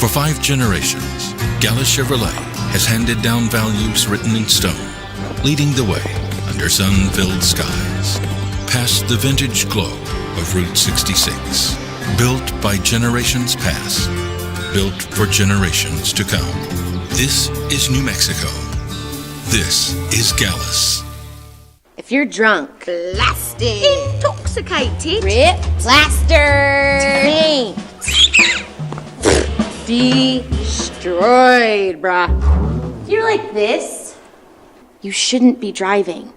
For 5 generations, Gallus Chevrolet has handed down values written in stone, leading the way under sun-filled skies, past the vintage glow of Route 66. Built by generations past, built for generations to come. This is New Mexico. This is Gallus. If you're drunk, blasted, intoxicated, rip, plastered, destroyed, bruh. If you're like this, you shouldn't be driving.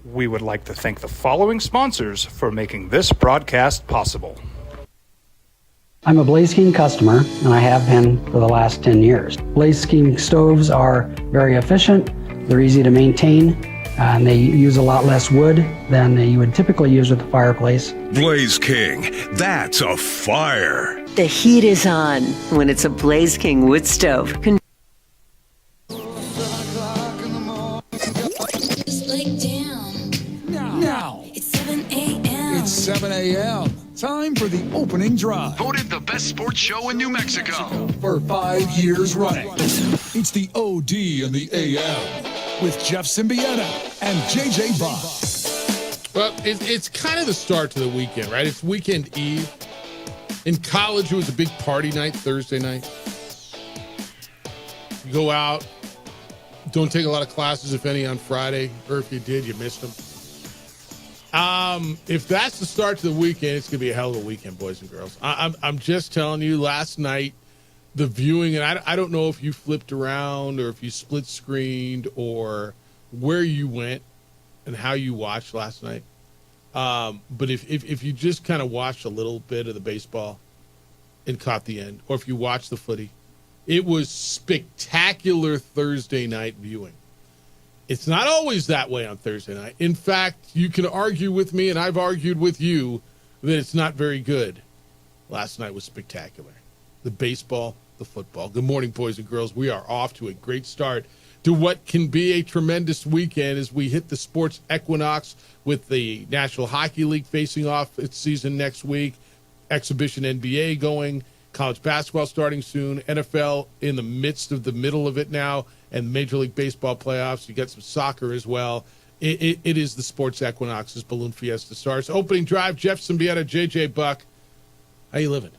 We would like to thank the following sponsors for making this broadcast possible. I'm a Blaze King customer, and I have been for the last 10 years. Blaze King stoves are very efficient, they're easy to maintain, and they use a lot less wood than you would typically use with a fireplace. Blaze King, that's a fire. The heat is on when it's a Blaze King wood stove. It's 7 a.m. Time for the opening drive. Voted the best sports show in New Mexico for 5 years running. It's the OD and the AM with Jeff Symbieta and JJ Buck. Well, it's kind of the start to the weekend, right? It's weekend eve. In college, it was a big party night, Thursday night. You go out, don't take a lot of classes, if any, on Friday, or if you did, you missed them. If that's the start to the weekend, it's going to be a hell of a weekend, boys and girls. I'm just telling you, last night, the viewing, and I don't know if you flipped around or if you split screened or where you went and how you watched last night. But if you just kind of watched a little bit of the baseball and caught the end, or if you watched the footy, it was spectacular Thursday night viewing. It's not always that way on Thursday night. In fact, you can argue with me, and I've argued with you, that it's not very good. Last night was spectacular. The baseball, the football. Good morning, boys and girls. We are off to a great start to what can be a tremendous weekend as we hit the sports equinox with the National Hockey League facing off its season next week, exhibition NBA going, college basketball starting soon, NFL in the middle of it now, and Major League Baseball playoffs. You got some soccer as well. It is the sports equinox as Balloon Fiesta starts. Opening drive, Jeff Symbieta, JJ Buck. How you living?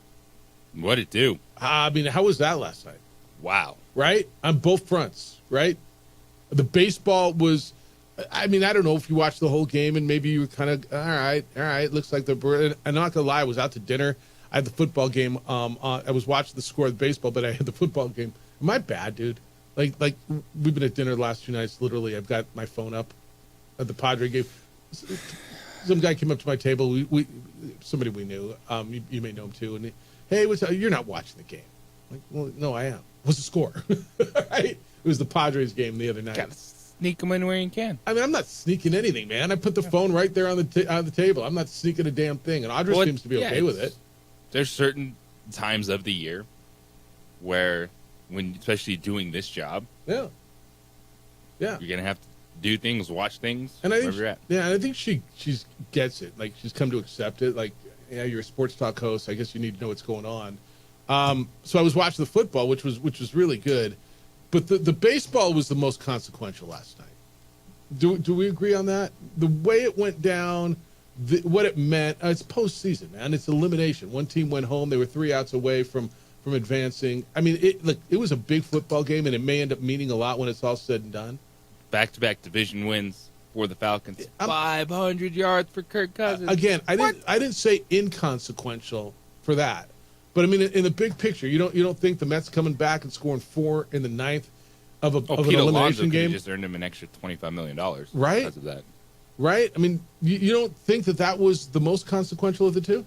What'd it do? I mean, how was that last night? Wow. Right? On both fronts, right? The baseball was, I mean, I don't know if you watched the whole game and maybe you were kind of, all right, looks like I'm not going to lie, I was out to dinner. I had the football game. I was watching the score of the baseball, but I had the football game. Am I bad, dude? Like we've been at dinner the last 2 nights. Literally, I've got my phone up at the Padre game. Some guy came up to my table. Somebody we knew. You may know him too. And hey, you're not watching the game? I'm like, well, no, I am. What's the score? Right? It was the Padres game the other night. Gotta sneak them in where you can. I mean, I'm not sneaking anything, man. I put the phone right there on the table. I'm not sneaking a damn thing. And Audra seems to be okay with it. There's certain times of the year where, when especially doing this job, yeah, you're gonna have to do things, watch things, and I think wherever you're at. Yeah, and I think she gets it. Like, she's come to accept it. Like, yeah, you're a sports talk host. I guess you need to know what's going on. So I was watching the football, which was really good, but the baseball was the most consequential last night. Do we agree on that? The way it went down. What it meant, it's postseason, man. It's elimination. One team went home. They were 3 outs away from advancing. I mean, it was a big football game, and it may end up meaning a lot when it's all said and done. Back-to-back division wins for the Falcons. 500 yards for Kirk Cousins. Again, I didn't say inconsequential for that, but I mean, in the big picture, you don't think the Mets coming back and scoring 4 in the 9th of an elimination game just earned him an extra $25 million, right? Because of that. Right? I mean, you don't think that was the most consequential of the two?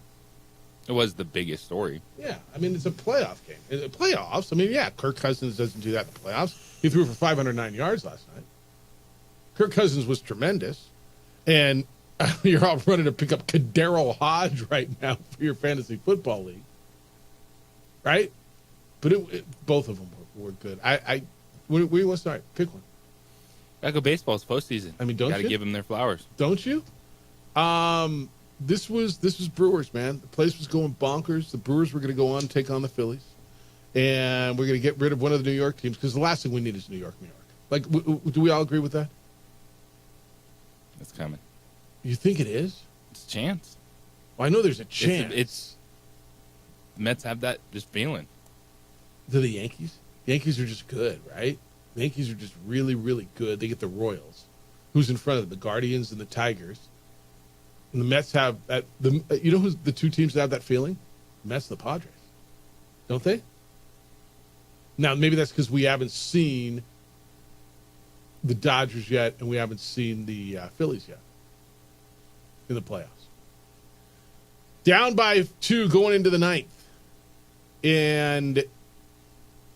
It was the biggest story. Yeah. I mean, it's a playoff game. Playoffs, I mean, yeah, Kirk Cousins doesn't do that in the playoffs. He threw for 509 yards last night. Kirk Cousins was tremendous. And You're all running to pick up Kadero Hodge right now for your fantasy football league, right? But both of them were good. Where do you want to start? Pick one. Gotta go baseball's postseason. I mean, don't gotta you? give them their flowers. Don't you? This was Brewers, man. The place was going bonkers. The Brewers were going to go on and take on the Phillies, and we're going to get rid of one of the New York teams because the last thing we need is New York. Like, do we all agree with that? It's coming. You think it is? It's a chance. Well, I know there's a chance. It's Mets have that just feeling. Do the Yankees? The Yankees are just good, right? The Yankees are just really, really good. They get the Royals. Who's in front of them? The Guardians and the Tigers. And the Mets have that. You know who's the two teams that have that feeling? The Mets and the Padres. Don't they? Now, maybe that's because we haven't seen the Dodgers yet, and we haven't seen the Phillies yet in the playoffs. Down by 2 going into the 9th. And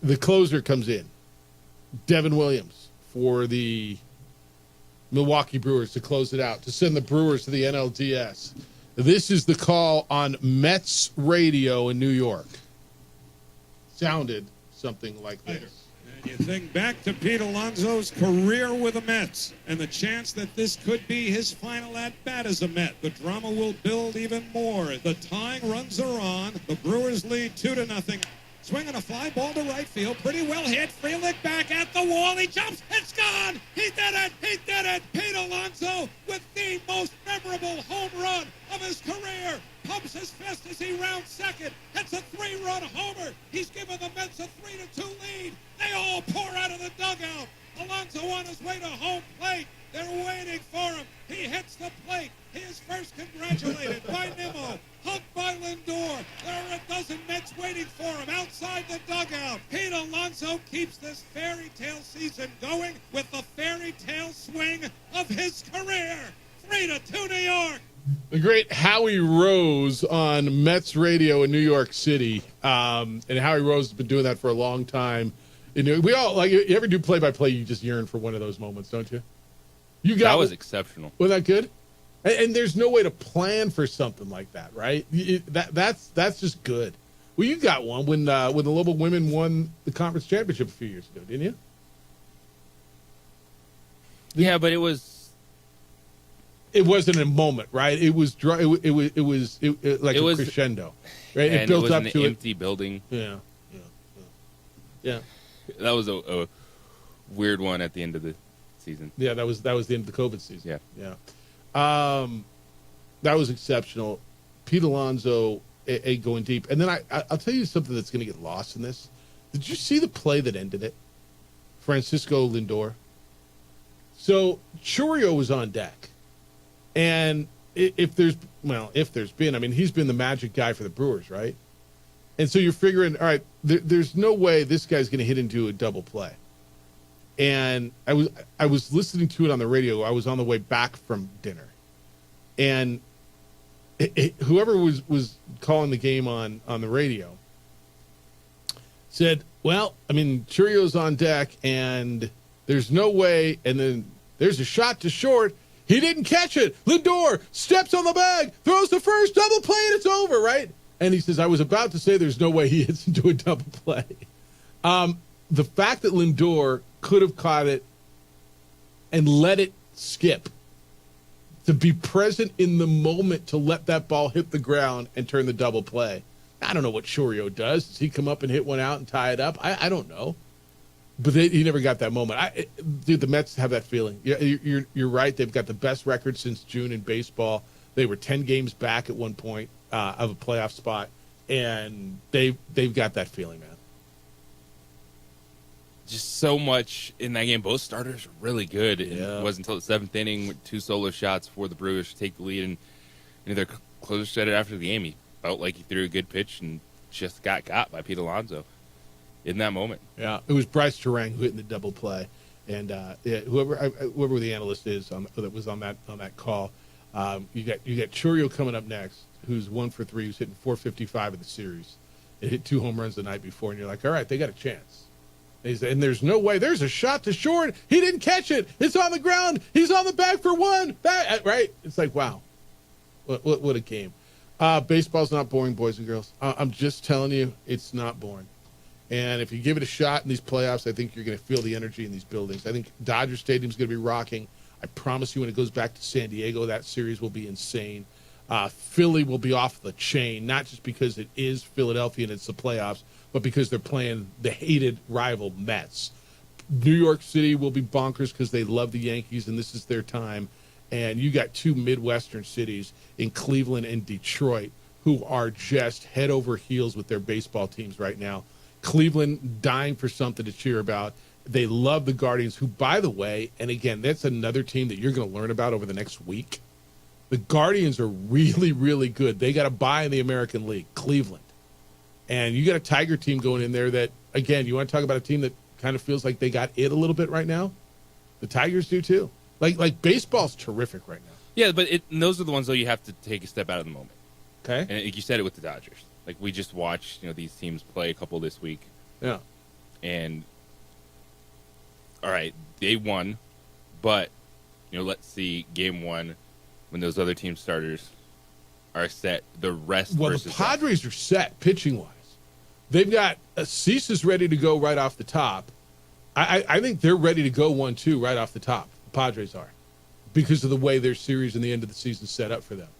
the closer comes in. Devin Williams for the Milwaukee Brewers to close it out, to send the Brewers to the NLDS. This is the call on Mets radio in New York. Sounded something like this. And you think back to Pete Alonso's career with the Mets and the chance that this could be his final at-bat as a Met. The drama will build even more. The tying runs are on. The Brewers lead 2-0. Swinging a fly ball to right field. Pretty well hit. Frelick back at the wall. He jumps. It's gone. He did it. He did it. Pete Alonso with the most memorable home run of his career. Pumps his fist as he rounds second. It's a 3-run homer. He's given the Mets a 3-2 lead. They all pour out of the dugout. Alonso on his way to home plate. They're waiting for him. He hits the plate. He is first congratulated by Nimmo. Hugged by Lindor. There are a dozen Mets waiting for him outside the dugout. Pete Alonso keeps this fairy tale season going with the fairy tale swing of his career. 3-2 New York. The great Howie Rose on Mets radio in New York City. And Howie Rose has been doing that for a long time. We all, like, you ever do play-by-play, you just yearn for one of those moments, don't you? That was exceptional. Was that good? And there's no way to plan for something like that, right? That's just good. Well, you got one when the Lobel women won the conference championship a few years ago, didn't you? Yeah, but it wasn't a moment, right? It was like a crescendo, right? And it built up to an empty building. Yeah. That was a weird one at the end of the season. Yeah, that was the end of the COVID season. Yeah. That was exceptional. Pete Alonso going deep. And then I'll tell you something that's going to get lost in this. Did you see the play that ended it? Francisco Lindor. So Churio was on deck. And if there's been, I mean, he's been the magic guy for the Brewers, right? And so you're figuring, all right, there's no way this guy's going to hit into a double play. And I was listening to it on the radio. I was on the way back from dinner. And whoever was calling the game on the radio said, well, I mean, Churio's on deck, and there's no way. And then there's a shot to short. He didn't catch it. Lindor steps on the bag, throws the first double play, and it's over, right? And he says, I was about to say there's no way he hits into a double play. The fact that Lindor could have caught it and let it skip, to be present in the moment to let that ball hit the ground and turn the double play. I don't know what Churio does. Does he come up and hit one out and tie it up? I don't know. But he never got that moment. Dude, the Mets have that feeling. You're right. They've got the best record since June in baseball. They were 10 games back at one point of a playoff spot, and they've got that feeling, man. Just so much in that game. Both starters were really good. Yeah. It wasn't until the 7th inning with 2 solo shots for the Brewers to take the lead, and their closer said it after the game. He felt like he threw a good pitch and just got by Pete Alonso in that moment. Yeah, it was Bryce Terang who hit in the double play, and whoever the analyst is that was on that call. You got Churio coming up next, who's 1 for 3, who's hitting .455 in the series. It hit 2 home runs the night before, and you're like, all right, they got a chance. And there's no way. There's a shot to short. He didn't catch it. It's on the ground. He's on the back for one. Right? It's like, wow. What a game. Baseball's not boring, boys and girls. I'm just telling you, it's not boring. And if you give it a shot in these playoffs, I think you're going to feel the energy in these buildings. I think Dodger Stadium's going to be rocking. I promise you when it goes back to San Diego, that series will be insane. Philly will be off the chain, not just because it is Philadelphia and it's the playoffs, but because they're playing the hated rival Mets. New York City will be bonkers because they love the Yankees and this is their time. And you got two Midwestern cities in Cleveland and Detroit who are just head over heels with their baseball teams right now. Cleveland dying for something to cheer about. They love the Guardians, who, by the way, and again, that's another team that you're going to learn about over the next week. The Guardians are really, really good. They got a bye in the American League, Cleveland. And you got a Tiger team going in there that, again, you want to talk about a team that kind of feels like they got it a little bit right now? The Tigers do too. Like baseball's terrific right now. Yeah, but those are the ones, though, you have to take a step out of the moment. Okay. And you said it with the Dodgers. Like, we just watched, these teams play a couple this week. Yeah. And, all right, they won, but, let's see game one when those other team starters are set. The rest the Padres are set pitching-wise. They've got Cease is ready to go right off the top. I think they're ready to go 1-2 right off the top. The Padres are, because of the way their series and the end of the season set up for them.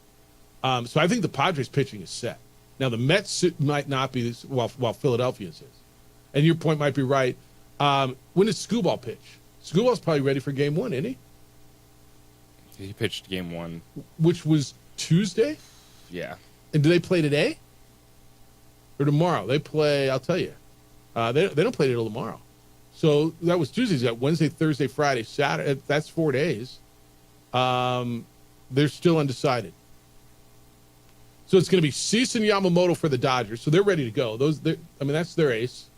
So I think the Padres pitching is set. Now, the Mets might not be, while Philadelphia's is. And your point might be right. When does Skubal pitch? Skubal's probably ready for game one, isn't he? He pitched game one. Which was Tuesday? Yeah. And do they play today? Or tomorrow? They play, I'll tell you. They don't play till tomorrow. So that was Tuesday. He's got Wednesday, Thursday, Friday, Saturday. That's 4 days. They're still undecided. So it's going to be Cease and Yamamoto for the Dodgers. So they're ready to go. That's their ace.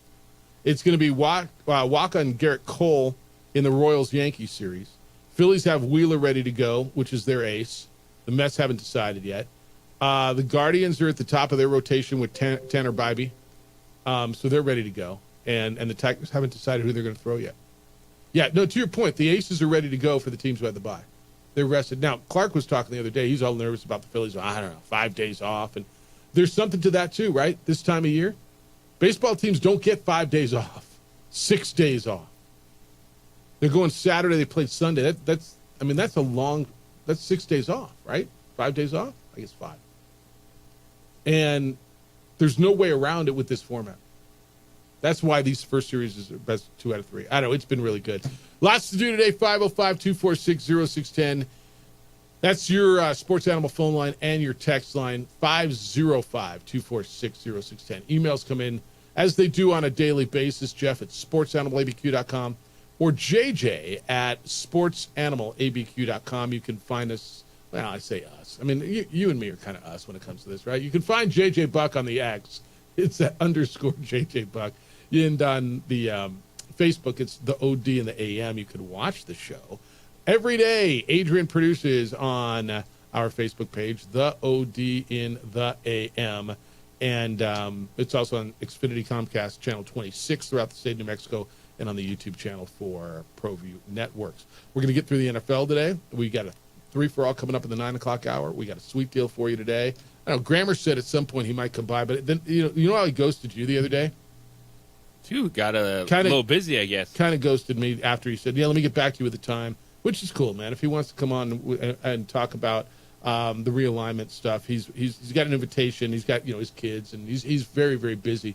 It's going to be Waka and Garrett Cole in the Royals-Yankees series. Phillies have Wheeler ready to go, which is their ace. The Mets haven't decided yet. The Guardians are at the top of their rotation with Tanner Bibee. So they're ready to go. And the Tigers haven't decided who they're going to throw yet. Yeah, no, to your point, the aces are ready to go for the teams who had the bye. They're rested. Now, Clark was talking the other day. He's all nervous about the Phillies. I don't know, 5 days off. And there's something to that, too, right, this time of year? Baseball teams don't get 5 days off, 6 days off. They're going Saturday. They played Sunday. That's 6 days off, right? 5 days off? I guess 5. And there's no way around it with this format. That's why these first series is best 2 out of 3. I know, it's been really good. Lots to do today, 505-246-0610. That's your Sports Animal phone line and your text line, 505-246-0610. Emails come in, as they do on a daily basis, Jeff at sportsanimalabq.com or JJ at sportsanimalabq.com. You can find us, well, I say us. I mean, you and me are kind of us when it comes to this, right? You can find JJ Buck on the X. It's at _JJ Buck. And on the Facebook, it's the OD and the AM. You can watch the show. Every day, Adrian produces on our Facebook page, the OD in the AM. And it's also on Xfinity Comcast Channel 26 throughout the state of New Mexico and on the YouTube channel for ProView Networks. We're going to get through the NFL today. We got a 3-for-all coming up in the 9 o'clock hour. We got a sweet deal for you today. I know Grammer said at some point he might come by, but then you know how he ghosted you the other day? Got a little busy, I guess. Kind of ghosted me after he said, let me get back to you with the time, which is cool, man. If he wants to come on and talk about the realignment stuff, he's got an invitation. He's got his kids, and he's very, very busy.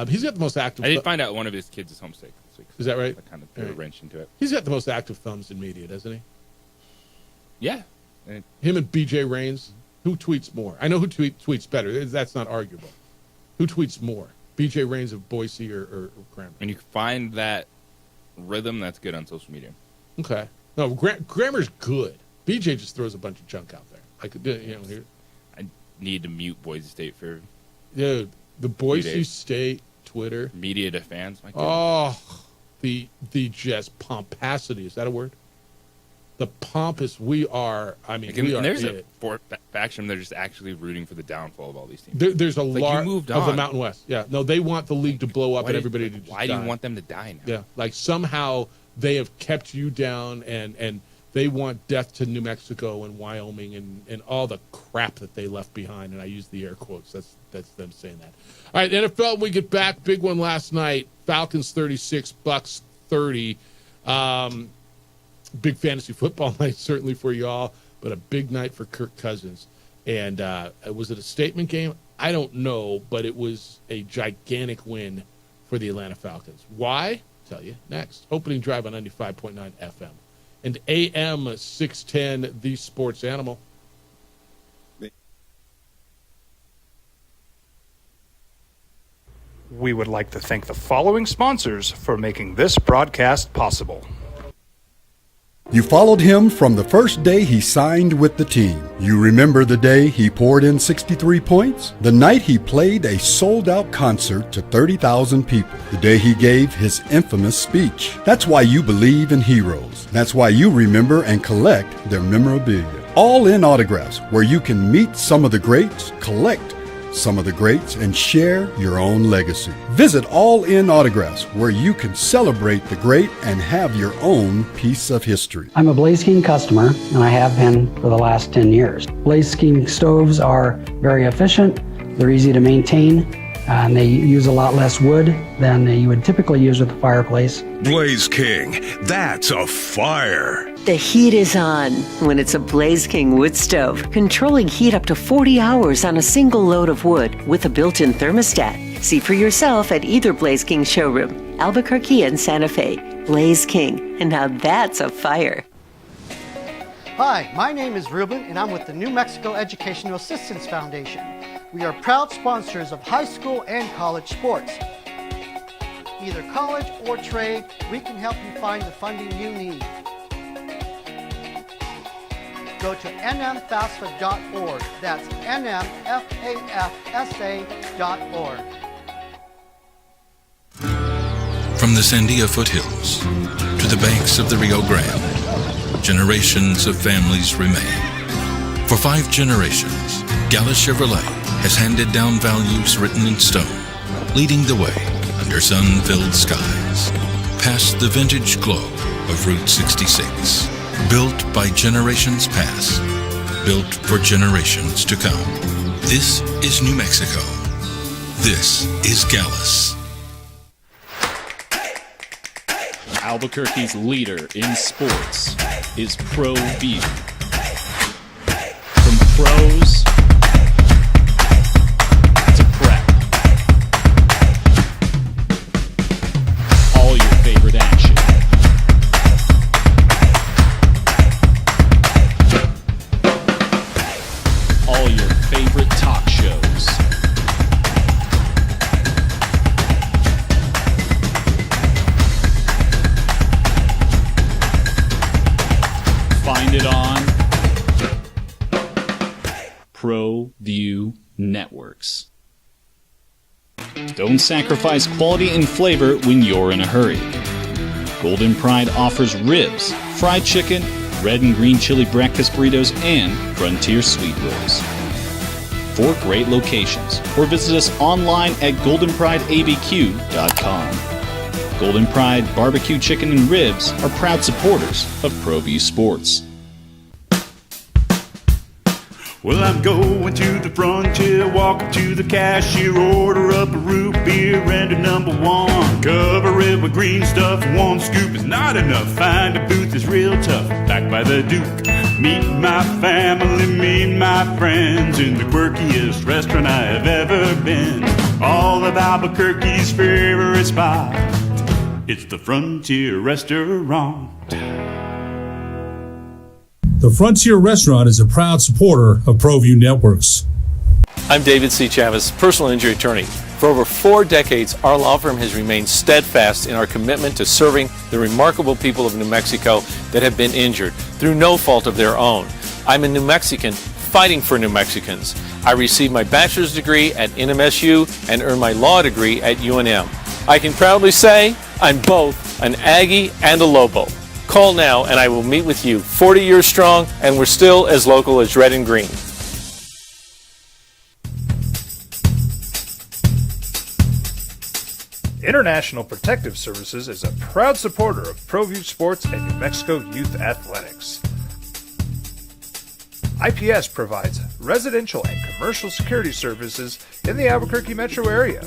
He's got the most active. I did find out one of his kids is homesick this week. Is that right? I kind of threw a wrench into it. He's got the most active thumbs in media, doesn't he? Yeah. Him and BJ Raines. Who tweets more? I know who tweets better. That's not arguable. Who tweets more? BJ Raines of Boise or Grammer? And you find that rhythm, that's good on social media. Okay. No, Grammer's good. BJ just throws a bunch of junk out there. Here. I need to mute Boise State for... Dude, the Boise State Twitter. Media to fans. Oh, the just pomposity. Is that a word? the pompous we are. I mean, we are. There's a faction they're just actually rooting for the downfall of all these teams. There's a lot of the Mountain West. Yeah, no, they want the league to blow up and everybody to just Why do you want them to die now? Yeah, like somehow they have kept you down and they want death to New Mexico and Wyoming and all the crap that they left behind. And I use the air quotes. That's them saying that. All right, NFL, we get back. Big one last night. Falcons 36, Bucks 30. Big fantasy football night certainly for y'all, but a big night for Kirk Cousins. And was it a statement game? I don't know, but it was a gigantic win for the Atlanta Falcons. Why? I'll tell you next. Opening drive on 95.9 FM. And AM 610, the sports animal. We would like to thank the following sponsors for making this broadcast possible. You followed him from the first day he signed with the team. You remember the day he poured in 63 points? The night he played a sold-out concert to 30,000 people. The day he gave his infamous speech. That's why you believe in heroes. That's why you remember and collect their memorabilia. All in autographs, where you can meet some of the greats, collect some of the greats, and share your own legacy. Visit All In Autographs, where you can celebrate the great and have your own piece of history. I'm a Blaze King customer, and I have been for the last 10 years. Blaze King stoves are very efficient, they're easy to maintain, and they use a lot less wood than you would typically use with a fireplace. Blaze King, that's a fire. The heat is on when it's a Blaze King wood stove, controlling heat up to 40 hours on a single load of wood with a built-in thermostat. See for yourself at either Blaze King showroom, Albuquerque and Santa Fe. Blaze King, and now that's a fire. Hi, my name is Ruben, and I'm with the New Mexico Educational Assistance Foundation. We are proud sponsors of high school and college sports. Either college or trade, we can help you find the funding you need. Go to nmfafsa.org. That's nmfafsa.org. From the Sandia foothills to the banks of the Rio Grande, generations of families remain. For 5 generations, Gallus Chevrolet has handed down values written in stone, leading the way under sun-filled skies, past the vintage glow of Route 66. Built by generations past, built for generations to come. This is New Mexico. This is Gallus. Albuquerque's leader in sports is Pro View. From pros to prep. All your favorite action. All your favorite talk shows. Find it on ProView Networks. Don't sacrifice quality and flavor when you're in a hurry. Golden Pride offers ribs, fried chicken, red and green chili breakfast burritos, and Frontier Sweet Rolls. 4 great locations, or visit us online at goldenprideabq.com. Golden Pride Barbecue Chicken and Ribs are proud supporters of ProView Sports. Well, I'm going to the frontier, walk up to the cashier, order up a root beer and a number 1. Cover it with green stuff, 1 scoop is not enough. Find a booth is real tough, backed by the Duke. Meet my family, meet my friends in the quirkiest restaurant I have ever been. All of Albuquerque's favorite spot, it's the Frontier Restaurant. The Frontier Restaurant is a proud supporter of ProView Networks. I'm David C. Chavez, personal injury attorney. For over 4 decades, our law firm has remained steadfast in our commitment to serving the remarkable people of New Mexico that have been injured through no fault of their own. I'm a New Mexican fighting for New Mexicans. I received my bachelor's degree at NMSU and earned my law degree at UNM. I can proudly say I'm both an Aggie and a Lobo. Call now and I will meet with you. 40 years strong, and we're still as local as red and green. International Protective Services is a proud supporter of ProView Sports and New Mexico Youth Athletics. IPS provides residential and commercial security services in the Albuquerque metro area.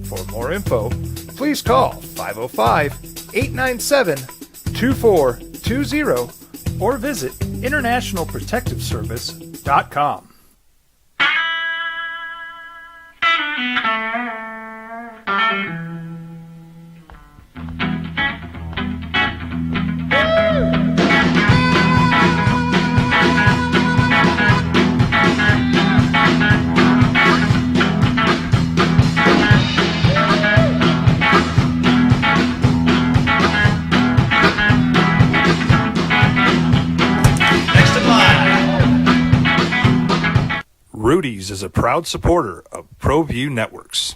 For more info, please call 505-897-2420 or visit internationalprotectiveservice.com. Rudy's is a proud supporter of ProView Networks.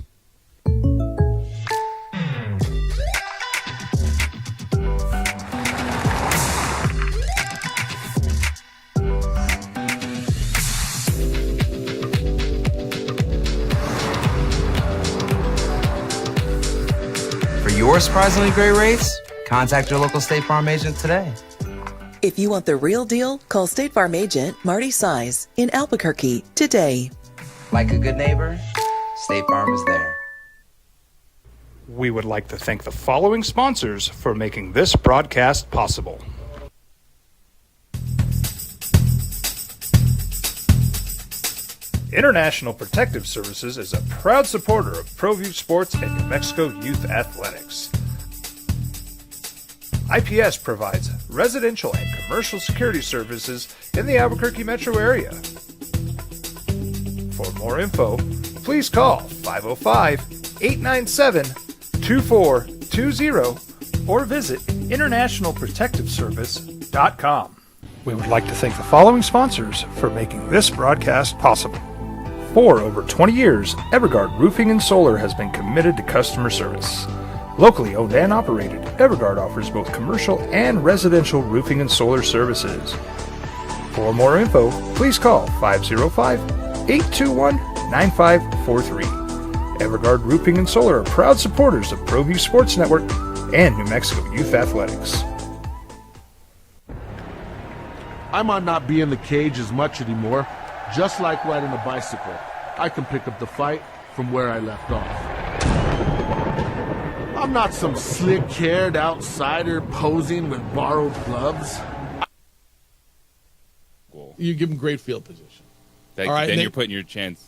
For your surprisingly great rates, contact your local State Farm agent today. If you want the real deal, call State Farm agent Marty Size in Albuquerque today. Like a good neighbor, State Farm is there. We would like to thank the following sponsors for making this broadcast possible. International Protective Services is a proud supporter of ProView Sports and New Mexico Youth Athletics. IPS provides residential and commercial security services in the Albuquerque metro area. For more info, please call 505-897-2420 or visit internationalprotectiveservice.com. We would like to thank the following sponsors for making this broadcast possible. For over 20 years, Evergard Roofing and Solar has been committed to customer service. Locally owned and operated, Evergard offers both commercial and residential roofing and solar services. For more info, please call 505-821-9543. Evergard Roofing and Solar are proud supporters of ProView Sports Network and New Mexico Youth Athletics. I might not be in the cage as much anymore. Just like riding a bicycle, I can pick up the fight from where I left off. I'm not some slick-haired outsider posing with borrowed gloves. You give them great field position. All right, then you're putting your chance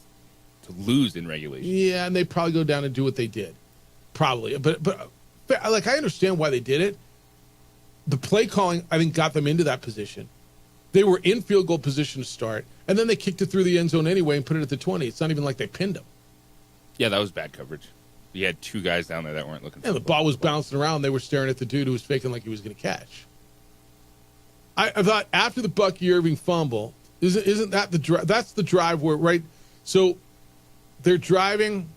to lose in regulation. Yeah, and they probably go down and do what they did. Probably. But like, I understand why they did it. The play calling, I think, got them into that position. They were in field goal position to start, and then they kicked it through the end zone anyway and put it at the 20. It's not even like they pinned them. Yeah, that was bad coverage. You had two guys down there that weren't looking for the ball was bouncing around. They were staring at the dude who was faking like he was going to catch. I thought after the Bucky Irving fumble, isn't that the drive? That's the drive where, right? So they're driving.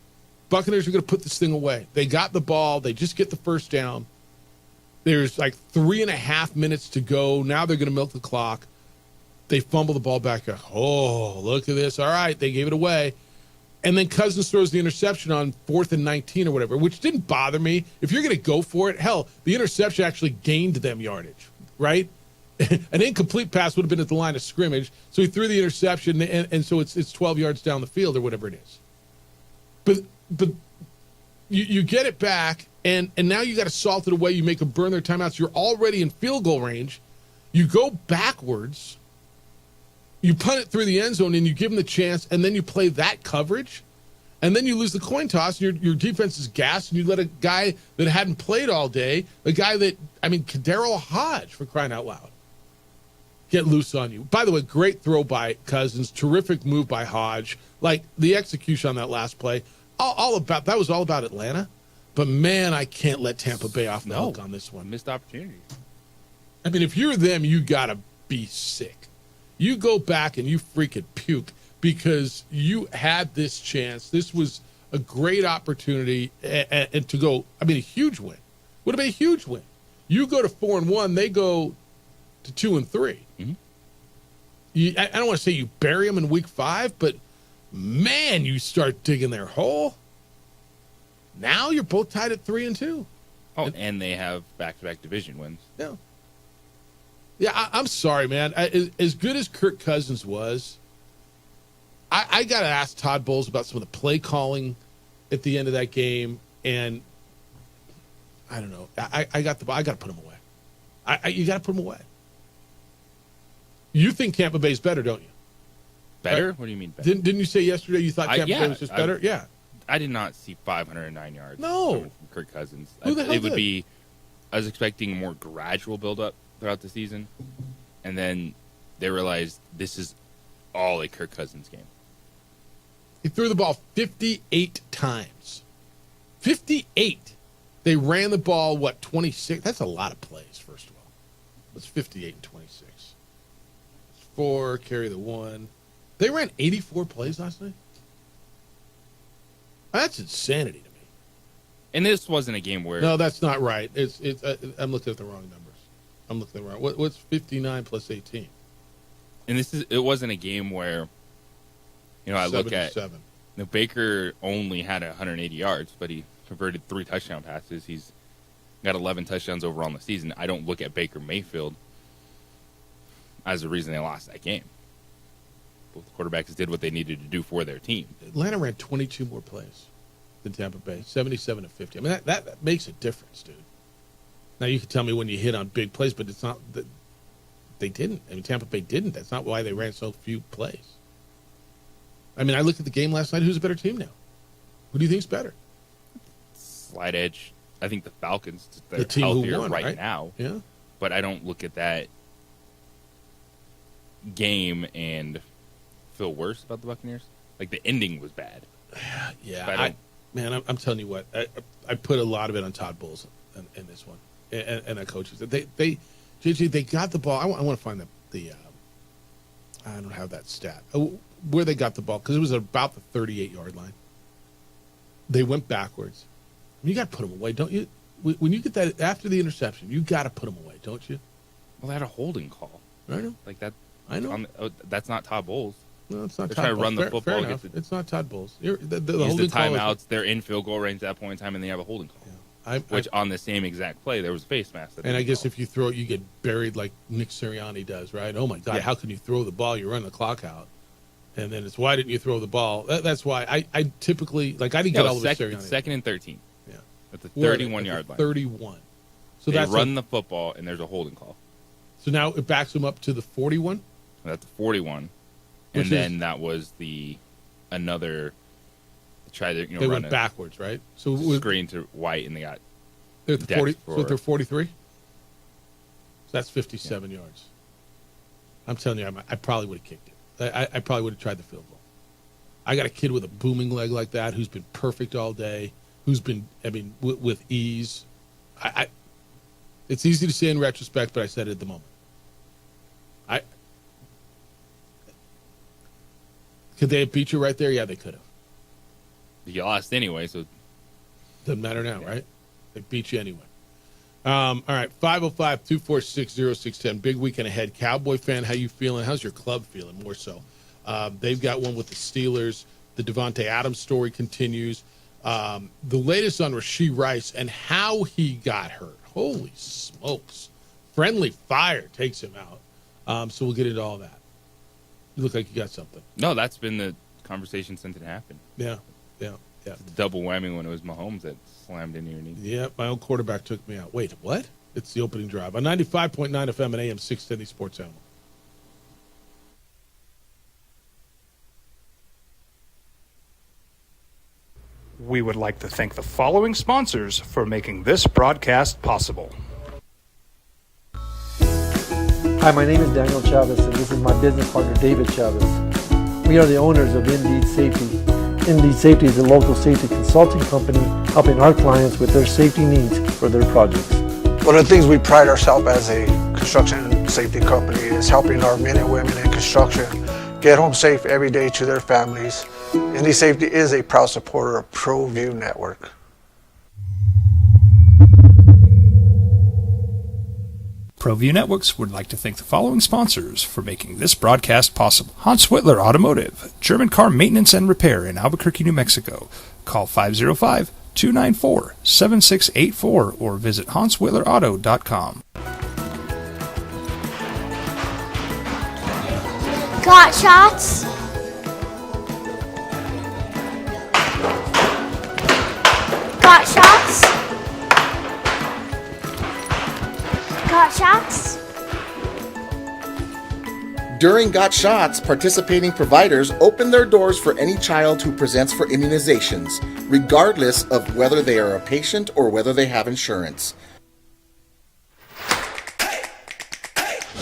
Buccaneers are going to put this thing away. They got the ball. They just get the first down. There's like 3.5 minutes to go. Now they're going to milk the clock. They fumble the ball back. Oh, look at this. All right, they gave it away. And then Cousins throws the interception on 4th and 19 or whatever, which didn't bother me. If you're going to go for it, hell, the interception actually gained them yardage, right? An incomplete pass would have been at the line of scrimmage, so he threw the interception, and so it's 12 yards down the field or whatever it is. But you get it back, and now you got to salt it away. You make them burn their timeouts. You're already in field goal range. You go backwards. You punt it through the end zone, and you give them the chance, and then you play that coverage, and then you lose the coin toss, and your defense is gassed, and you let a guy that hadn't played all day, Kadero Hodge, for crying out loud, get loose on you. By the way, great throw by Cousins, terrific move by Hodge. Like, the execution on that last play, that was all about Atlanta. But, man, I can't let Tampa Bay off the hook on this one. Missed opportunity. I mean, if you're them, you got to be sick. You go back and you freaking puke because you had this chance. This was a great opportunity and to go, a huge win. Would have been a huge win. You go to 4-1, they go to 2-3. Mm-hmm. I don't want to say you bury them in week 5, but man, you start digging their hole. Now you're both tied at 3-2. Oh, and they have back-to-back division wins. Yeah. Yeah, I'm sorry, man. As good as Kirk Cousins was, I got to ask Todd Bowles about some of the play calling at the end of that game, and I don't know. I got to put him away. You got to put him away. You think Tampa Bay's better, don't you? Better? Right? What do you mean better? Didn't you say yesterday you thought Tampa Bay was just better? Yeah. I did not see 509 yards. No. From Kirk Cousins. Who the hell it would did? be. I was expecting a more gradual build-up throughout the season, and then they realized this is all a Kirk Cousins game. He threw the ball 58 times. 58. They ran the ball, 26? That's a lot of plays, first of all. It's 58 and 26. 4, carry the 1. They ran 84 plays last night? That's insanity to me. And this wasn't a game where... No, that's not right. I'm looking at the wrong numbers. I'm looking at the wrong... What's 59 plus 18? And it wasn't a game where, I look at... Baker only had 180 yards, but he converted 3 touchdown passes. He's got 11 touchdowns overall in the season. I don't look at Baker Mayfield as the reason they lost that game. Both quarterbacks did what they needed to do for their team. Atlanta ran 22 more plays than Tampa Bay, 77 to 50. I mean, that makes a difference, dude. Now, you can tell me when you hit on big plays, but it's not that they didn't. I mean, Tampa Bay didn't. That's not why they ran so few plays. I mean, I looked at the game last night. Who's a better team now? Who do you think's better? Slight edge. I think the Falcons, they're the team healthier who won, right now. Yeah. But I don't look at that game and feel worse about the Buccaneers. Like, the ending was bad. Yeah. I'm telling you what. I put a lot of it on Todd Bowles in this one. And the coaches. They got the ball. I want to find the I don't have that stat. Where they got the ball, because it was about the 38-yard line. They went backwards. You got to put them away, don't you? When you get that after the interception, you got to put them away, don't you? Well, they had a holding call. I know. Like that. I know. That's not Todd Bowles. No, it's not. They're Todd trying to Bowles. run the football. It's not Todd Bowles. The use the holding call timeouts. They're in field goal range at that point in time, and they have a holding call. Which on the same exact play, there was a face mask. And I guess if you throw it, you get buried like Nick Sirianni does, right? Oh my God! Yeah. How can you throw the ball? You run the clock out. And then it's, why didn't you throw the ball? That's why I typically, I didn't get all of Sirianni. Second and 13. Yeah. At the 31-yard line. 31. So they run the football, and there's a holding call. So now it backs them up to the 41? At the 41. And then that was another try to, they run went backwards, right? So screen to White, and they got they're at the 40, so they're 43? So that's 57 yards. I'm telling you, I probably would have kicked it. I probably would have tried the field goal. I got a kid with a booming leg like that who's been perfect all day, who's been, with ease. It's easy to say in retrospect, but I said it at the moment. Could they have beat you right there? Yeah, they could have. You lost anyway, so doesn't matter now, right? They beat you anyway. All right, 505-246-0610. Big weekend ahead. Cowboy fan, how you feeling? How's your club feeling, more so? They've got one with the Steelers. The Devontae Adams story continues. The latest on Rashee Rice and how he got hurt. Holy smokes. Friendly fire takes him out. So we'll get into all that. You look like you got something. No, that's been the conversation since it happened. Yeah. It's the double whammy when it was Mahomes that slammed into your knee. Yeah, my own quarterback took me out. Wait, what? It's the opening drive on 95.9 FM and AM 610 Sports Animal. We would like to thank the following sponsors for making this broadcast possible. Hi, my name is Daniel Chavez, and this is my business partner, David Chavez. We are the owners of Indeed Safety. Indeed Safety is a local safety consulting company helping our clients with their safety needs for their projects. One of the things we pride ourselves as a construction safety company is helping our men and women in construction get home safe every day to their families. Indeed Safety is a proud supporter of ProView Network. ProView Networks would like to thank the following sponsors for making this broadcast possible. Hans Whitler Automotive, German car maintenance and repair in Albuquerque, New Mexico. Call 505-294-7684 or visit hanswhitlerauto.com. Got shots? Got shots? Got shots? During Got Shots, participating providers open their doors for any child who presents for immunizations, regardless of whether they are a patient or whether they have insurance.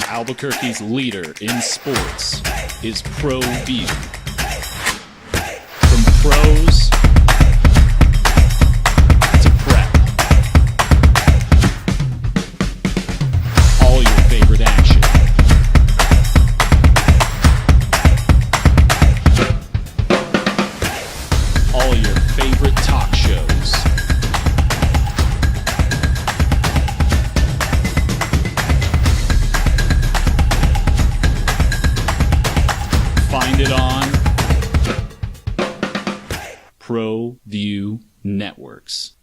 Albuquerque's leader in sports is ProView. From pros to prep, all your favorite action. All your favorite talk shows. Find it on ProView Networks.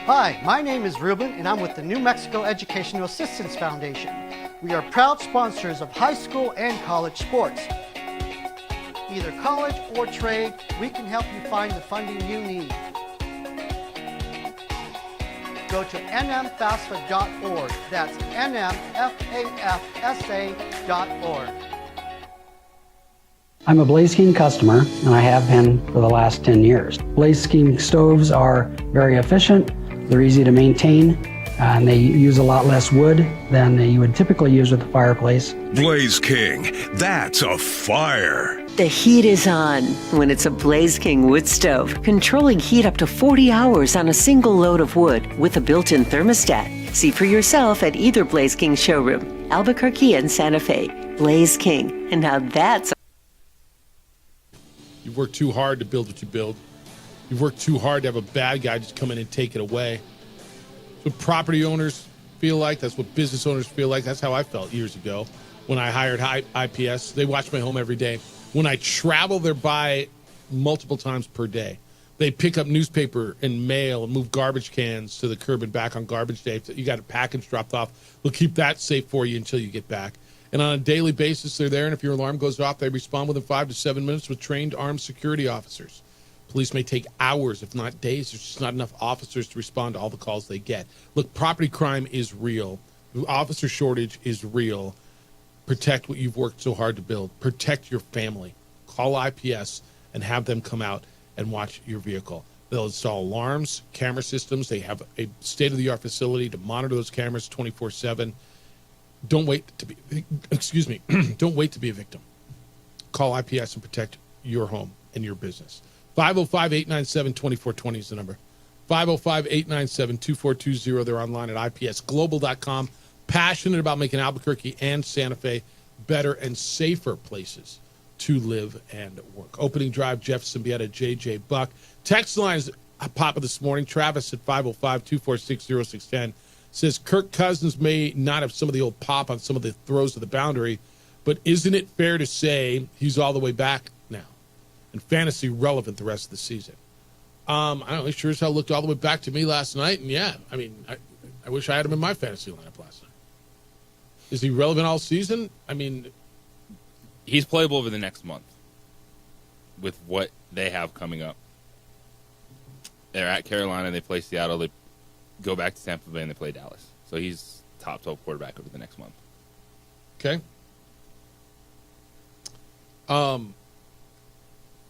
Hi, my name is Ruben, and I'm with the New Mexico Educational Assistance Foundation. We are proud sponsors of high school and college sports. Either college or trade, we can help you find the funding you need. Go to nmfafsa.org. That's nmfafsa.org. I'm a Blaze King customer, and I have been for the last 10 years. Blaze King stoves are very efficient, they're easy to maintain, and they use a lot less wood than you would typically use with a fireplace. Blaze King, that's a fire. The heat is on when it's a Blaze King wood stove, controlling heat up to 40 hours on a single load of wood with a built-in thermostat. See for yourself at either Blaze King showroom, Albuquerque and Santa Fe. Blaze King, and now that's You've worked too hard to build what you build. You've worked too hard to have a bad guy just come in and take it away. That's what property owners feel like. That's what business owners feel like. That's how I felt years ago when I hired IPS. They watch my home every day. When I travel, they're by multiple times per day. They pick up newspaper and mail and move garbage cans to the curb and back on garbage day. If you got a package dropped off, they'll keep that safe for you until you get back. And on a daily basis, they're there, and if your alarm goes off, they respond within 5 to 7 minutes with trained armed security officers. Police may take hours, if not days. There's just not enough officers to respond to all the calls they get. Look, property crime is real. The officer shortage is real. Protect what you've worked so hard to build. Protect your family. Call IPS and have them come out and watch your vehicle. They'll install alarms, camera systems. They have a state-of-the-art facility to monitor those cameras 24/7. Don't wait to be, don't wait to be a victim. Call IPS and protect your home and your business. 505-897-2420 is the number. 505-897-2420. They're online at ipsglobal.com. Passionate about making Albuquerque and Santa Fe better and safer places to live and work. Opening drive, Jeff Symbieta, JJ Buck. Text lines pop up this morning. Travis at 505-246-0610 says Kirk Cousins may not have some of the old pop on some of the throws to the boundary, but isn't it fair to say he's all the way back now and fantasy relevant the rest of the season? I don't know. He sure as hell looked all the way back to me last night, and yeah, I mean, I wish I had him in my fantasy lineup last night. Is he relevant all season? I mean, he's playable over the next month with what they have coming up. They're at Carolina, they play Seattle, they go back to Tampa Bay, and they play Dallas. So he's top 12 quarterback over the next month. Okay.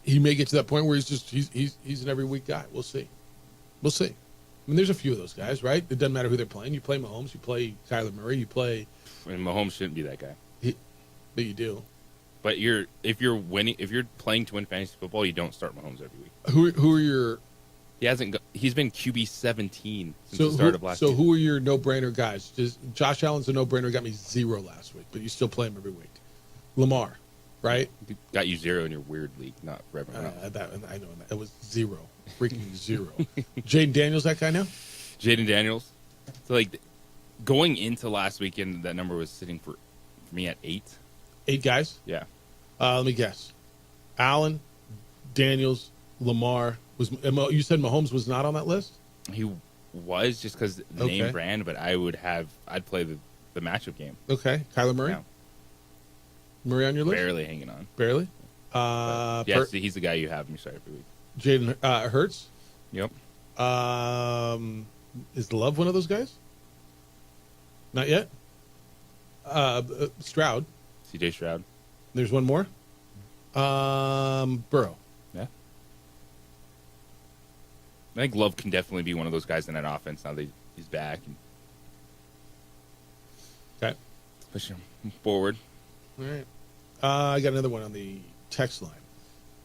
He may get to that point where he's an every week guy. We'll see. I mean, there's a few of those guys, right? It doesn't matter who they're playing. You play Mahomes, you play Kyler Murray, you play. And Mahomes shouldn't be that guy. But you do. But if you're playing to win fantasy football, you don't start Mahomes every week. Who are your? He's been QB 17 since the start of last year. So who are your no-brainer guys? Josh Allen's a no-brainer. Got me 0 last week, but you still play him every week. Lamar, right? Got you 0 in your weird league, not for everyone else. I know it was 0, freaking 0. Jaden Daniels, that guy now. Jaden Daniels. So like going into last weekend, that number was sitting for me at 8. 8 guys. Yeah. Let me guess. Allen, Daniels, Lamar. You said Mahomes was not on that list? He was, just because the name brand, but I'd play the matchup game. Okay. Kyler Murray? Yeah. Murray on your list? Barely hanging on. Barely? Yes, he's the guy you have me start every week. Jaden Hurts? Yep. Is Love one of those guys? Not yet? Stroud. CJ Stroud. There's one more? Burrow. Yeah. I think Love can definitely be one of those guys in that offense now that he's back. Okay. Push him forward. All right. I got another one on the text line.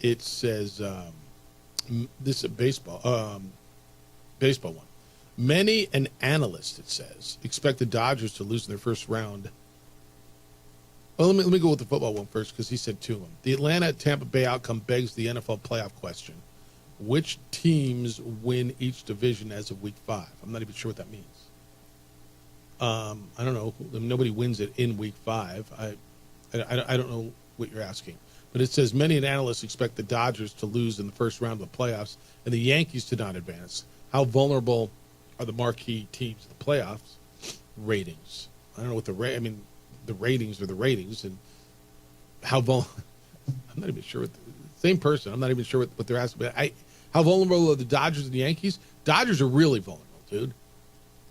It says, this is a baseball one. Many an analyst, it says, expect the Dodgers to lose in their first round. Well, let me go with the football one first, because he said 2 of them. The Atlanta-Tampa Bay outcome begs the NFL playoff question. Which teams win each division as of week 5? I'm not even sure what that means. I don't know. Nobody wins it in week 5. I don't know what you're asking. But it says many analysts expect the Dodgers to lose in the first round of the playoffs and the Yankees to not advance. How vulnerable are the marquee teams in the playoffs? Ratings. I don't know what the ratings are the ratings, and how vulnerable. I'm not even sure. Same person. I'm not even sure what they're asking. But how vulnerable are the Dodgers and the Yankees? Dodgers are really vulnerable, dude.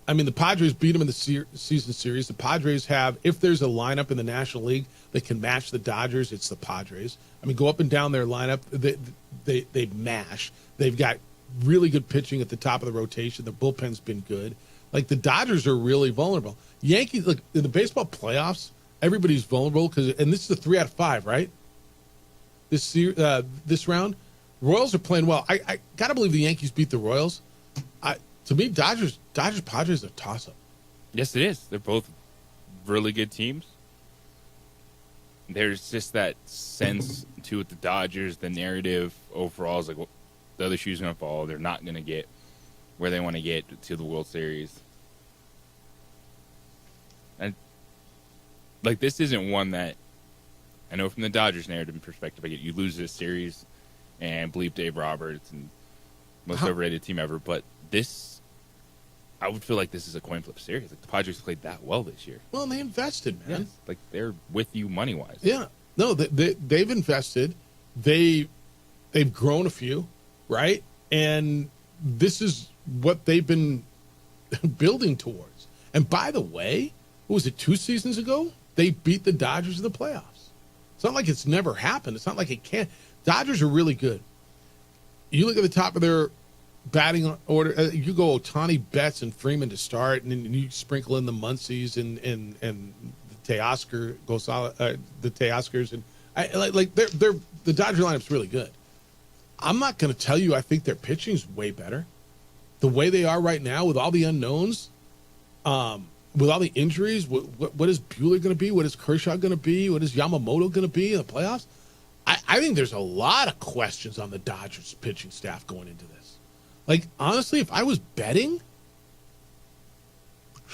I mean, the Padres beat them in the season series. The Padres have, if there's a lineup in the National League that can match the Dodgers, it's the Padres. I mean, go up and down their lineup. They mash. They've got really good pitching at the top of the rotation. The bullpen's been good. Like, the Dodgers are really vulnerable. Yankees, look, in the baseball playoffs, everybody's vulnerable and this is the 3 out of 5, right? This round, Royals are playing well. I gotta believe the Yankees beat the Royals. To me, Dodgers Padres are a toss-up. Yes, it is. They're both really good teams. There's just that sense to it. The Dodgers, the narrative overall is like, well, the other shoe's gonna fall. They're not gonna get where they want to get to the World Series. And like, this isn't one that I know from the Dodgers narrative perspective. I get you lose this series and bleep Dave Roberts and most overrated team ever, but this, I would feel like this is a coin flip series. Like, the Padres played that well this year. Well, and they invested, man. Yeah, like, they're with you money wise. Yeah, no, they've invested. They've grown a few, right? And this is what they've been building towards. And by the way, what was it, 2 seasons ago? They beat the Dodgers in the playoffs. It's not like it's never happened. It's not like it can't. Dodgers are really good. You look at the top of their batting order. You go Ohtani, Betts, and Freeman to start, and then you sprinkle in the Muncies and the Teoscars, and the Dodger lineup's really good. I'm not going to tell you I think their pitching's way better. The way they are right now, with all the unknowns, with all the injuries, what is Buehler going to be? What is Kershaw going to be? What is Yamamoto going to be in the playoffs? I think there's a lot of questions on the Dodgers pitching staff going into this. Like, honestly, if I was betting,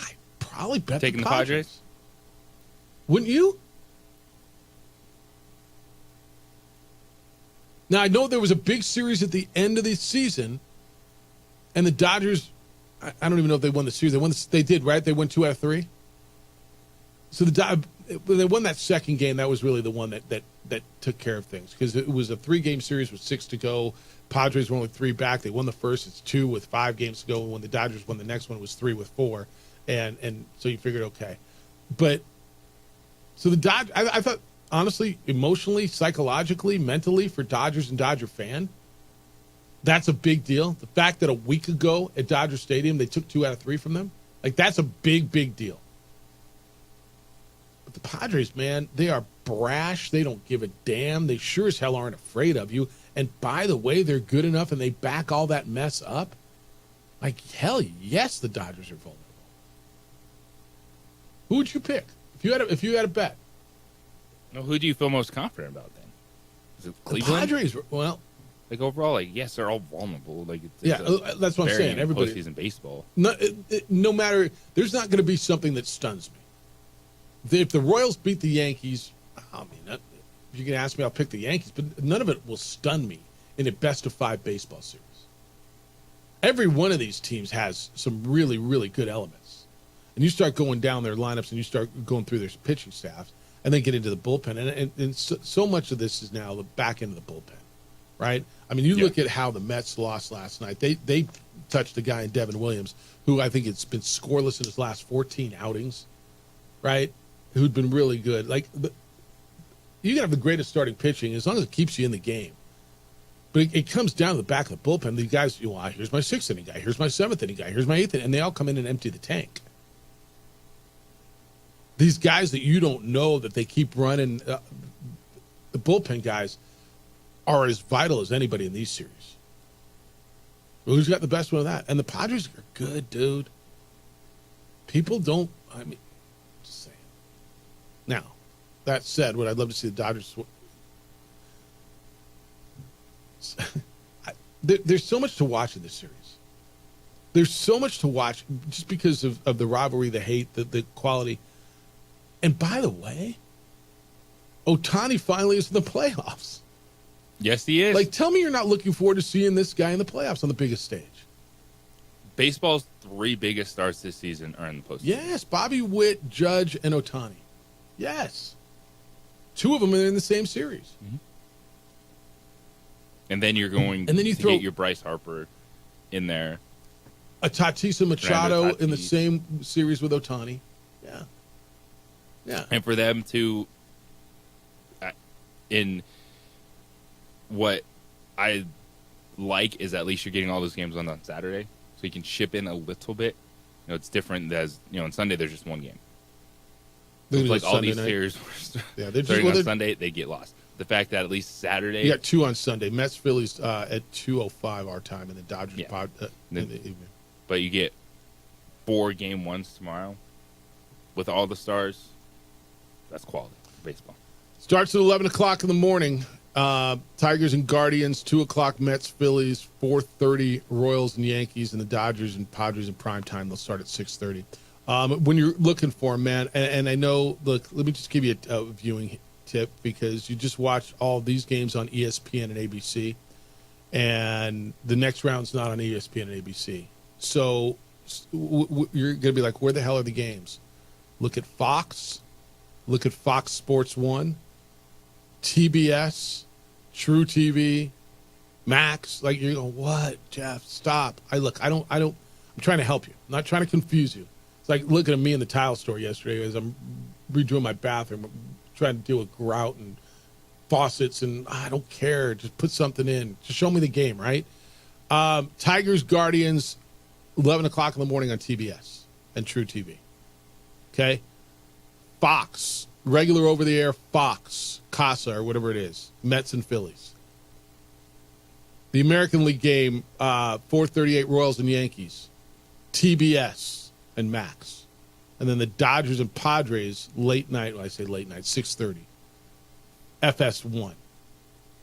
I'd probably bet taking the Padres. Wouldn't you? Now, I know there was a big series at the end of the season, and the Dodgers, I don't even know if they won the series. They did, right? They won 2 out of 3. So they won that second game. That was really the one that took care of things, because it was a 3-game series with 6 to go. Padres were only 3 back. They won the first. It's 2 with 5 games to go. And when the Dodgers won the next one, it was 3 with 4. And so you figured, okay. But so the Dodgers, I thought, honestly, emotionally, psychologically, mentally, for Dodgers and Dodger fan, That's a big deal. The fact that a week ago at Dodger Stadium they took 2 out of 3 from them, like that's a big, big deal. But the Padres, man, they are brash. They don't give a damn. They sure as hell aren't afraid of you. And by the way, they're good enough and they back all that mess up. Like, hell yes, the Dodgers are vulnerable. Who would you pick if you had a bet? No, who do you feel most confident about then? Is it Cleveland? The Padres, well, like overall, like yes, they're all vulnerable. Like that's what I'm saying. Everybody, postseason baseball. No matter, there's not going to be something that stuns me. If the Royals beat the Yankees, I mean, if you can ask me, I'll pick the Yankees, but none of it will stun me in a best-of-5 baseball series. Every one of these teams has some really, really good elements. And you start going down their lineups and you start going through their pitching staffs and then get into the bullpen. And so much of this is now the back end of the bullpen, right? I mean, you look at how the Mets lost last night. They touched a guy in Devin Williams who I think it's been scoreless in his last 14 outings, right? Who'd been really good. Like, you can have the greatest starting pitching as long as it keeps you in the game. But it comes down to the back of the bullpen. These guys, here's my 6th inning guy, here's my 7th inning guy, here's my 8th inning, and they all come in and empty the tank. These guys that you don't know that they keep running, the bullpen guys are as vital as anybody in these series. Well, who's got the best one of that? And the Padres are good, dude. People don't, just saying. Now, that said, would I love to see the Dodgers? There's so much to watch in this series. There's so much to watch just because of the rivalry, the hate, the quality. And by the way, Ohtani finally is in the playoffs. Yes, he is. Like, tell me you're not looking forward to seeing this guy in the playoffs on the biggest stage. Baseball's 3 biggest stars this season are in the postseason. Yes, Bobby Witt, Judge, and Ohtani. Yes. 2 of them are in the same series. Mm-hmm. And then you're going and then you get your Bryce Harper in there. A Tatisa Machado in the same series with Ohtani. Yeah. Yeah. And for them to, in what I like is at least you're getting all those games on Saturday. So you can ship in a little bit. It's different as, on Sunday there's just one game. So it's like all these series starting on Sunday, they get lost. The fact that at least Saturday... You got 2 on Sunday. Mets, Phillies at 2:05 our time, and the Dodgers in the evening. But you get 4 game ones tomorrow with all the stars. That's quality baseball. Starts at 11 o'clock in the morning. Tigers and Guardians, 2 o'clock Mets, Phillies, 4:30 Royals and Yankees, and the Dodgers and Padres in prime time. They'll start at 6:30. When you're looking for them, man, and I know, look, let me just give you a viewing tip because you just watched all these games on ESPN and ABC, and the next round's not on ESPN and ABC. So you're going to be like, where the hell are the games? Look at Fox. Look at Fox Sports 1, TBS, True TV, Max. Like, you're going, what, Jeff? Stop. I'm trying to help you. I'm not trying to confuse you. It's like looking at me in the tile store yesterday as I'm redoing my bathroom. I'm trying to deal with grout and faucets, and I don't care. Just put something in. Just show me the game, right? Tigers, Guardians, 11 o'clock in the morning on TBS and True TV. Okay? Fox, regular over-the-air Fox, Casa, or whatever it is, Mets and Phillies. The American League game, 4:38 Royals and Yankees, TBS and Max. And then the Dodgers and Padres, late night, when I say late night, 6:30, FS1. All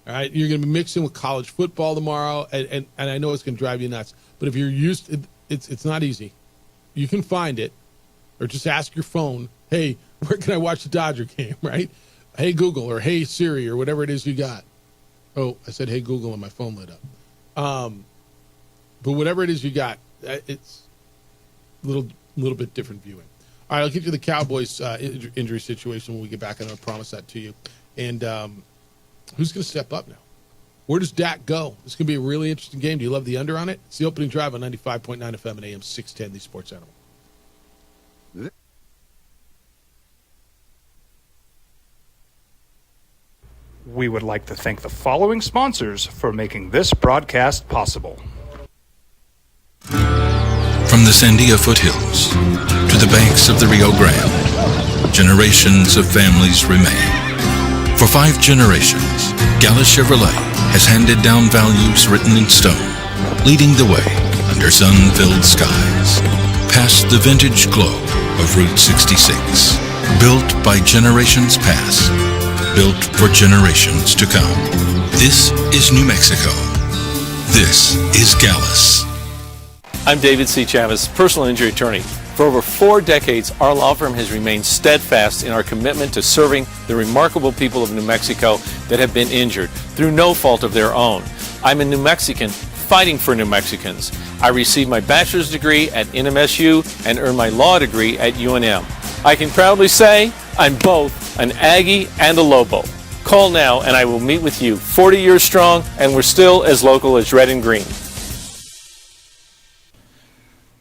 right, you're going to be mixing with college football tomorrow, and I know it's going to drive you nuts. But if you're used to it's not easy. You can find it, or just ask your phone, hey, where can I watch the Dodger game, right? Hey, Google, or hey, Siri, or whatever it is you got. Oh, I said hey, Google, and my phone lit up. But whatever it is you got, it's a little bit different viewing. All right, I'll get you the Cowboys injury situation when we get back, and I'll promise that to you. And who's going to step up now? Where does Dak go? This is going to be a really interesting game. Do you love the under on it? It's the opening drive on 95.9 FM and AM 610, the Sports Animal. We would like to thank the following sponsors for making this broadcast possible. From the Sandia foothills to the banks of the Rio Grande, generations of families remain. For 5 generations, Gallus Chevrolet has handed down values written in stone, leading the way under sun-filled skies, past the vintage glow of Route 66. Built by generations past, built for generations to come. This is New Mexico. This is Gallus. I'm David C. Chavez, personal injury attorney. For over 4 decades, our law firm has remained steadfast in our commitment to serving the remarkable people of New Mexico that have been injured through no fault of their own. I'm a New Mexican fighting for New Mexicans. I received my bachelor's degree at NMSU and earned my law degree at UNM. I can proudly say I'm both an Aggie and a Lobo. Call now and I will meet with you. 40 years strong and we're still as local as red and green.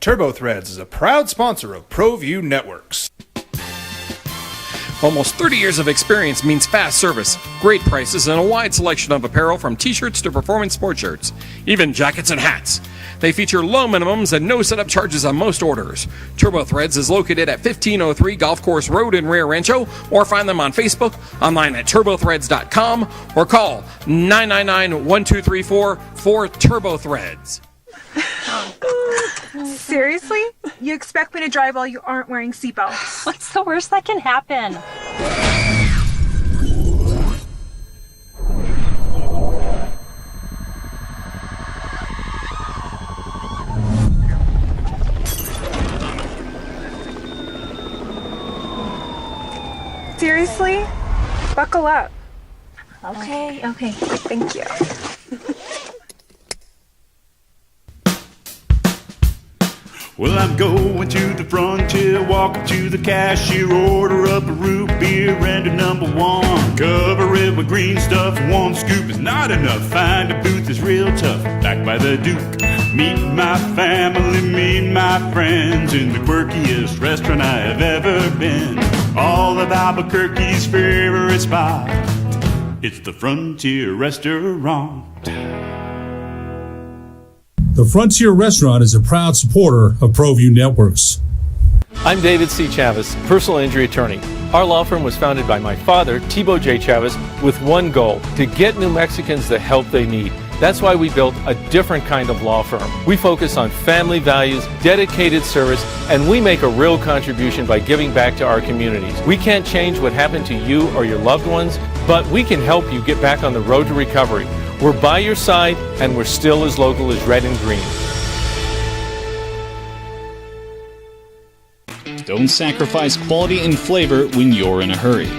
TurboThreads is a proud sponsor of ProView Networks. Almost 30 years of experience means fast service, great prices, and a wide selection of apparel from t-shirts to performance sports shirts, even jackets and hats. They feature low minimums and no setup charges on most orders. TurboThreads is located at 1503 Golf Course Road in Rio Rancho, or find them on Facebook, online at turbothreads.com, or call 999-1234 for TurboThreads. Seriously? You expect me to drive while you aren't wearing seatbelts? What's the worst that can happen? Seriously? Buckle up. Okay. Thank you. Well, I'm going to the frontier, walking to the cashier, order up a root beer and a number 1. Cover it with green stuff, 1 scoop is not enough. Find a booth is real tough, back by the Duke. Meet my family, meet my friends in the quirkiest restaurant I have ever been. All of Albuquerque's favorite spot, it's the Frontier Restaurant. The Frontier Restaurant is a proud supporter of ProView Networks. I'm David C. Chavez, personal injury attorney. Our law firm was founded by my father, Thibaut J. Chavez, with one goal: to get New Mexicans the help they need. That's why we built a different kind of law firm. We focus on family values, dedicated service, and we make a real contribution by giving back to our communities. We can't change what happened to you or your loved ones, but we can help you get back on the road to recovery. We're by your side, and we're still as local as red and green. Don't sacrifice quality and flavor when you're in a hurry.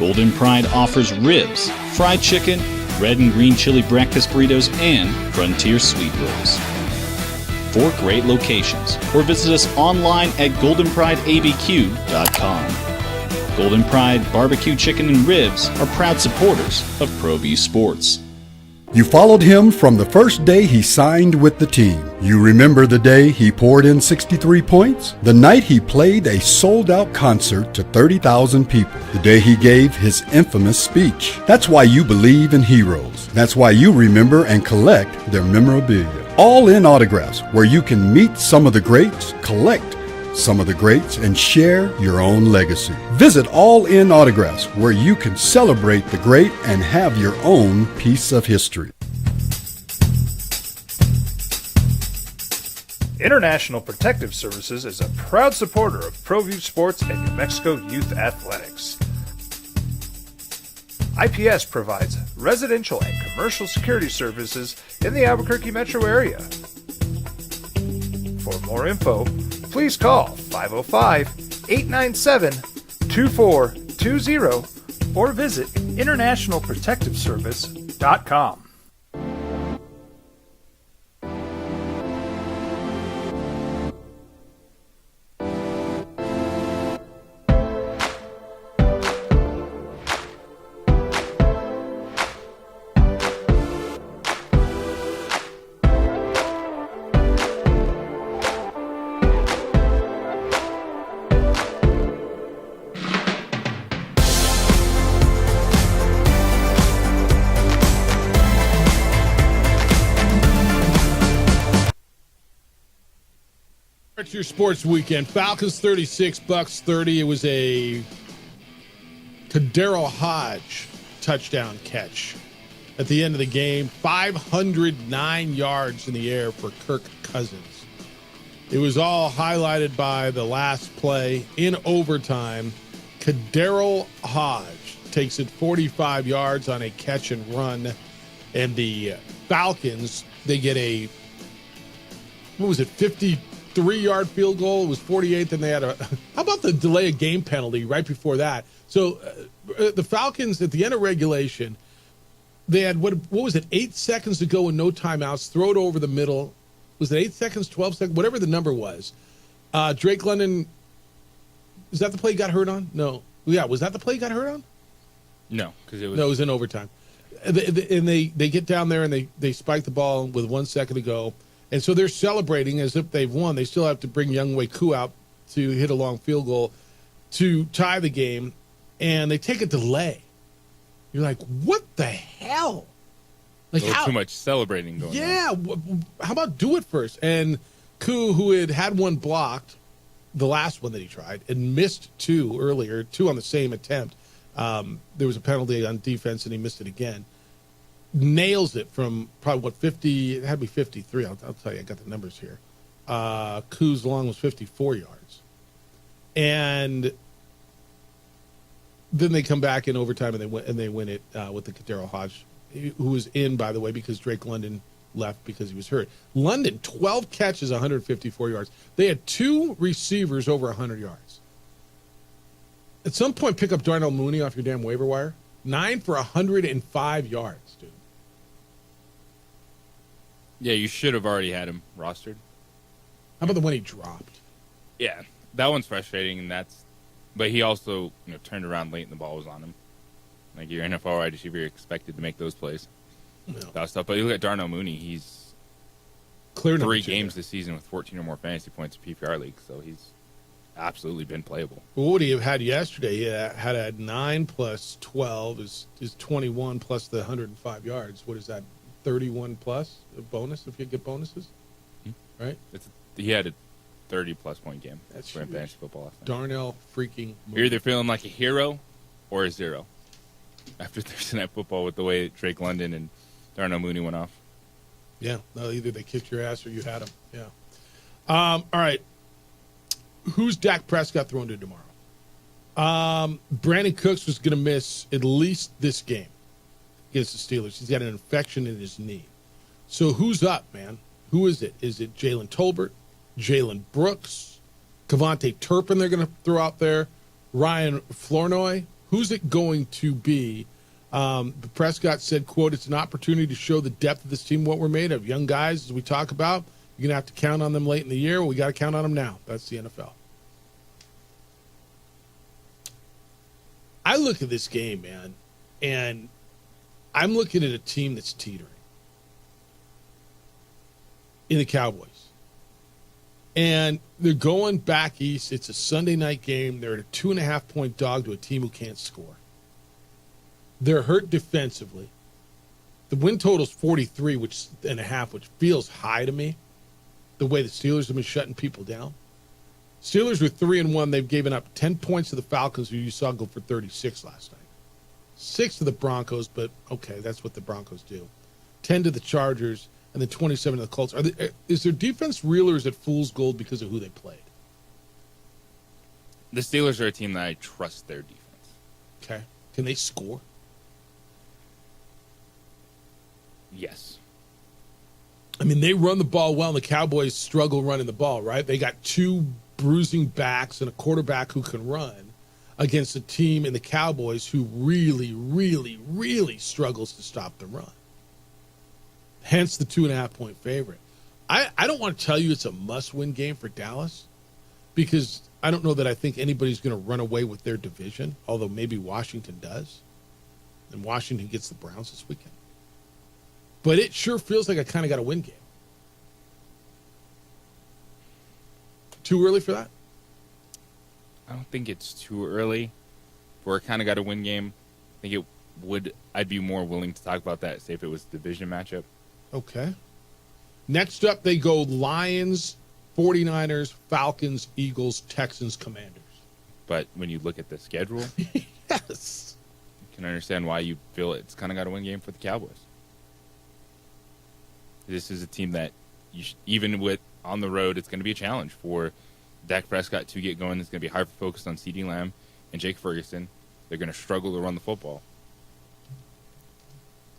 Golden Pride offers ribs, fried chicken, red and green chili breakfast burritos, and Frontier sweet rolls. 4 great locations, or visit us online at goldenprideabq.com. Golden Pride Barbecue Chicken and Ribs are proud supporters of ProView Sports. You followed him from the first day he signed with the team. You remember the day he poured in 63 points? The night he played a sold-out concert to 30,000 people. The day he gave his infamous speech. That's why you believe in heroes. That's why you remember and collect their memorabilia. All in autographs, where you can meet some of the greats, collect some of the greats, and share your own legacy. Visit All In Autographs, where you can celebrate the great and have your own piece of history. International Protective Services is a proud supporter of ProView Sports and New Mexico Youth Athletics. IPS provides residential and commercial security services in the Albuquerque metro area. For more info, please call 505-897-2420 or visit internationalprotectiveservice.com. to your sports weekend. Falcons 36, Bucks 30. It was a Kadero Hodge touchdown catch at the end of the game. 509 yards in the air for Kirk Cousins. It was all highlighted by the last play in overtime. Kadero Hodge takes it 45 yards on a catch and run. And the Falcons, they get a, 53-yard field goal? It was 48, and they had how about the delay of game penalty right before that? So the Falcons, at the end of regulation, they had, what was it, 8 seconds to go and no timeouts, throw it over the middle. Was it 8 seconds, 12 seconds, whatever the number was? Drake London, is that the play he got hurt on? No. Yeah, was that the play he got hurt on? No, because it was... No, it was in overtime. And they get down there and they spike the ball with 1 second to go. And so they're celebrating as if they've won. They still have to bring Younghoe Koo out to hit a long field goal to tie the game. And they take a delay. You're like, what the hell? Like, how too much celebrating going on. Yeah, how about do it first? And Koo, who had one blocked, the last one that he tried, and missed two earlier, two on the same attempt. There was a penalty on defense, and he missed it again. Nails it from probably, 50, it had to be 53. I'll tell you, I got the numbers here. Koo's long was 54 yards. And then they come back in overtime, and they win it with the Kadero Hodge, who was in, by the way, because Drake London left because he was hurt. London, 12 catches, 154 yards. They had two receivers over 100 yards. At some point, pick up Darnell Mooney off your damn waiver wire. 9 for 105 yards, dude. Yeah, you should have already had him rostered. How about the one he dropped? Yeah, that one's frustrating, but he also turned around late and the ball was on him. Like your NFL wide receiver, you're expected to make those plays. That stuff. But you look at Darnell Mooney, he's clear 3 games this season with 14 or more fantasy points in PPR league, so he's absolutely been playable. Well, what would he have had yesterday? He had 9 plus 12 is 21 plus the 105 yards. What is that? 31 plus a bonus if you get bonuses, right? He had a 30-plus point game. That's for fantasy football last night. Darnell freaking Mooney. You're either feeling like a hero or a zero after Thursday Night Football with the way Drake London and Darnell Mooney went off. Yeah, no, either they kicked your ass or you had them. Yeah. All right. Who's Dak Prescott throwing to tomorrow? Brandon Cooks was going to miss at least this game against the Steelers. He's got an infection in his knee. So who's up, man? Who is it? Is it Jalen Tolbert, Jalen Brooks, Kevontae Turpin they're going to throw out there, Ryan Flournoy? Who's it going to be? Prescott said, quote, "It's an opportunity to show the depth of this team, what we're made of. Young guys, as we talk about, you're going to have to count on them late in the year. We got to count on them now." That's the NFL. I look at this game, man, and I'm looking at a team that's teetering in the Cowboys. And they're going back east. It's a Sunday night game. They're at a 2.5-point dog to a team who can't score. They're hurt defensively. The win total is 43, which feels high to me. The way the Steelers have been shutting people down. Steelers were 3-1. They've given up 10 points to the Falcons, who you saw go for 36 last night. 6 to the Broncos, but okay, that's what the Broncos do. 10 to the Chargers, and then 27 to the Colts. Is their defense real, or is it fool's gold because of who they played? The Steelers are a team that I trust their defense. Okay. Can they score? Yes. I mean, they run the ball well, and the Cowboys struggle running the ball, right? They got 2 bruising backs and a quarterback who can run against a team in the Cowboys who really, really, really struggles to stop the run. Hence the 2.5-point favorite. I don't want to tell you it's a must-win game for Dallas because I don't know that I think anybody's going to run away with their division, although maybe Washington does. And Washington gets the Browns this weekend. But it sure feels like I kind of got a win game. Too early for that? I don't think it's too early for a kind of got a win game. I think I'd be more willing to talk about that, say if it was a division matchup. Okay. Next up, they go Lions, 49ers, Falcons, Eagles, Texans, Commanders. But when you look at the schedule, yes, you can understand why you feel it's kind of got a win game for the Cowboys. This is a team that, even with on the road, it's going to be a challenge for Dak Prescott to get going. It's going to be hyper-focused on CeeDee Lamb and Jake Ferguson. They're going to struggle to run the football.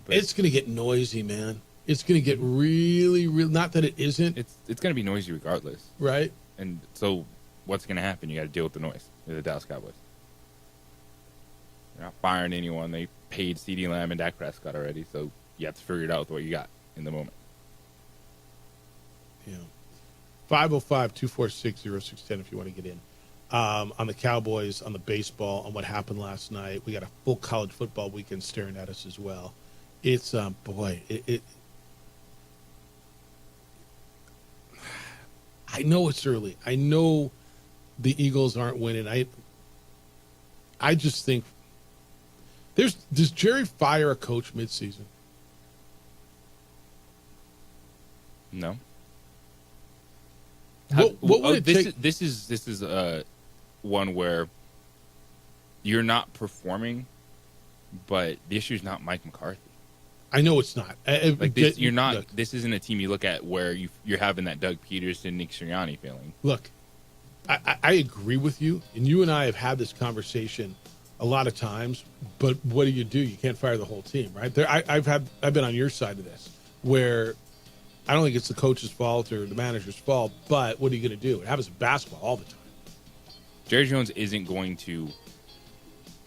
But it's going to get noisy, man. It's going to get really, really, not that it isn't. It's going to be noisy regardless. Right. And so what's going to happen? You got to deal with the noise. They're the Dallas Cowboys. They're not firing anyone. They paid CeeDee Lamb and Dak Prescott already, so you have to figure it out with what you got in the moment. Yeah. 505-246-0610 if you want to get in. On the Cowboys, on the baseball, on what happened last night. We got a full college football weekend staring at us as well. It's, I know it's early. I know the Eagles aren't winning. I just think does Jerry fire a coach midseason? No. What would it take? This is one where you're not performing, but the issue is not Mike McCarthy. I know it's not. You're not. Look, this isn't a team you look at where you're having that Doug Peterson, Nick Sirianni feeling. Look, I agree with you, and you and I have had this conversation a lot of times. But what do? You can't fire the whole team, right? I've been on your side of this, where I don't think it's the coach's fault or the manager's fault. But what are you going to do? It happens in basketball all the time. Jerry Jones isn't going to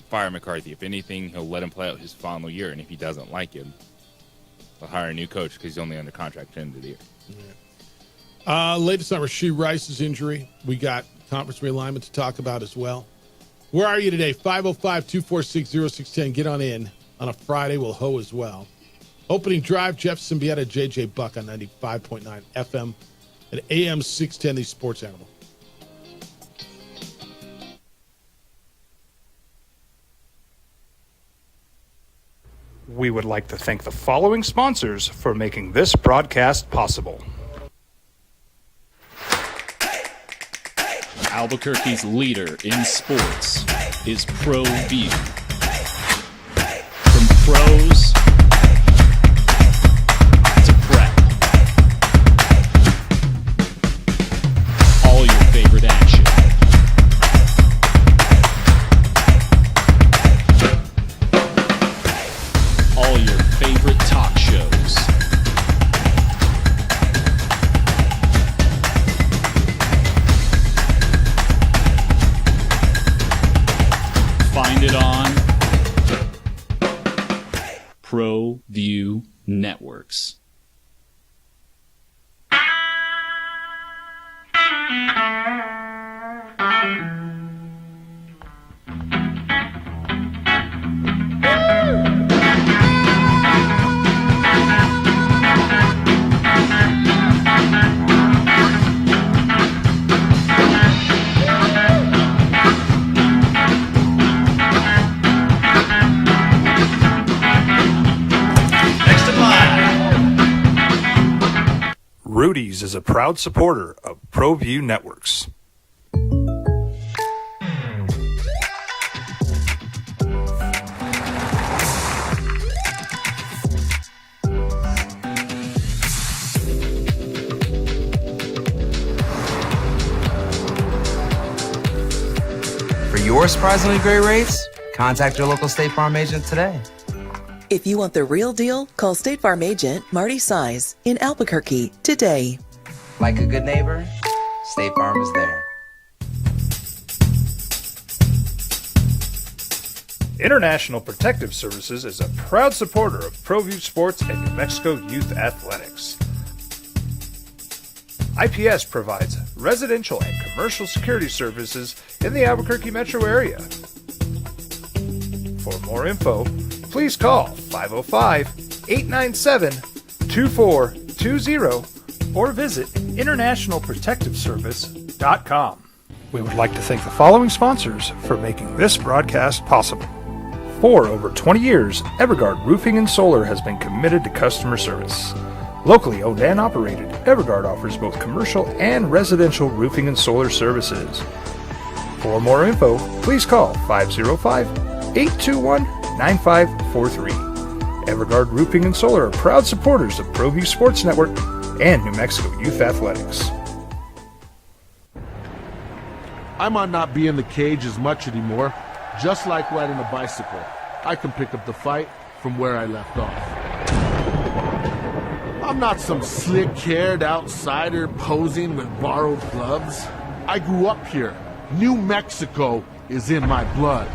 fire McCarthy. If anything, he'll let him play out his final year, and if he doesn't like him, he'll hire a new coach because he's only under contract at the end of the year. Yeah. Latest on Rashee Rice's injury. We got conference realignment to talk about as well. Where are you today? 505-246-0610. Get on in. On a Friday, we'll hoe as well. Opening drive, Jeff Symbieta, JJ Buck on 95.9 FM and AM 610, the Sports Animal. We would like to thank the following sponsors for making this broadcast possible. Albuquerque's leader in sports is ProView. From pros to prep, all your favorite action. All your favorite talk shows. Find it on ProView Networks. Rudy's is a proud supporter of ProView Networks. For your surprisingly great rates, contact your local State Farm agent today. If you want the real deal, call State Farm agent Marty Size in Albuquerque today. Like a good neighbor, State Farm is there. International Protective Services is a proud supporter of ProView Sports and New Mexico Youth Athletics. IPS provides residential and commercial security services in the Albuquerque metro area. For more info, please call 505-897-2420 or visit internationalprotectiveservice.com. We would like to thank the following sponsors for making this broadcast possible. For over 20 years, Everguard Roofing and Solar has been committed to customer service. Locally owned and operated, Everguard offers both commercial and residential roofing and solar services. For more info, please call 505-821-9543. Everguard Roofing and Solar are proud supporters of ProView Sports Network and New Mexico Youth Athletics. I might not be in the cage as much anymore. Just like riding a bicycle, I can pick up the fight from where I left off. I'm not some slick-haired outsider posing with borrowed gloves. I grew up here. New Mexico is in my blood.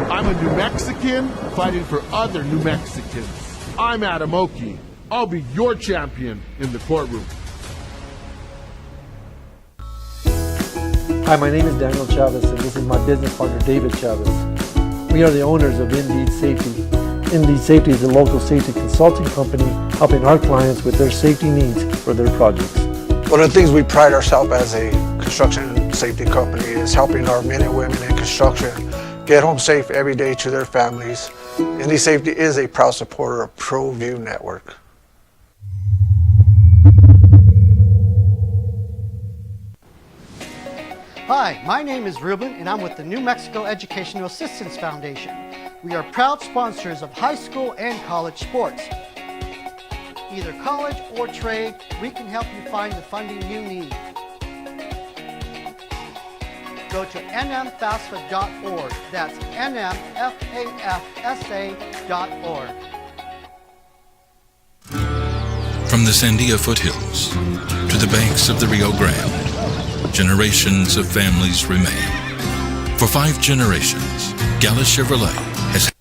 I'm a New Mexican fighting for other New Mexicans. I'm Adam Oki. I'll be your champion in the courtroom. Hi, my name is Daniel Chavez, and this is my business partner, David Chavez. We are the owners of Indeed Safety. Indeed Safety is a local safety consulting company helping our clients with their safety needs for their projects. One of the things we pride ourselves as a construction safety company is helping our men and women in construction get home safe every day to their families. Indeed Safety is a proud supporter of ProView Network. Hi, my name is Ruben, and I'm with the New Mexico Educational Assistance Foundation. We are proud sponsors of high school and college sports. Either college or trade, we can help you find the funding you need. Go to nmfafsa.org. That's nmfafsa.org. From the Sandia foothills to the banks of the Rio Grande, generations of families remain. For 5 generations, Gala Chevrolet has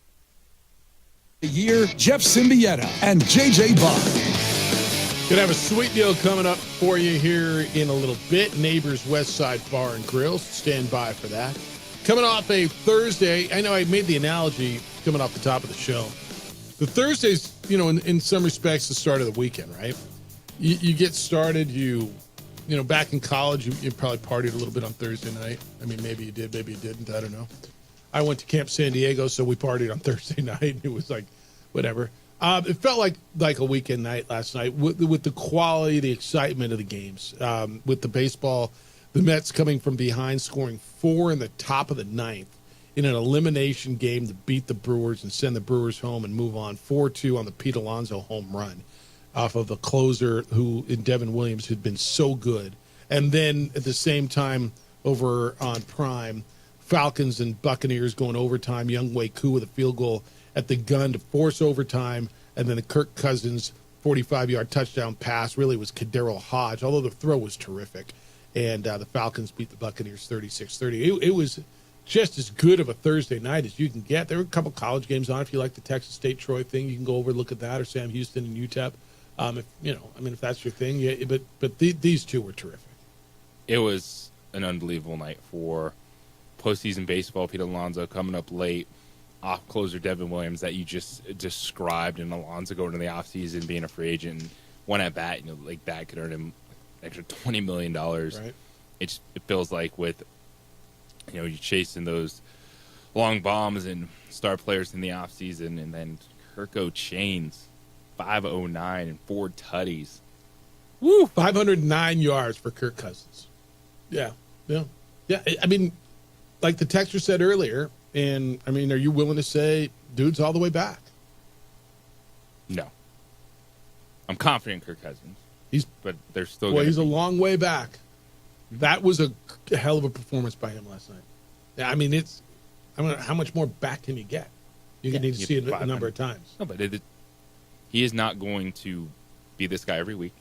the year Jeff Symbieta and JJ Bond. Gonna have a sweet deal coming up for you here in a little bit. Neighbors West Side Bar and Grill. Stand by for that. Coming off a Thursday, I know I made the analogy coming off the top of the show. The Thursday's, in some respects, the start of the weekend, right? You get started, back in college, you probably partied a little bit on Thursday night. I mean, maybe you did, maybe you didn't. I don't know. I went to Camp San Diego, so we partied on Thursday night. And it was like, whatever. It felt like a weekend night last night with the quality, the excitement of the games. With the baseball, the Mets coming from behind, scoring 4 in the top of the 9th in an elimination game to beat the Brewers and send the Brewers home and move on 4-2 on the Pete Alonso home run off of the closer who in Devin Williams had been so good. And then at the same time over on Prime, Falcons and Buccaneers going overtime. Young Wei Koo with a field goal at the gun to force overtime. And then the Kirk Cousins 45-yard touchdown pass really was Kadero Hodge, although the throw was terrific. And the Falcons beat the Buccaneers 36-30. It was just as good of a Thursday night as you can get. There were a couple college games on. If you like the Texas State-Troy thing, you can go over and look at that, or Sam Houston and UTEP. If that's your thing. Yeah, but these two were terrific. It was an unbelievable night for postseason baseball. Pete Alonso coming up late, off closer Devin Williams that you just described, and Alonso going to the offseason, being a free agent, one at bat, like that could earn him an extra $20 million. Right. It feels like with you're chasing those long bombs and star players in the offseason, and then Kirk O'Chains, 509 and 4 tutties. Woo! 509 yards for Kirk Cousins. Yeah. I mean, like the texter said earlier, and I mean, are you willing to say dude's all the way back? No. I'm confident in Kirk Cousins. But they're still. Well, he's a long way back. That was a hell of a performance by him last night. I mean, how much more back can you get? You need to see it a number of times. No, but he is not going to be this guy every week.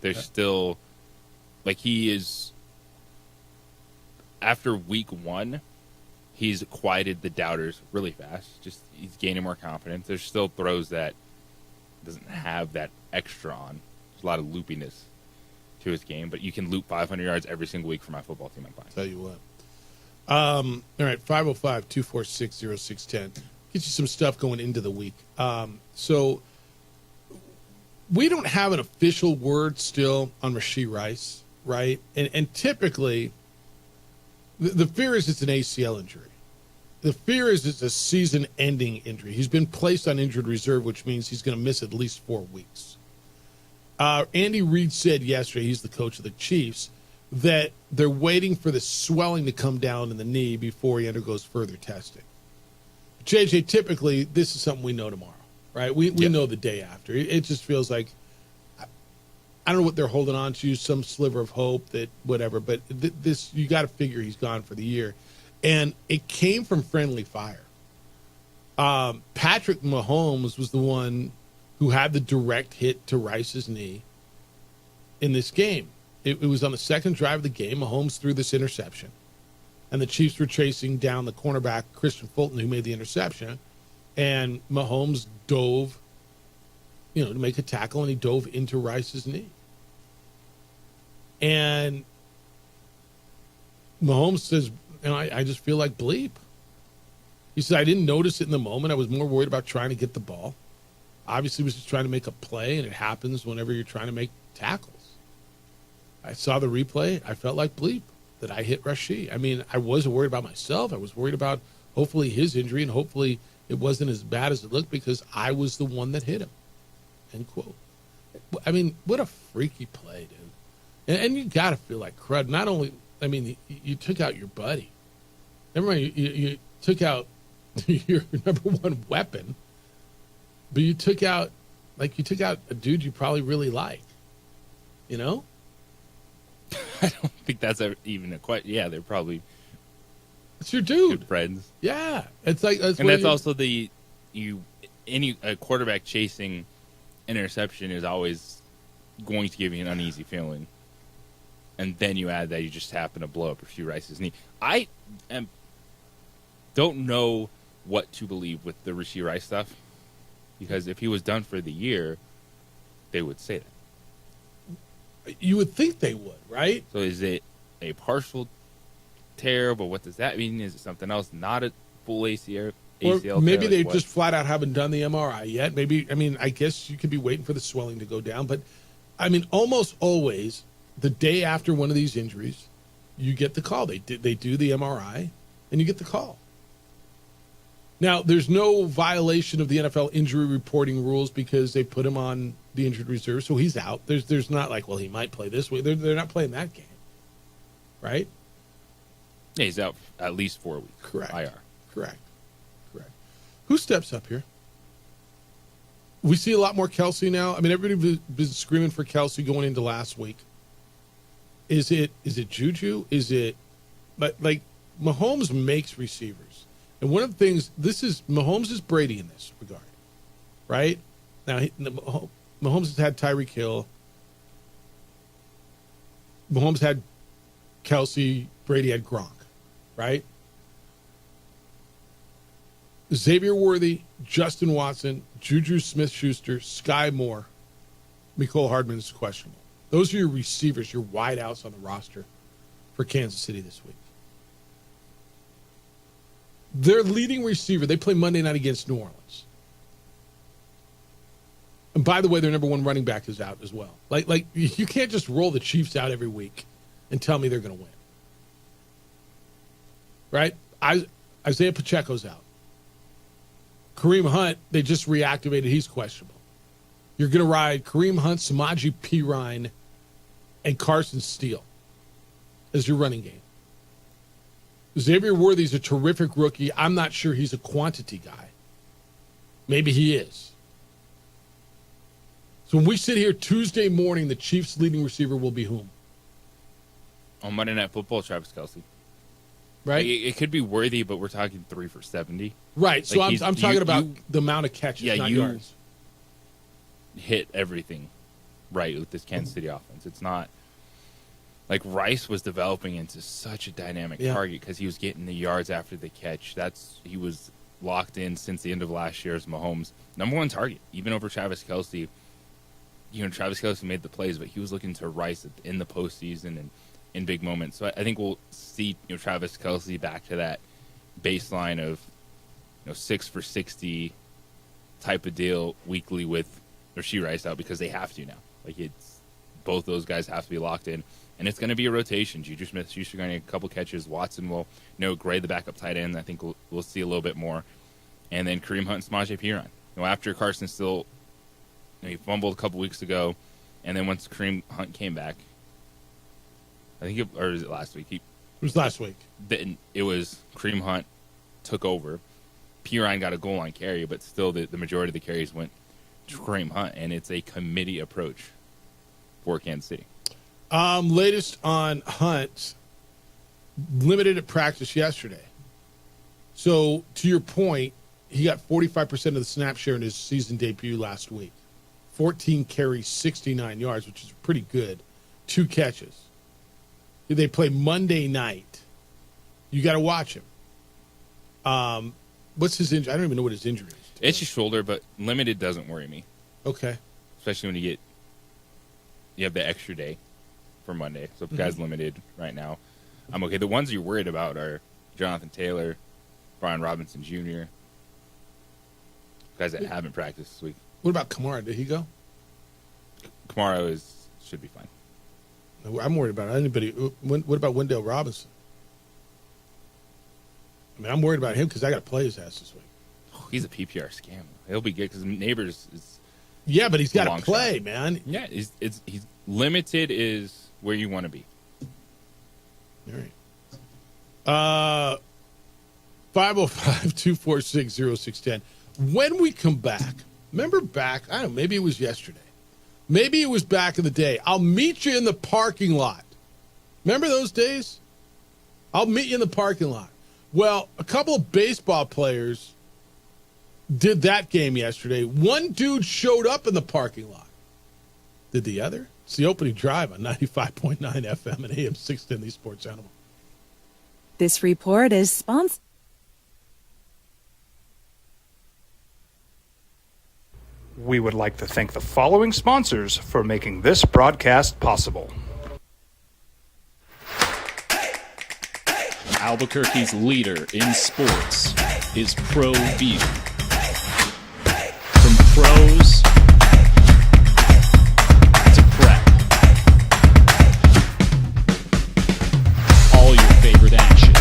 There's still, he is, after week 1, he's quieted the doubters really fast. He's gaining more confidence. There's still throws that doesn't have that extra on. There's a lot of loopiness to his game, but you can loop 500 yards every single week for my football team. I'm fine. Tell you what. All right, 505-246-0610. Get you some stuff going into the week. So we don't have an official word still on Rashee Rice, right? And typically, the fear is it's an ACL injury. The fear is it's a season-ending injury. He's been placed on injured reserve, which means he's going to miss at least 4 weeks. Andy Reid said yesterday, he's the coach of the Chiefs, that they're waiting for the swelling to come down in the knee before he undergoes further testing. JJ, typically, this is something we know tomorrow, right? We know the day after. It just feels like, I don't know what they're holding on to, some sliver of hope that whatever, but this, you got to figure he's gone for the year. And it came from friendly fire. Patrick Mahomes was the one who had the direct hit to Rice's knee in this game. It was on the second drive of the game. Mahomes threw this interception, and the Chiefs were chasing down the cornerback, Christian Fulton, who made the interception, and Mahomes dove, to make a tackle, and he dove into Rice's knee. And Mahomes says, I just feel like bleep. He said, I didn't notice it in the moment. I was more worried about trying to get the ball. Obviously, he was just trying to make a play, and it happens whenever you're trying to make tackles. I saw the replay. I felt like bleep that I hit Rashid. I mean, I wasn't worried about myself. I was worried about hopefully his injury, and hopefully it wasn't as bad as it looked because I was the one that hit him. End quote. I mean, what a freaky play, dude. And you got to feel like crud. Not only, you took out your buddy. Never mind, you took out your number one weapon, but you took out a dude you probably really like. I don't think that's even a question. Yeah, they're probably. It's your dude. Good friends. Yeah, it's like that's also a quarterback chasing interception is always going to give you an uneasy feeling, and then you add that you just happen to blow up Rashee Rice's knee. I don't know what to believe with the Rashee Rice stuff, because if he was done for the year, they would say that. You would think they would, right? So is it a partial tear, but what does that mean? Is it something else? Not a full ACL Or maybe tear? they just flat out haven't done the MRI yet. Maybe, I guess you could be waiting for the swelling to go down. But, almost always the day after one of these injuries, you get the call. They do the MRI, and you get the call. Now, there's no violation of the NFL injury reporting rules because they put him on the injured reserve, so he's out. There's not like, well, he might play this week. They're not playing that game, right? Yeah, he's out at least 4 weeks. Correct. IR. Correct. Who steps up here? We see a lot more Kelsey now. Everybody was screaming for Kelsey going into last week. Is it Juju? Is it like Mahomes makes receivers? And one of the things, Mahomes is Brady in this regard, right? Now, Mahomes has had Tyreek Hill. Mahomes had Kelsey. Brady had Gronk, right? Xavier Worthy, Justin Watson, Juju Smith-Schuster, Sky Moore, Mecole Hardman is questionable. Those are your receivers, your wideouts on the roster for Kansas City this week. Their leading receiver, they play Monday night against New Orleans. And by the way, their number one running back is out as well. Like you can't just roll the Chiefs out every week and tell me they're going to win. Right? Isaiah Pacheco's out. Kareem Hunt, they just reactivated. He's questionable. You're going to ride Kareem Hunt, Samaje Perine, and Carson Steele as your running game. Xavier Worthy's a terrific rookie. I'm not sure he's a quantity guy. Maybe he is. So when we sit here Tuesday morning, the Chiefs' leading receiver will be whom? On Monday Night Football, Travis Kelce. Right? It could be Worthy, but we're talking 3 for 70. Right. So I'm talking about the amount of catches, not yards. Hit everything right with this Kansas City offense. It's not like Rice was developing into such a dynamic target because he was getting the yards after the catch. He was locked in since the end of last year as Mahomes' number one target, even over Travis Kelce. Travis Kelce made the plays, but he was looking to Rice in the postseason and in big moments. So I think we'll see Travis Kelce back to that baseline of 6 for 60 type of deal weekly with Rashee Rice out because they have to now. It's both those guys have to be locked in, and it's going to be a rotation. Juju Smith-Schuster going to get a couple catches. Watson will grade the backup tight end. I think we'll see a little bit more, and then Kareem Hunt and Samaje Perine. After Carson Steele, he fumbled a couple weeks ago, And then once Kareem Hunt came back, or was it last week? It was last week. Then it was Kareem Hunt took over. Pirine got a goal line carry, but still the majority of the carries went to Kareem Hunt, and it's a committee approach for Kansas City. Latest on Hunt, limited at practice yesterday. So, to your point, he got 45% of the snap share in his season debut last week. 14 carries, 69 yards, which is pretty good. 2 catches. They play Monday night. You got to watch him. What's his injury? I don't even know what his injury is. It's his shoulder, but limited doesn't worry me. Okay. Especially when you have the extra day for Monday. So if the guy's limited right now, I'm okay. The ones you're worried about are Jonathan Taylor, Brian Robinson Jr., guys that haven't practiced this week. What about Kamara? Did he go? Kamara should be fine. I'm worried about anybody. What about Wendell Robinson? I mean, I'm worried about him because I got to play his ass this week. Oh, he's a PPR scam. He'll be good because Neighbors is. Yeah, but he's got to play, shot. Man. Yeah, he's limited is where you want to be. All right. 505-246-0610. When we come back, remember back, I don't know, maybe it was yesterday. Maybe it was back in the day. I'll meet you in the parking lot. Remember those days? I'll meet you in the parking lot. Well, a couple of baseball players did that game yesterday. One dude showed up in the parking lot. Did the other? It's the opening drive on 95.9 FM and AM 610, the Sports Animal. This report is sponsored. We would like to thank the following sponsors for making this broadcast possible. Albuquerque's leader in sports is ProView. From pros to prep, all your favorite action.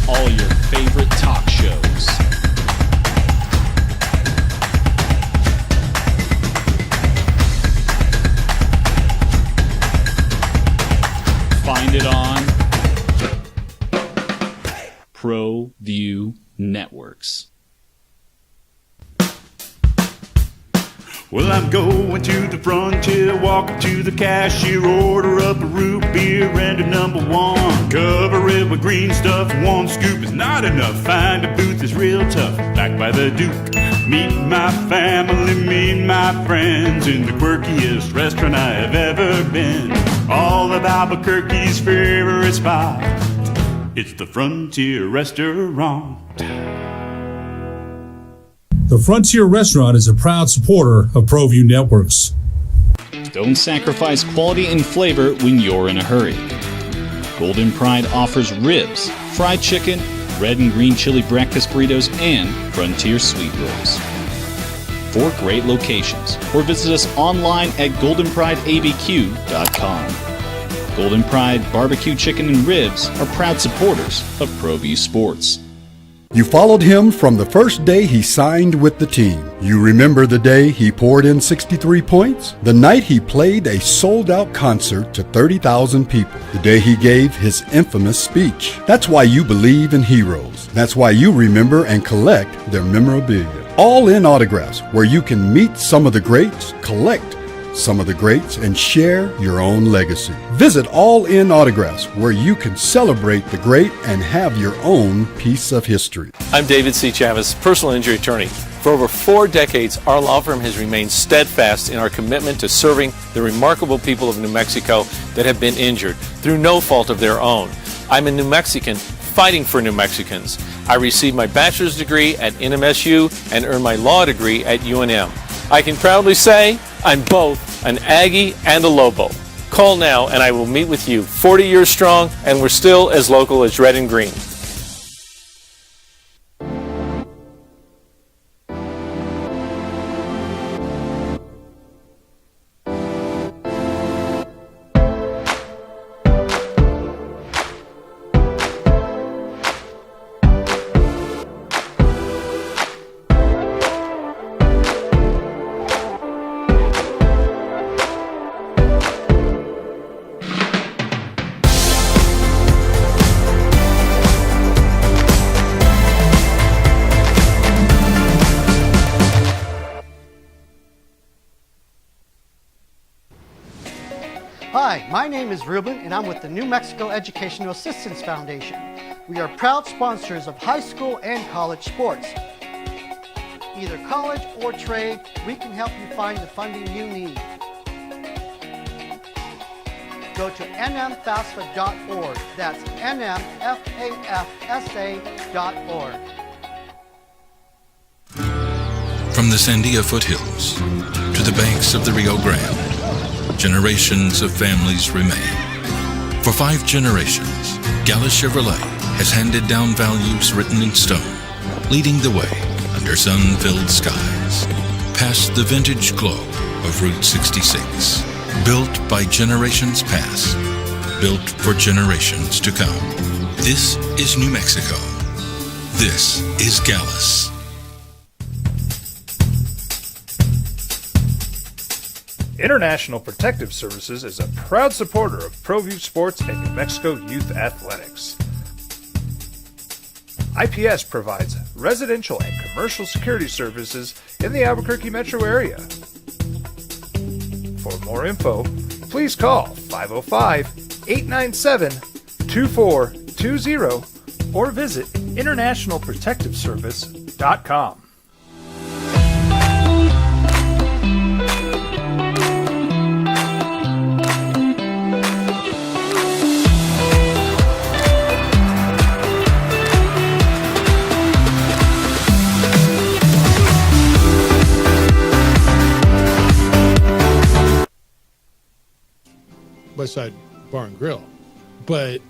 All your favorite talk shows. Find it on ProView Networks. Well, I'm going to the frontier, walk up to the cashier, order up a root beer and a number one. Cover it with green stuff, one scoop is not enough. Find a booth is real tough, back by the Duke. Meet my family, meet my friends in the quirkiest restaurant I have ever been. All of Albuquerque's favorite spot, it's the Frontier Restaurant. The Frontier Restaurant is a proud supporter of ProView Networks. Don't sacrifice quality and flavor when you're in a hurry. Golden Pride offers ribs, fried chicken, red and green chili breakfast burritos, and Frontier sweet rolls. 4 great locations, or visit us online at goldenprideabq.com. Golden Pride Barbecue Chicken and Ribs are proud supporters of ProView Sports. You followed him from the first day he signed with the team. You remember the day he poured in 63 points? The night he played a sold-out concert to 30,000 people. The day he gave his infamous speech. That's why you believe in heroes. That's why you remember and collect their memorabilia. All in autographs, where you can meet some of the greats, collect some of the greats, and share your own legacy. Visit All In Autographs, where you can celebrate the great and have your own piece of history. I'm David C. Chavez, personal injury attorney. For over 4 decades, our law firm has remained steadfast in our commitment to serving the remarkable people of New Mexico that have been injured through no fault of their own. I'm a New Mexican fighting for New Mexicans. I received my bachelor's degree at NMSU and earned my law degree at UNM. I can proudly say I'm both an Aggie and a Lobo. Call now and I will meet with you. 40 years strong, and we're still as local as red and green. Hi, my name is Ruben, and I'm with the New Mexico Educational Assistance Foundation. We are proud sponsors of high school and college sports. Either college or trade, we can help you find the funding you need. Go to nmfafsa.org. That's nmfafsa.org. From the Sandia foothills to the banks of the Rio Grande, generations of families remain. For 5 generations, Gallus Chevrolet has handed down values written in stone, leading the way under sun-filled skies, past the vintage glow of Route 66. Built by generations past, built for generations to come. This is New Mexico. This is Gallus. International Protective Services is a proud supporter of ProView Sports and New Mexico Youth Athletics. IPS provides residential and commercial security services in the Albuquerque metro area. For more info, please call 505-897-2420 or visit internationalprotectiveservice.com. Westside Bar and Grill. But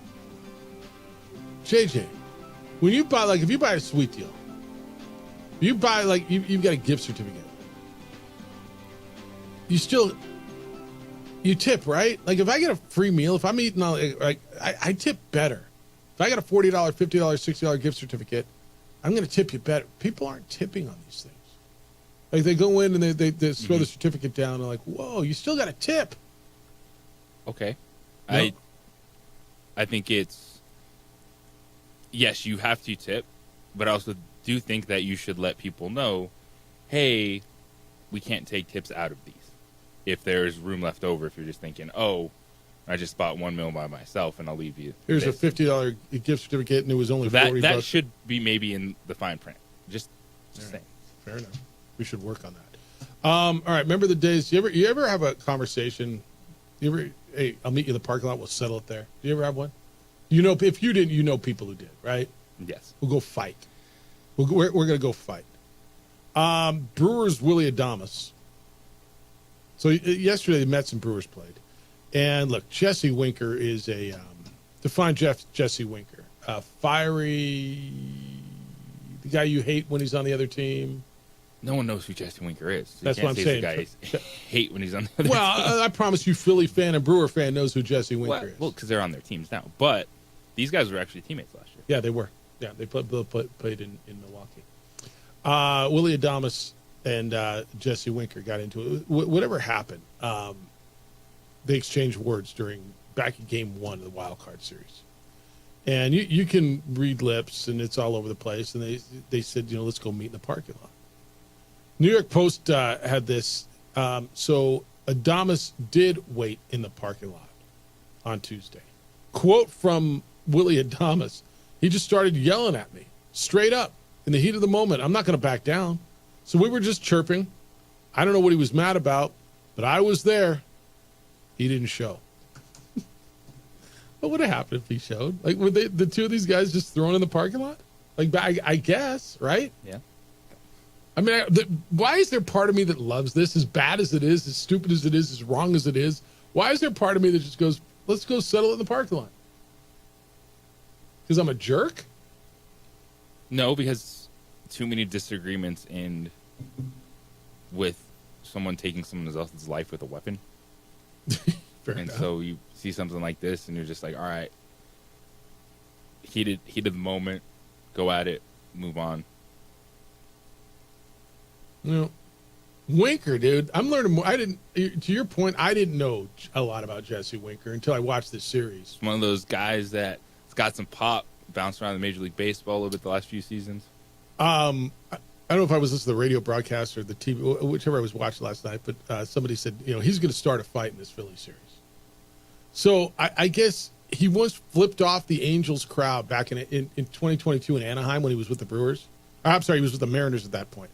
JJ, when you buy, like, if you buy a sweet deal, you buy, like, you've got a gift certificate, you tip, right? Like, if I get a free meal, if I'm eating all, like, I tip better. If I got a $40, $50, $60 gift certificate, I'm going to tip you better. People aren't tipping on these things. Like, they go in and they throw the certificate down and they're like, whoa, you still got a tip. Okay. No. I think it's, yes, you have to tip, but I also do think that you should let people know, hey, we can't take tips out of these. If there's room left over, if you're just thinking, oh, I just bought one meal by myself and I'll leave you. Here's this. a $50 gift certificate and it was only $40. That should be maybe in the fine print. Just saying. Fair enough. We should work on that. All right. Remember the days, you ever have a conversation? Hey, I'll meet you in the parking lot. We'll settle it there. Do you ever have one? You know, if you didn't, you know people who did, right? Yes. We'll go fight. We're going to go fight. Brewers Willie Adames. So yesterday the Mets and Brewers played. And look, Jesse Winker is define Jesse Winker. Fiery, the guy you hate when he's on the other team. No one knows who Jesse Winker is. So That's what I'm saying. Guys hate when he's on the other team. Well, I promise you, Philly fan and Brewer fan knows who Jesse Winker is. Well, because they're on their teams now. But these guys were actually teammates last year. Yeah, they were. Yeah, they played in Milwaukee. Willie Adames and Jesse Winker got into it. Whatever happened, they exchanged words back in Game 1 of the Wild Card Series. And you can read lips, and it's all over the place. And they said, let's go meet in the parking lot. New York Post had this. So Adames did wait in the parking lot on Tuesday. Quote from Willie Adames: he just started yelling at me straight up in the heat of the moment. I'm not going to back down. So we were just chirping. I don't know what he was mad about, but I was there. He didn't show. What would have happened if he showed? Like, were the two of these guys just thrown in the parking lot? Like, I guess, right? Yeah. I mean, why is there part of me that loves this, as bad as it is, as stupid as it is, as wrong as it is? Why is there part of me that just goes, let's go settle it in the parking lot? Because I'm a jerk? No, because too many disagreements end with someone taking someone else's life with a weapon. Fair enough. So you see something like this, and you're just like, all right, heated the moment, go at it, move on. Winker, dude. I'm learning more. To your point, I didn't know a lot about Jesse Winker until I watched this series. One of those guys that's got some pop, bounced around the Major League Baseball a little bit the last few seasons. I don't know if I was listening to the radio broadcast or the TV, whichever I was watching last night, but somebody said, he's going to start a fight in this Philly series. So I guess he once flipped off the Angels crowd back in 2022 in Anaheim when he was with the Brewers. I'm sorry, he was with the Mariners at that point.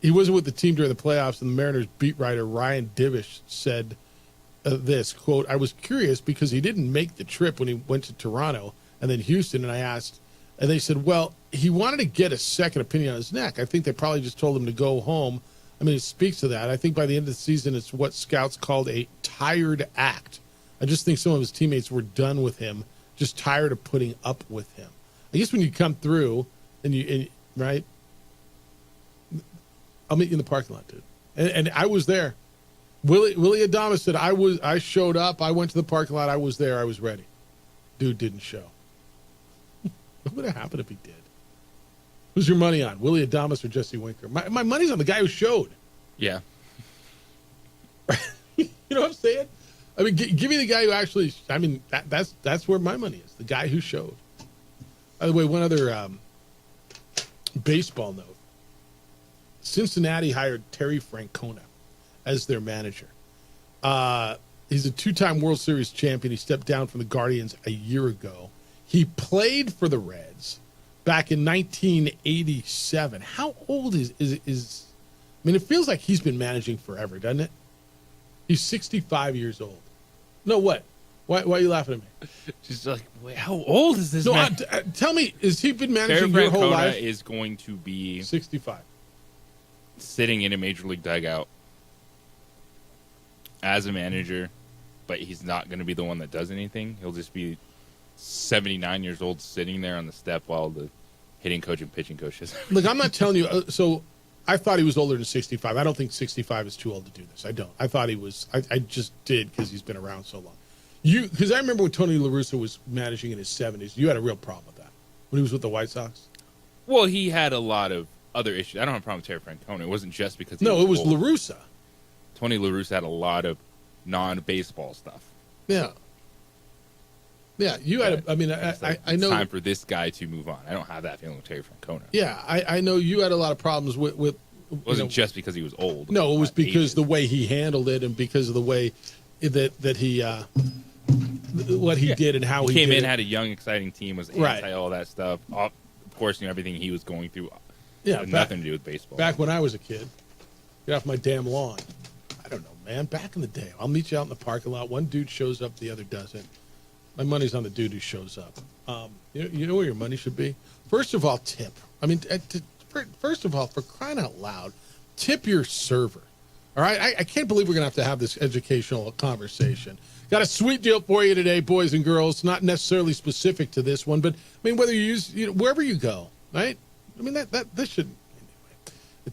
He wasn't with the team during the playoffs, and the Mariners beat writer Ryan Divish said this, quote, "I was curious because he didn't make the trip when he went to Toronto and then Houston, and I asked, and they said, well, he wanted to get a second opinion on his neck. I think they probably just told him to go home. I mean, it speaks to that. I think by the end of the season, it's what scouts called a tired act. I just think some of his teammates were done with him, just tired of putting up with him. I guess when you come through and right, I'll meet you in the parking lot, dude. And I was there. Willie Adames said I showed up. I went to the parking lot. I was there. I was ready. Dude didn't show. What would have happened if he did? Who's your money on, Willie Adames or Jesse Winker? My money's on the guy who showed. Yeah. You know what I'm saying? I mean, give me the guy who actually. I mean, that's where my money is. The guy who showed. By the way, one other baseball note: Cincinnati hired Terry Francona as their manager. He's a two-time World Series champion. He stepped down from the Guardians a year ago. He played for the Reds back in 1987. How old is? I mean, it feels like he's been managing forever, doesn't it? He's 65 years old. No, what? Why are you laughing at me? She's like, wait, how old is this man? Tell me, has he been managing Terry your whole Francona life? Is going to be 65, sitting in a major league dugout as a manager, but he's not going to be the one that does anything. He'll just be 79 years old sitting there on the step while the hitting coach and pitching coach is. Look, I'm not telling you. So I thought he was older than 65. I don't think 65 is too old to do this. I don't. I thought he was. I just did because he's been around so long. Because I remember when Tony La Russa was managing in his 70s, you had a real problem with that when he was with the White Sox. Well, he had a lot of other issues. I don't have a problem with Terry Francona. It wasn't just because it was old. La Russa. Tony La Russa had a lot of non-baseball stuff. Yeah. Yeah, you had. I mean, I know. It's time for this guy to move on. I don't have that feeling with Terry Francona. Yeah, I know you had a lot of problems with. It wasn't just because he was old. No, it was because the way he handled it and because of the way that he what he did and how he came did in, it. had a young, exciting team, was anti all that stuff. Of course, knew everything he was going through. Yeah, had nothing to do with baseball. Back when I was a kid, get off my damn lawn. I don't know, man. Back in the day, I'll meet you out in the parking lot. One dude shows up, the other doesn't. My money's on the dude who shows up. You know where your money should be? First of all, tip. I mean, first of all, for crying out loud, tip your server. All right? I can't believe we're going to have this educational conversation. Got a sweet deal for you today, boys and girls. Not necessarily specific to this one, but, I mean, whether you use, wherever you go, right? I mean, this should,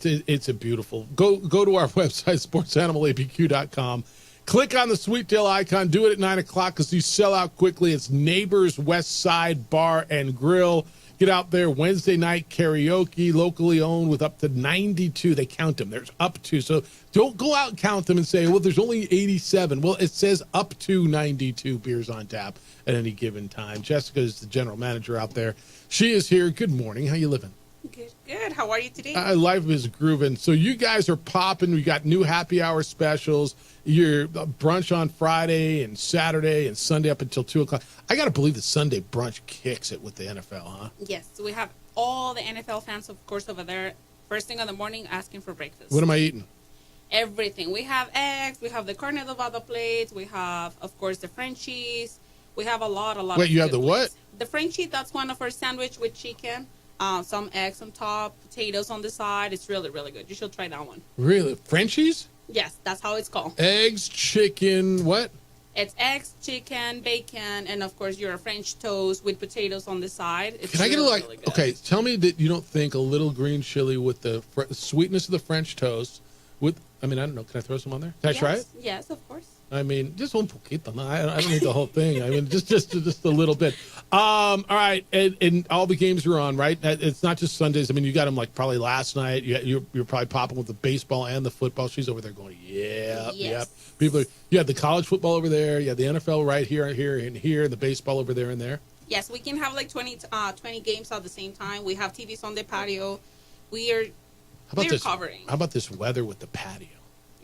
anyway. It's a beautiful, go to our website, sportsanimalabq.com. Click on the sweet deal icon. Do it at 9 o'clock because you sell out quickly. It's Neighbors West Side Bar and Grill. Get out there. Wednesday night karaoke, locally owned with up to 92. They count them. There's up to. So don't go out and count them and say, well, there's only 87. Well, it says up to 92 beers on tap at any given time. Jessica is the general manager out there. She is here. Good morning. How you living? Good. How are you today? Life is grooving. So you guys are popping. We got new happy hour specials. Your brunch on Friday and Saturday and Sunday up until 2 o'clock. I got to believe the Sunday brunch kicks it with the NFL, huh? Yes. We have all the NFL fans, of course, over there. First thing in the morning, asking for breakfast. What am I eating? Everything. We have eggs. We have the carne adobada plates. We have, of course, the Frenchies. We have a lot. Wait, you have the what? The Frenchie. That's one of our sandwich with chicken. Some eggs on top, potatoes on the side. It's really, really good. You should try that one. Really? Frenchies? Yes, that's how it's called. Eggs, chicken, what? It's eggs, chicken, bacon, and of course your French toast with potatoes on the side. It's Can I get really, a really good. Okay, tell me that you don't think a little green chili with the sweetness of the French toast with, I mean, I don't know, can I throw some on there? Can I try it? Yes, of course. I mean, just un poquito. No, I don't need the whole thing. I mean, just a little bit. All right, and all the games are on, right? It's not just Sundays. I mean, you got them like probably last night. You're probably popping with the baseball and the football. She's over there going, yep. People, you have the college football over there. You have the NFL right here, and the baseball over there and there. Yes, we can have like 20 games at the same time. We have TVs on the patio. Covering. How about this weather with the patio?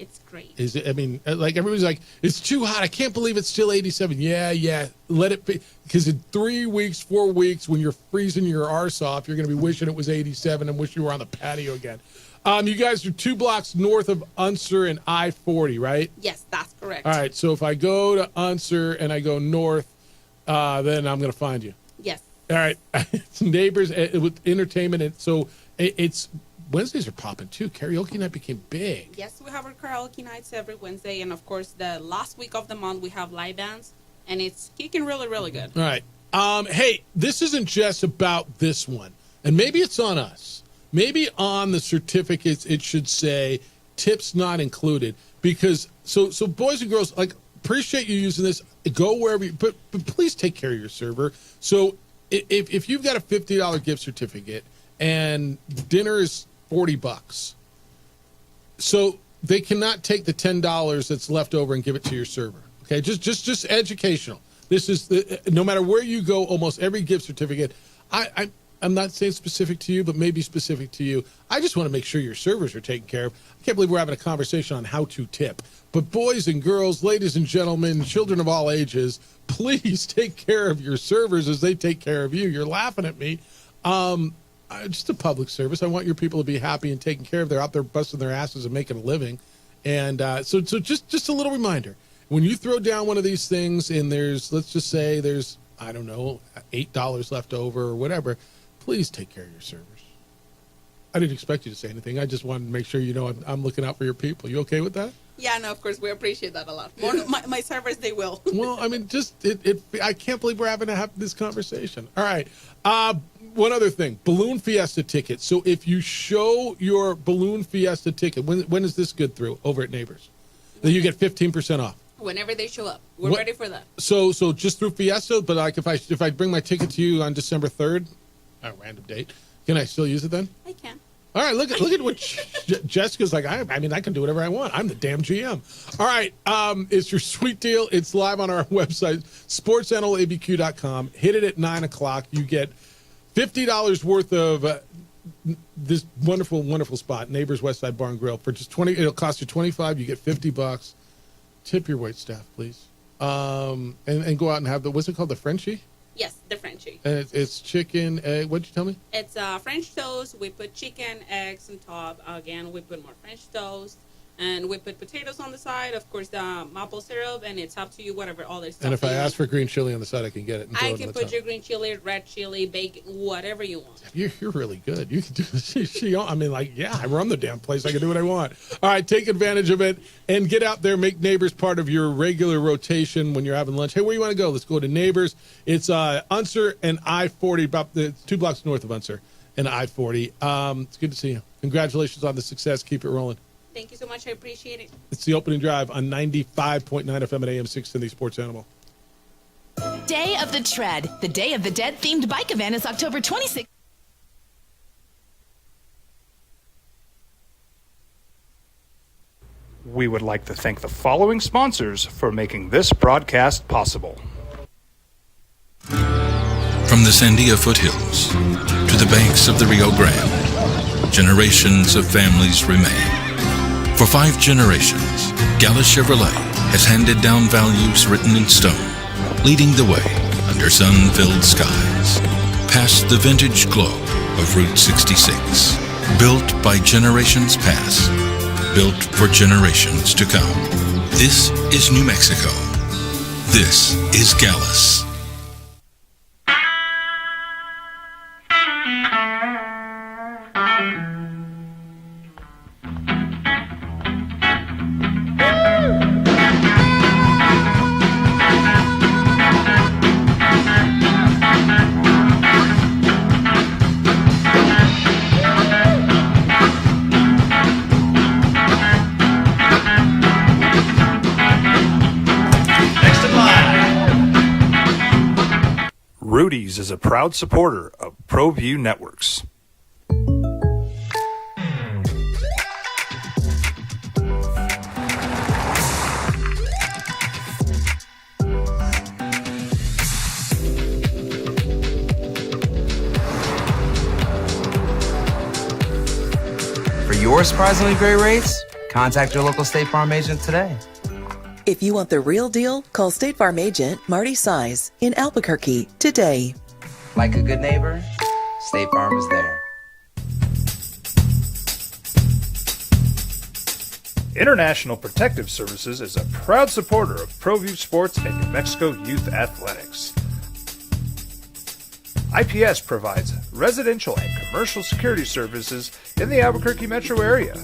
It's great. Is it? I mean, like everybody's like, it's too hot. I can't believe it's still 87. Yeah. Let it be, because in 3 weeks, 4 weeks, when you're freezing your arse off, you're going to be wishing it was 87 and wish you were on the patio again. You guys are 2 blocks north of Unser and I-40, right? Yes, that's correct. All right. So if I go to Unser and I go north, then I'm going to find you. Yes. All right. It's Neighbors with entertainment, and so it's. Wednesdays are popping too. Karaoke night became big. Yes, we have our karaoke nights every Wednesday, and of course, the last week of the month we have live bands, and it's kicking really, really good. All right. Hey, this isn't just about this one, and maybe it's on us. Maybe on the certificates it should say tips not included, because so boys and girls, like, appreciate you using this. Go wherever you, but please take care of your server. So if you've got a $50 gift certificate and dinner is $40, so they cannot take the $10 that's left over and give it to your server. Okay, just educational. This is no matter where you go, almost every gift certificate. I'm not saying specific to you, but maybe specific to you. I just want to make sure your servers are taken care of. I can't believe we're having a conversation on how to tip. But boys and girls, ladies and gentlemen, children of all ages, please take care of your servers as they take care of you. You're laughing at me. Just a public service. I want your people to be happy and taken care of. They're out there busting their asses and making a living. And so just a little reminder. When you throw down one of these things and let's just say there's, I don't know, $8 left over or whatever, please take care of your servers. I didn't expect you to say anything. I just wanted to make sure you know I'm looking out for your people. You okay with that? Yeah, no, of course, we appreciate that a lot. More, my servers, they will. Well, I mean, I can't believe we're having to have this conversation. All right. One other thing, Balloon Fiesta ticket. So if you show your Balloon Fiesta ticket, when is this good through over at Neighbors? Then you get 15% off. Whenever they show up. We're ready for that. So just through Fiesta, but like if I bring my ticket to you on December 3rd, a random date, can I still use it then? I can. All right, look at what Jessica's like. I mean, I can do whatever I want. I'm the damn GM. All right, it's your sweet deal. It's live on our website, sportsnlabq.com. Hit it at 9 o'clock. You get $50 worth of this wonderful, wonderful spot, Neighbors Westside Bar and Grill. For just $20, it'll cost you $25. You get $50. Tip your wait staff, please. And go out and have what's it called, the Frenchie? Yes, the Frenchie. And it's chicken, egg. What'd you tell me? It's French toast. We put chicken, eggs on top. Again, we put more French toast. And we put potatoes on the side, of course, the maple syrup, and it's up to you, whatever other stuff. And if I ask for green chili on the side, I can get it. I can put your green chili, red chili, bacon, whatever you want. You're really good. You can do this. I mean, like, yeah, I run the damn place. I can do what I want. All right, take advantage of it and get out there. Make Neighbors part of your regular rotation when you're having lunch. Hey, where you want to go? Let's go to Neighbors. It's Unser and I-40, about 2 blocks north of Unser and I-40. It's good to see you. Congratulations on the success. Keep it rolling. Thank you so much. I appreciate it. It's the opening drive on 95.9 FM at AM 610, the Sports Animal. Day of the Tread. The Day of the Dead themed bike event is October 26th. We would like to thank the following sponsors for making this broadcast possible. From the Sandia foothills to the banks of the Rio Grande, generations of families remain. For 5 generations, Gallus Chevrolet has handed down values written in stone, leading the way under sun-filled skies, past the vintage glow of Route 66. Built by generations past, built for generations to come. This is New Mexico. This is Gallus. Rudy's is a proud supporter of ProView Networks. For your surprisingly great rates, Contact your local State Farm agent today. If you want the real deal, call State Farm agent Marty Size in Albuquerque today. Like a good neighbor, State Farm is there. International Protective Services is a proud supporter of ProView Sports and New Mexico Youth Athletics. IPS provides residential and commercial security services in the Albuquerque metro area.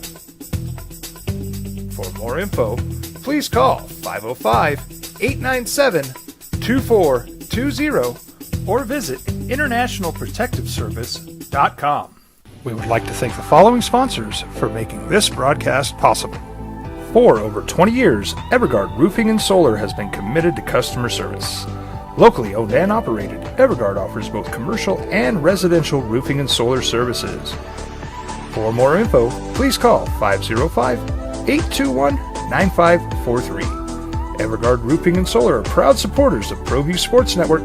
For more info, please call 505-897-2420 or visit internationalprotectiveservice.com. We would like to thank the following sponsors for making this broadcast possible. For over 20 years, Everguard Roofing and Solar has been committed to customer service. Locally owned and operated, Everguard offers both commercial and residential roofing and solar services. For more info, please call 505-821-9543. Everguard Roofing and Solar are proud supporters of ProView Sports Network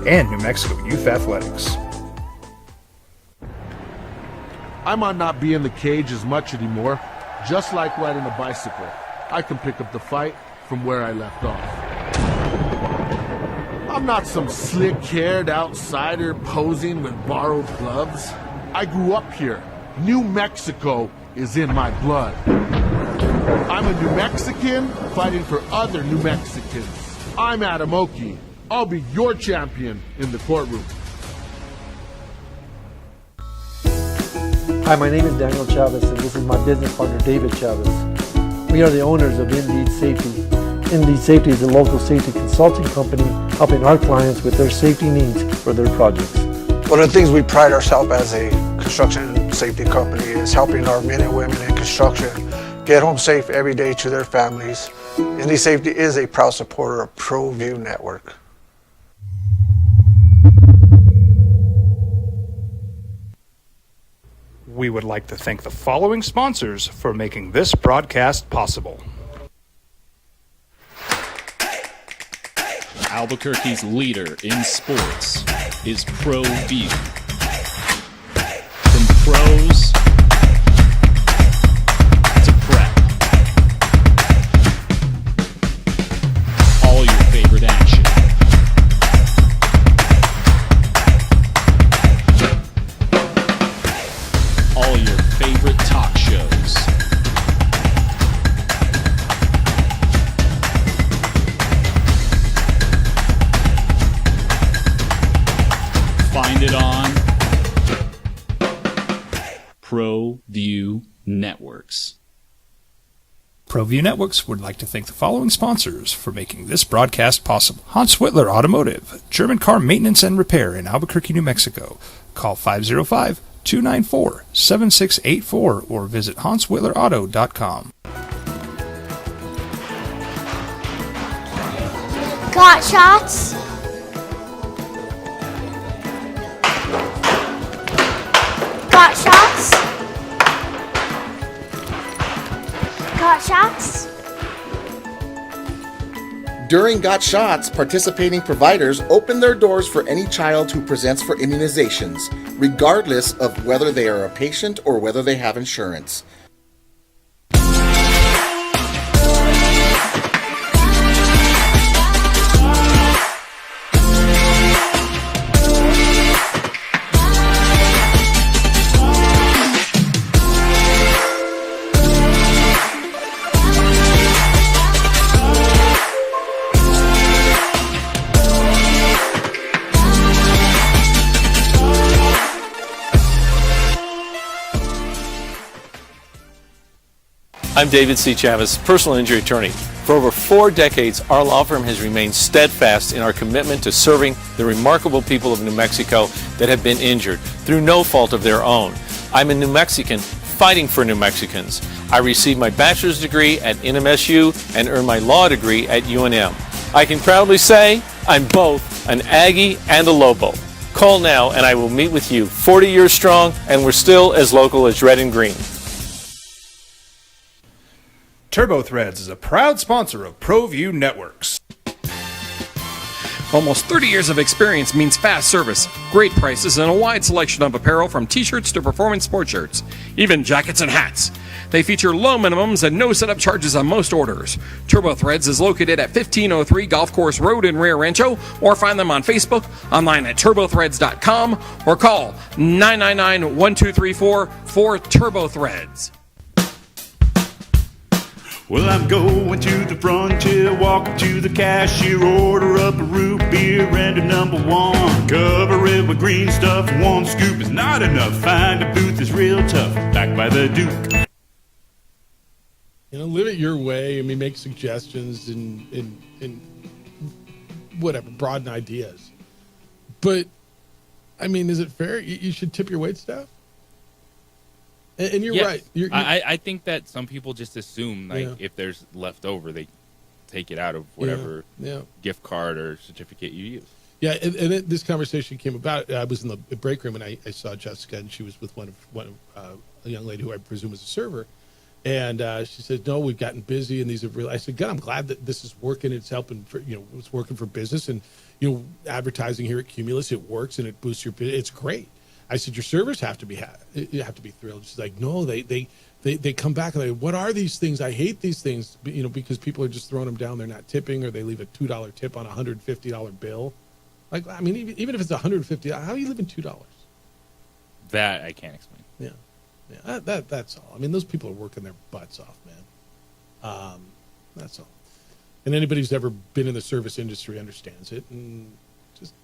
and New Mexico Youth Athletics. I might not be in the cage as much anymore. Just like riding a bicycle, I can pick up the fight from where I left off. I'm not some slick-haired outsider posing with borrowed gloves. I grew up here. New Mexico is in my blood. I'm a New Mexican fighting for other New Mexicans. I'm Adam Oki. I'll be your champion in the courtroom. Hi, my name is Daniel Chavez, and this is my business partner, David Chavez. We are the owners of Indeed Safety. Indeed Safety is a local safety consulting company helping our clients with their safety needs for their projects. One of the things we pride ourselves as a construction safety company is helping our men and women in construction get home safe every day to their families. Indeed Safety is a proud supporter of ProView Network. We would like to thank the following sponsors for making this broadcast possible. Albuquerque's leader in sports is ProView. From pros to prep. All your favorite action. All your favorite talk shows. Find it on ProView Networks. ProView Networks would like to thank the following sponsors for making this broadcast possible. Hans Whitler Automotive, German car maintenance and repair in Albuquerque, New Mexico. Call 505-294-7684 or visit hanswhitlerauto.com. Got shots? Got shots? Got shots? During Got Shots, participating providers open their doors for any child who presents for immunizations, regardless of whether they are a patient or whether they have insurance. I'm David C. Chavez, personal injury attorney. For over 4 decades, our law firm has remained steadfast in our commitment to serving the remarkable people of New Mexico that have been injured through no fault of their own. I'm a New Mexican fighting for New Mexicans. I received my bachelor's degree at NMSU and earned my law degree at UNM. I can proudly say I'm both an Aggie and a Lobo. Call now and I will meet with you 40 years strong, and we're still as local as red and green. Turbo Threads is a proud sponsor of ProView Networks. Almost 30 years of experience means fast service, great prices, and a wide selection of apparel from t-shirts to performance sports shirts, even jackets and hats. They feature low minimums and no setup charges on most orders. Turbo Threads is located at 1503 Golf Course Road in Rio Rancho, or find them on Facebook, online at turbothreads.com, or call 999-1234 for Turbo Threads. Well, I'm going to the frontier, walk up to the cashier, order up a root beer and a number one. Cover it with green stuff, one scoop is not enough. Find a booth is real tough, back by the Duke. Live it your way. I mean, make suggestions and whatever, broaden ideas. But, I mean, is it fair? You should tip your waitstaff? And you're right. I think that some people just assume if there's leftover, they take it out of whatever gift card or certificate you use. Yeah, and this conversation came about. I was in the break room and I saw Jessica, and she was with one of a young lady who I presume is a server, and she said, "No, we've gotten busy, and these are real." I said, "God, I'm glad that this is working. It's helping for it's working for business, and advertising here at Cumulus, it works and it boosts your business. It's great." I said, "Your servers have to be thrilled." She's like, "No, they come back and they, what are these things? I hate these things, because people are just throwing them down. They're not tipping, or they leave a $2 tip on a $150 bill. Like, I mean, even if it's $150, how are you living $2? That I can't explain. Yeah, that's all. I mean, those people are working their butts off, man. That's all. And anybody who's ever been in the service industry understands it. And just,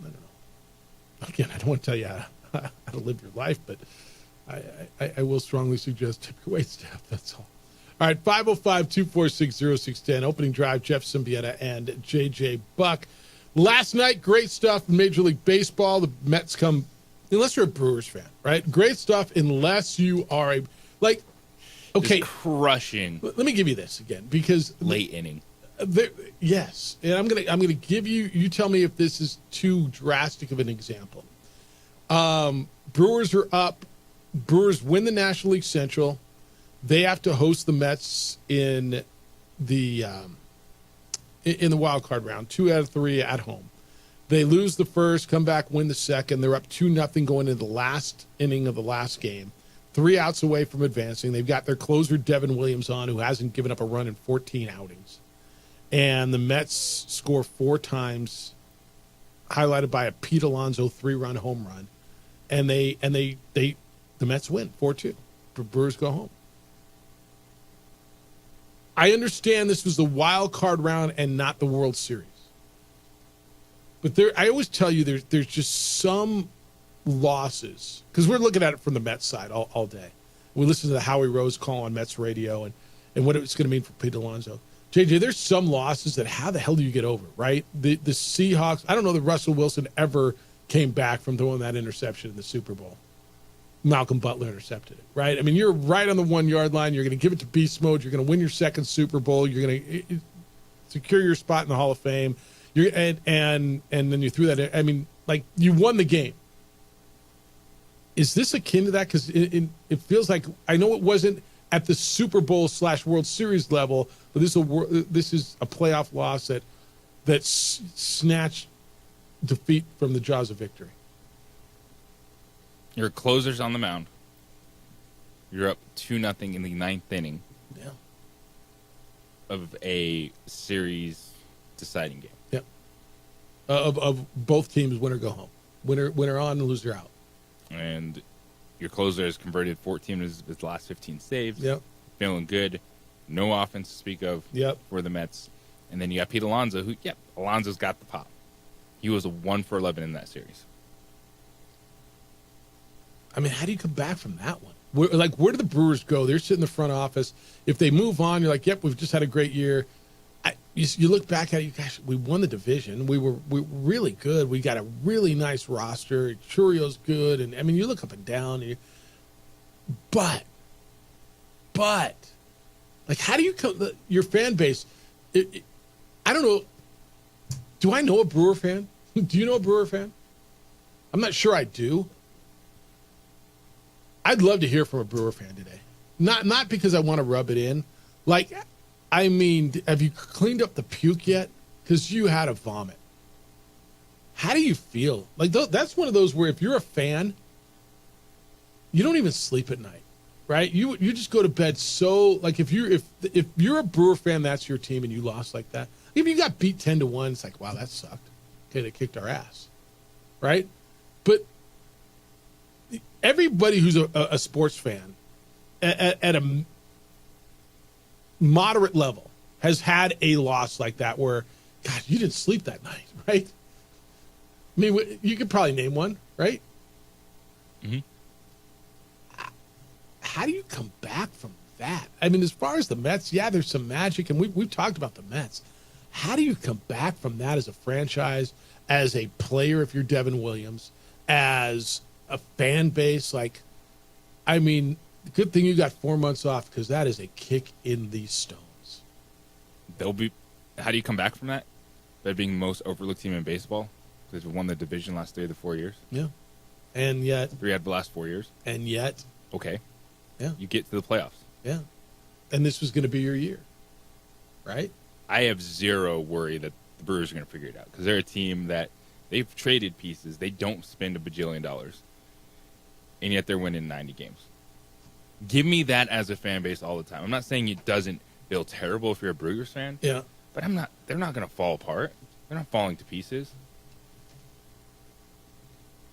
I don't know. Again, I don't want to tell you how to live your life, but I will strongly suggest tip your waitstaff. That's all. All right, 505-246-0610. Opening drive, Jeff Symbieta and JJ Buck. Last night, great stuff in Major League Baseball. The Mets come, unless you're a Brewers fan, right? Great stuff unless you are okay. Just crushing. Let me give you this again, because late inning. Yes, and I'm gonna give you. You tell me if this is too drastic of an example. Brewers are up. Brewers win the National League Central. They have to host the Mets in the wild card round. 2 out of 3 at home. They lose the first, come back, win the second. They're up 2-0 going into the last inning of the last game. 3 outs away from advancing. They've got their closer Devin Williams on, who hasn't given up a run in 14 outings. And the Mets score 4 times, highlighted by a Pete Alonso 3-run home run. And the Mets win 4-2. Brewers go home. I understand this was the wild card round and not the World Series. But I always tell you there's just some losses, because we're looking at it from the Mets side all day. We listen to the Howie Rose call on Mets radio and what it's going to mean for Pete Alonso. JJ, there's some losses that how the hell do you get over, right? The Seahawks, I don't know that Russell Wilson ever came back from throwing that interception in the Super Bowl. Malcolm Butler intercepted it, right? I mean, you're right on the 1-yard line. You're going to give it to beast mode. You're going to win your second Super Bowl. You're going to secure your spot in the Hall of Fame. And then you threw that in. I mean, like, you won the game. Is this akin to that? Because it feels like, I know it wasn't at the Super Bowl / World Series level, but this is a playoff loss that snatched defeat from the jaws of victory. Your closer's on the mound. You're up 2-0 in the 9th inning. Yeah. Of a series deciding game. Yep. Of both teams, win or go home. Winner on and loser out. And your closer has converted 14 of his last 15 saves. Yep. Feeling good. No offense to speak of for the Mets. And then you got Pete Alonso, Alonso's got the pop. He was a 1 for 11 in that series. I mean, how do you come back from that one? Where do the Brewers go? They're sitting in the front office. If they move on, you're like, yep, we've just had a great year. You look back at it, gosh, we won the division. We were really good. We got a really nice roster. Churio's good. And, I mean, you look up and down. But, like, how do you come, your fan base, I don't know. Do I know a Brewer fan? Do you know a Brewer fan? I'm not sure I do. I'd love to hear from a Brewer fan today. Not because I want to rub it in. Like, I mean, have you cleaned up the puke yet? Because you had a vomit. How do you feel? Like that's one of those where if you're a fan, you don't even sleep at night, right? You just go to bed so like if you're a Brewer fan, that's your team, and you lost like that. If you got beat 10-1, it's like, wow, that sucked. Okay, they kicked our ass, right? But everybody who's a sports fan at a moderate level has had a loss like that where, God, you didn't sleep that night, right? I mean, you could probably name one, right? Mm-hmm. How do you come back from that? I mean, as far as the Mets, yeah, there's some magic, and we've talked about the Mets. How do you come back from that as a franchise, as a player if you're Devin Williams, as a fan base? Like, I mean, good thing you got 4 months off because that is a kick in the stones. How do you come back from that? By being the most overlooked team in baseball? Because we won the division last 3 of the 4 years. Yeah. And yet. 3 out of the last 4 years. And yet. Okay. Yeah. You get to the playoffs. Yeah. And this was going to be your year. Right? I have zero worry that the Brewers are going to figure it out. Because they're a team that they've traded pieces. They don't spend $1 bajillion. And yet they're winning 90 games. Give me that as a fan base all the time. I'm not saying it doesn't feel terrible if you're a Brewers fan. Yeah. But they're not going to fall apart. They're not falling to pieces.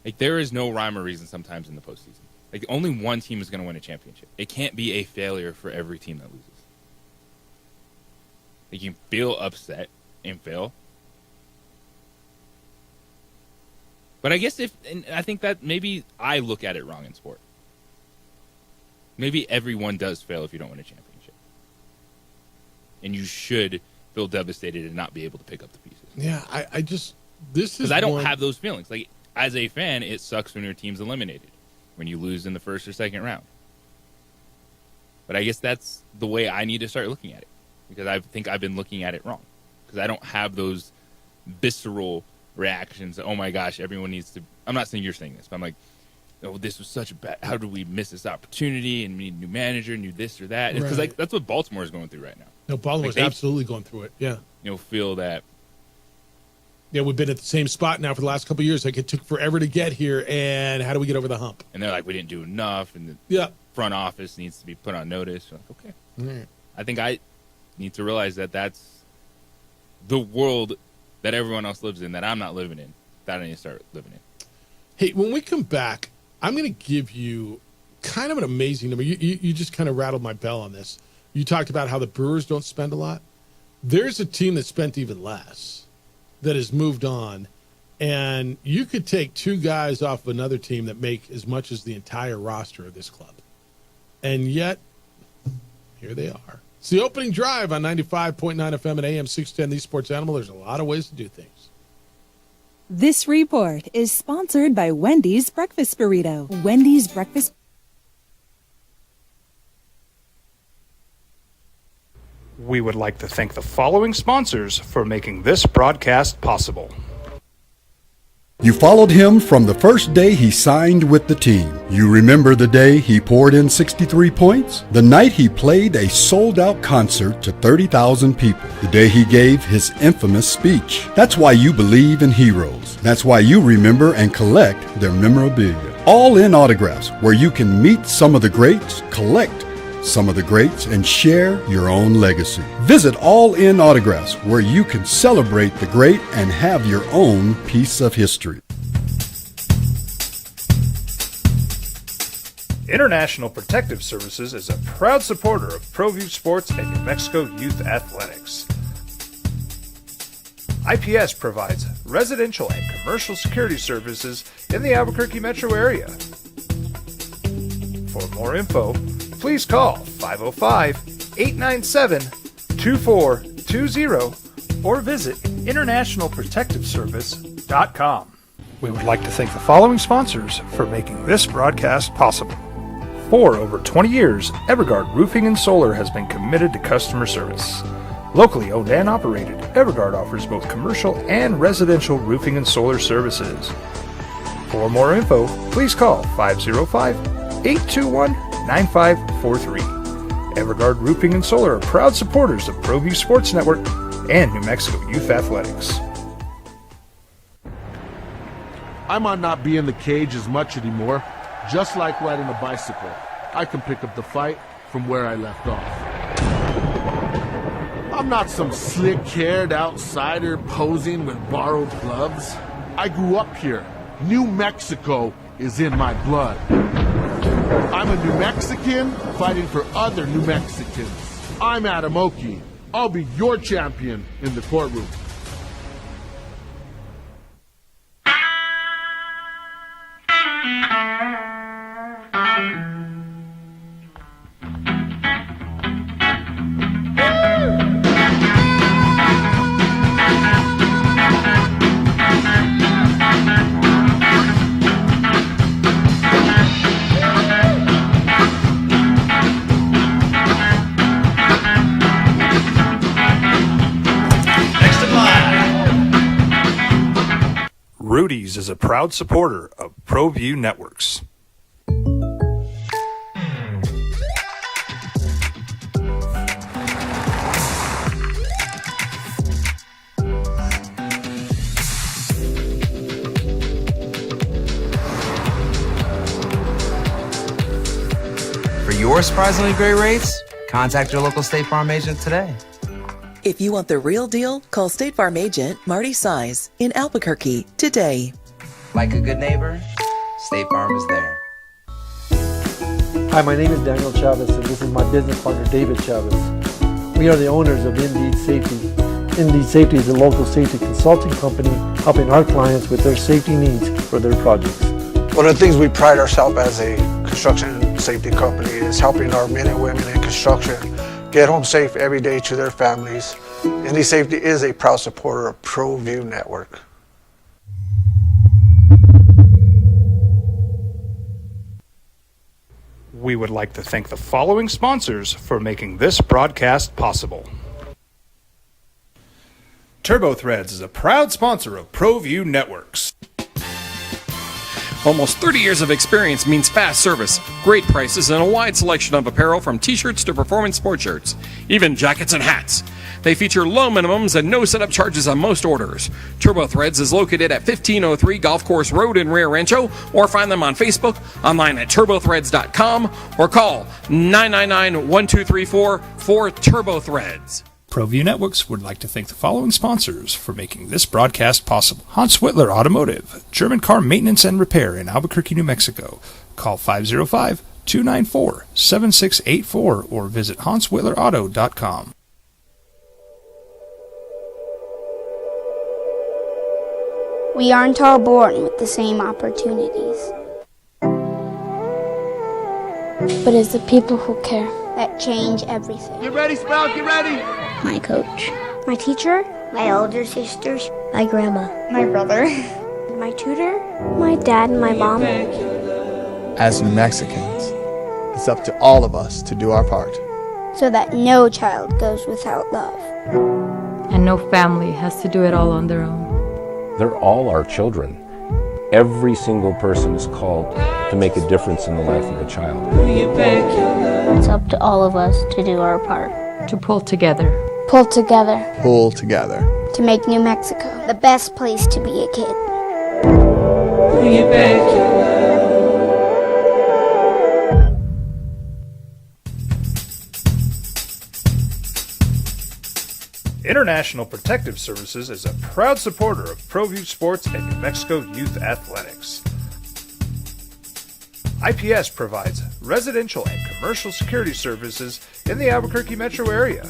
Like, there is no rhyme or reason sometimes in the postseason. Like, only one team is going to win a championship. It can't be a failure for every team that loses. Like, you can feel upset and fail. But I guess and I think that maybe I look at it wrong in sport. Maybe everyone does fail if you don't win a championship. And you should feel devastated and not be able to pick up the pieces. Yeah, I just, this is because I don't have those feelings. Like, as a fan, it sucks when your team's eliminated, when you lose in the first or second round. But I guess that's the way I need to start looking at it, because I think I've been looking at it wrong. Because I don't have those visceral reactions. Oh my gosh, everyone needs to. I'm not saying you're saying this, but I'm like, oh, this was such a bad. How did we miss this opportunity? And we need a new manager, new this or that. Because Right. like that's what Baltimore is going through right now. No, Baltimore's Like, absolutely going through it. Yeah. Feel that. Yeah, we've been at the same spot now for the last couple of years. Like, it took forever to get here, and how do we get over the hump? And they're like, we didn't do enough, and the Yeah. front office needs to be put on notice. You're like, okay. Right. I think I need to realize that that's the world that everyone else lives in that I'm not living in, that I need to start living in. Hey, when we come back, I'm going to give you kind of an amazing number. You just kind of rattled my bell on this. You talked about how the Brewers don't spend a lot. There's a team that spent even less that has moved on, and you could take 2 guys off of another team that make as much as the entire roster of this club. And yet, here they are. It's the opening drive on 95.9 FM and AM 610, the Sports Animal. There's a lot of ways to do things. This report is sponsored by Wendy's Breakfast Burrito. Wendy's Breakfast. We would like to thank the following sponsors for making this broadcast possible. You followed him from the first day he signed with the team. You remember the day he poured in 63 points? The night he played a sold-out concert to 30,000 people. The day he gave his infamous speech. That's why you believe in heroes. That's why you remember and collect their memorabilia. All-in autographs, where you can meet some of the greats, collect some of the greats, and share your own legacy. Visit All In Autographs, where you can celebrate the great and have your own piece of history. International Protective Services is a proud supporter of ProView Sports and New Mexico Youth Athletics. IPS provides residential and commercial security services in the Albuquerque metro area. For more info, please call 505-897-2420 or visit internationalprotectiveservice.com. We would like to thank the following sponsors for making this broadcast possible. For over 20 years, Evergard Roofing and Solar has been committed to customer service. Locally owned and operated, Evergard offers both commercial and residential roofing and solar services. For more info, please call 505-821-9543. Evergard Roofing and Solar are proud supporters of ProView Sports Network and New Mexico Youth Athletics. I might not be in the cage as much anymore. Just like riding a bicycle, I can pick up the fight from where I left off. I'm not some slick-haired outsider posing with borrowed gloves. I grew up here. New Mexico is in my blood. I'm a New Mexican fighting for other New Mexicans. I'm Adam Oki. I'll be your champion in the courtroom. Rudy's is a proud supporter of ProView Networks. For your surprisingly great rates, contact your local State Farm agent today. If you want the real deal, call State Farm agent Marty Size in Albuquerque today. Like a good neighbor, State Farm is there. Hi, my name is Daniel Chavez, and this is my business partner, David Chavez. We are the owners of Indeed Safety. Indeed Safety is a local safety consulting company helping our clients with their safety needs for their projects. One of the things we pride ourselves as a construction safety company is helping our men and women in construction get home safe every day to their families. Indeed Safety is a proud supporter of ProView Network. We would like to thank the following sponsors for making this broadcast possible. TurboThreads is a proud sponsor of ProView Networks. Almost 30 years of experience means fast service, great prices, and a wide selection of apparel from t-shirts to performance sport shirts, even jackets and hats. They feature low minimums and no setup charges on most orders. TurboThreads is located at 1503 Golf Course Road in Rio Rancho, or find them on Facebook, online at turbothreads.com, or call 999-1234 for TurboThreads. ProView Networks would like to thank the following sponsors for making this broadcast possible. Hans Whitler Automotive, German car maintenance and repair in Albuquerque, New Mexico. Call 505-294-7684 or visit hanswhitlerauto.com. We aren't all born with the same opportunities. But it's the people who care that change everything. Get ready, Sprout, get ready! My coach. My teacher. My older sisters. My grandma. My brother. My tutor. My dad and my mom. As New Mexicans, it's up to all of us to do our part. So that no child goes without love. And no family has to do it all on their own. They're all our children. Every single person is called to make a difference in the life of a child. It's up to all of us to do our part. To pull together. Pull together. Pull together. To make New Mexico the best place to be a kid. International Protective Services is a proud supporter of ProView Sports and New Mexico Youth Athletics. IPS provides residential and commercial security services in the Albuquerque metro area.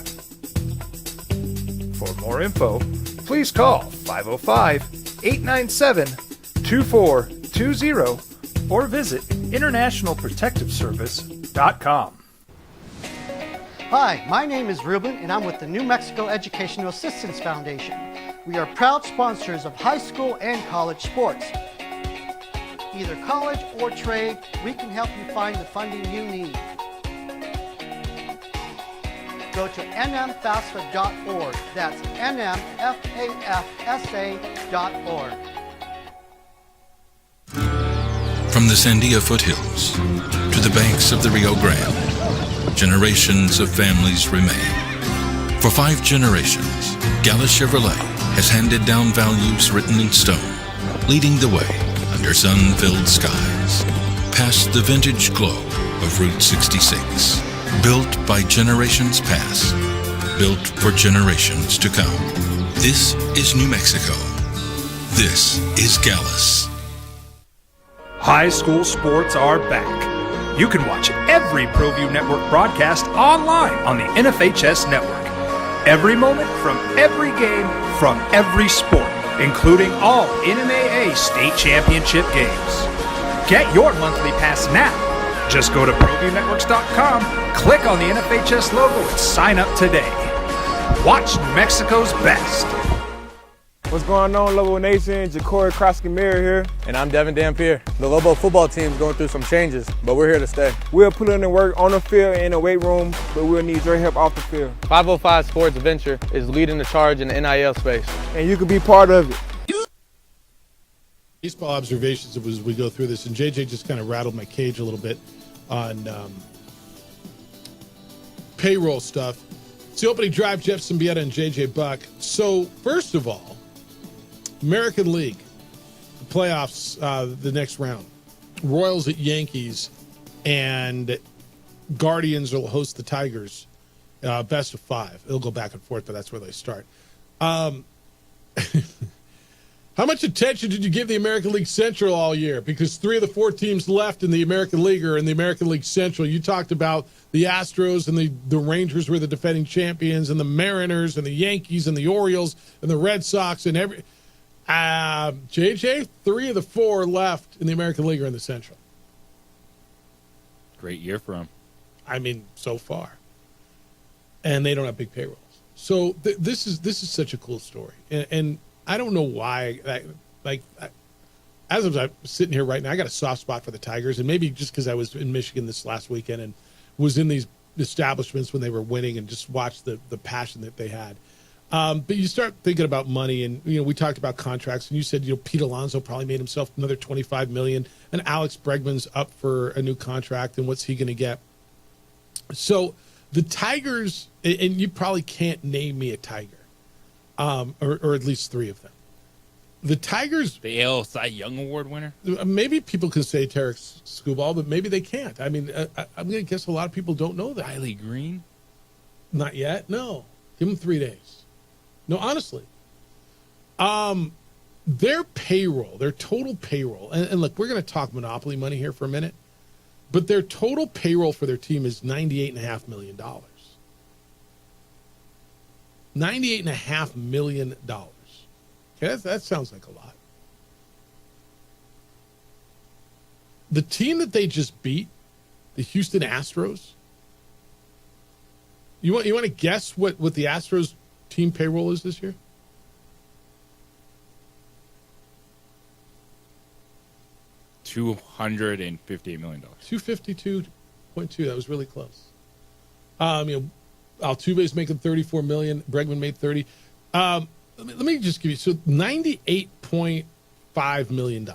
For more info, please call 505-897-2420 or visit internationalprotectiveservice.com. Hi, my name is Ruben, and I'm with the New Mexico Educational Assistance Foundation. We are proud sponsors of high school and college sports. Either college or trade, we can help you find the funding you need. Go to nmfafsa.org. That's nmfafsa.org. From the Sandia foothills to the banks of the Rio Grande, generations of families remain. For 5 generations, Gala Chevrolet has handed down values written in stone, leading the way under sun-filled skies, past the vintage glow of Route 66. Built by generations past, built for generations to come. This is New Mexico. This is Gallus. High school sports are back. You can watch every ProView Network broadcast online on the NFHS network. Every moment from every game from every sport, including all NMAA state championship games. Get your monthly pass now. Just go to ProViewNetworks.com, click on the NFHS logo, and sign up today. Watch New Mexico's best. What's going on, Lobo Nation? Ja'Cory Krosky-Mirror here. And I'm Devin Dampier. The Lobo football team is going through some changes, but we're here to stay. We'll put in the work on the field and in the weight room, but we'll need your help off the field. 505 Sports Venture is leading the charge in the NIL space. And you can be part of it. Baseball observations as we go through this, and JJ just kind of rattled my cage a little bit on payroll stuff. It's the opening drive, Jeff Symbieta and JJ Buck. So, first of all, American League, the playoffs, the next round. Royals at Yankees, and Guardians will host the Tigers. Best of 5. It'll go back and forth, but that's where they start. How much attention did you give the American League Central all year? Because 3 of the 4 teams left in the American League are in the American League Central. You talked about the Astros and the Rangers were the defending champions, and the Mariners and the Yankees and the Orioles and the Red Sox and every. JJ, 3 of the 4 left in the American League are in the Central. Great year for them. I mean, so far. And they don't have big payrolls. So this is such a cool story. And I don't know why. As I'm sitting here right now, I got a soft spot for the Tigers, and maybe just because I was in Michigan this last weekend and was in these establishments when they were winning and just watched the passion that they had. But you start thinking about money, and we talked about contracts, and you said Pete Alonso probably made himself another $25 million, and Alex Bregman's up for a new contract, and what's he going to get? So the Tigers, and you probably can't name me a Tiger. Or at least 3 of them. The Tigers... The AL Cy Young Award winner? Maybe people can say Tarek Skubal, but maybe they can't. I mean, I'm going to guess a lot of people don't know that. Riley Green? Not yet, no. Give them 3 days. No, honestly. Their payroll, their total payroll, and look, we're going to talk monopoly money here for a minute, but their total payroll for their team is $98.5 million. $98.5 million. Okay, that sounds like a lot. The team that they just beat, the Houston Astros. You want to guess what the Astros team payroll is this year? $258 million. 252.2. That was really close. Altuve's making $34 million. Bregman made $30. Let me just give you $98.5 million.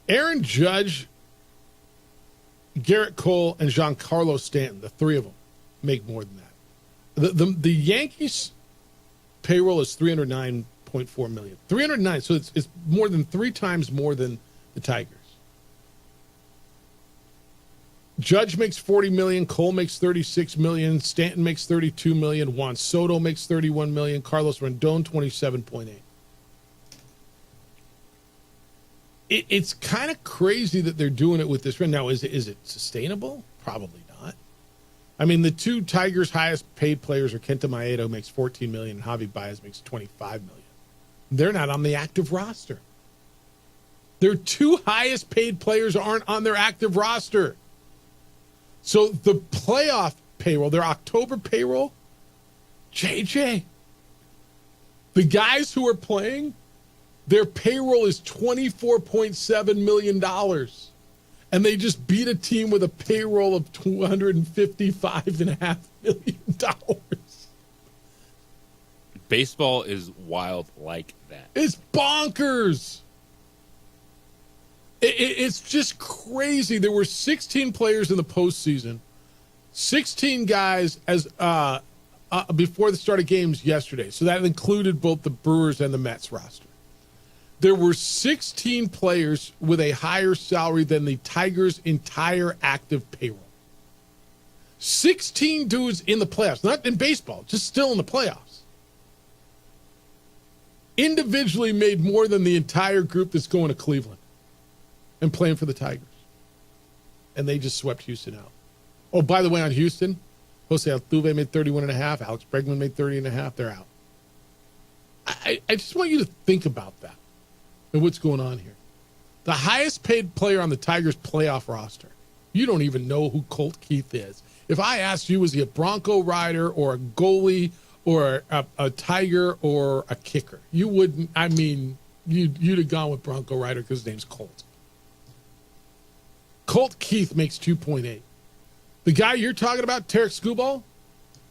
Aaron Judge, Garrett Cole, and Giancarlo Stanton, the 3 of them, make more than that. The Yankees payroll is $309.4 million. 309, so it's more than 3 times more than the Tigers. Judge makes $40 million, Cole makes $36 million, Stanton makes $32 million, Juan Soto makes $31 million, Carlos Rendon $27.8. It's kind of crazy that they're doing it with this run. Now, is it sustainable? Probably not. I mean, the 2 Tigers' highest paid players are Kenta Maeda, who makes $14 million, and Javi Baez makes $25 million. They're not on the active roster. Their 2 highest paid players aren't on their active roster. So the playoff payroll, their October payroll, JJ, the guys who are playing, their payroll is $24.7 million. And they just beat a team with a payroll of $255.5 million. Baseball is wild like that. It's bonkers. It's just crazy. There were 16 players in the postseason, 16 guys as before the start of games yesterday. So that included both the Brewers and the Mets roster. there were 16 players with a higher salary than the Tigers' entire active payroll. 16 dudes in the playoffs, not in baseball, just still in the playoffs. Individually made more than the entire group that's going to Cleveland and playing for the Tigers. And they just swept Houston out. Oh, by the way, on Houston, Jose Altuve made 31.5. Alex Bregman made 30.5. They're out. I just want you to think about that and what's going on here. The highest paid player on the Tigers playoff roster. You don't even know who Colt Keith is. If I asked you, was he a Bronco rider or a goalie or a Tiger or a kicker? You wouldn't. I mean, you'd have gone with Bronco rider because his name's Colt. Colt Keith makes 2.8. The guy you're talking about, Tarek Skubal,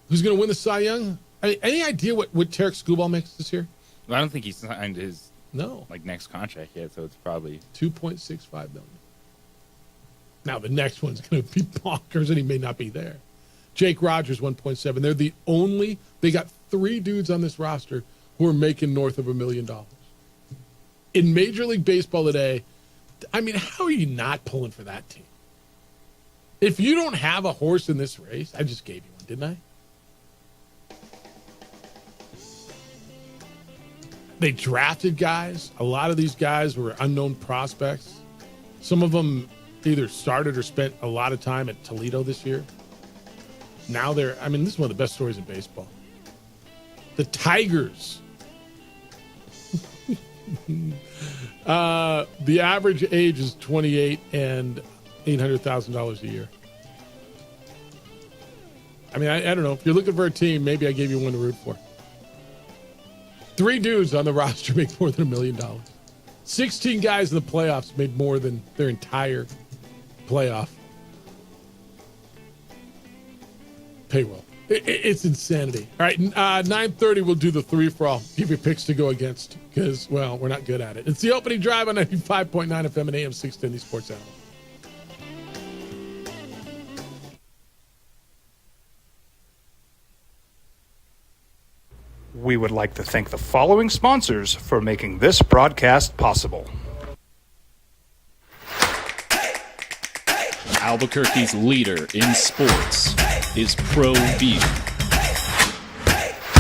who's going to win the Cy Young, any idea what Tarek Skubal makes this year? Well, I don't think he signed his next contract yet, so it's probably $2.65 million. Now the next one's going to be bonkers, and he may not be there. Jake Rogers, 1.7. They got 3 dudes on this roster who are making north of $1 million. In Major League Baseball today, I mean, how are you not pulling for that team? If you don't have a horse in this race, I just gave you one, didn't I? They drafted guys. A lot of these guys were unknown prospects. Some of them either started or spent a lot of time at Toledo this year. Now this is one of the best stories in baseball. The Tigers. The average age is 28 and $800,000 a year. I mean, I don't know. If you're looking for a team, maybe I gave you one to root for. 3 dudes on the roster make more than $1 million. 16 guys in the playoffs made more than their entire playoff payroll. It's insanity. All right, 9:30, we'll do the 3-for-all. Give you picks to go against because, well, we're not good at it. It's the opening drive on 95.9 FM and AM 610, the Sports Animal. We would like to thank the following sponsors for making this broadcast possible. Albuquerque's leader in sports is Pro View.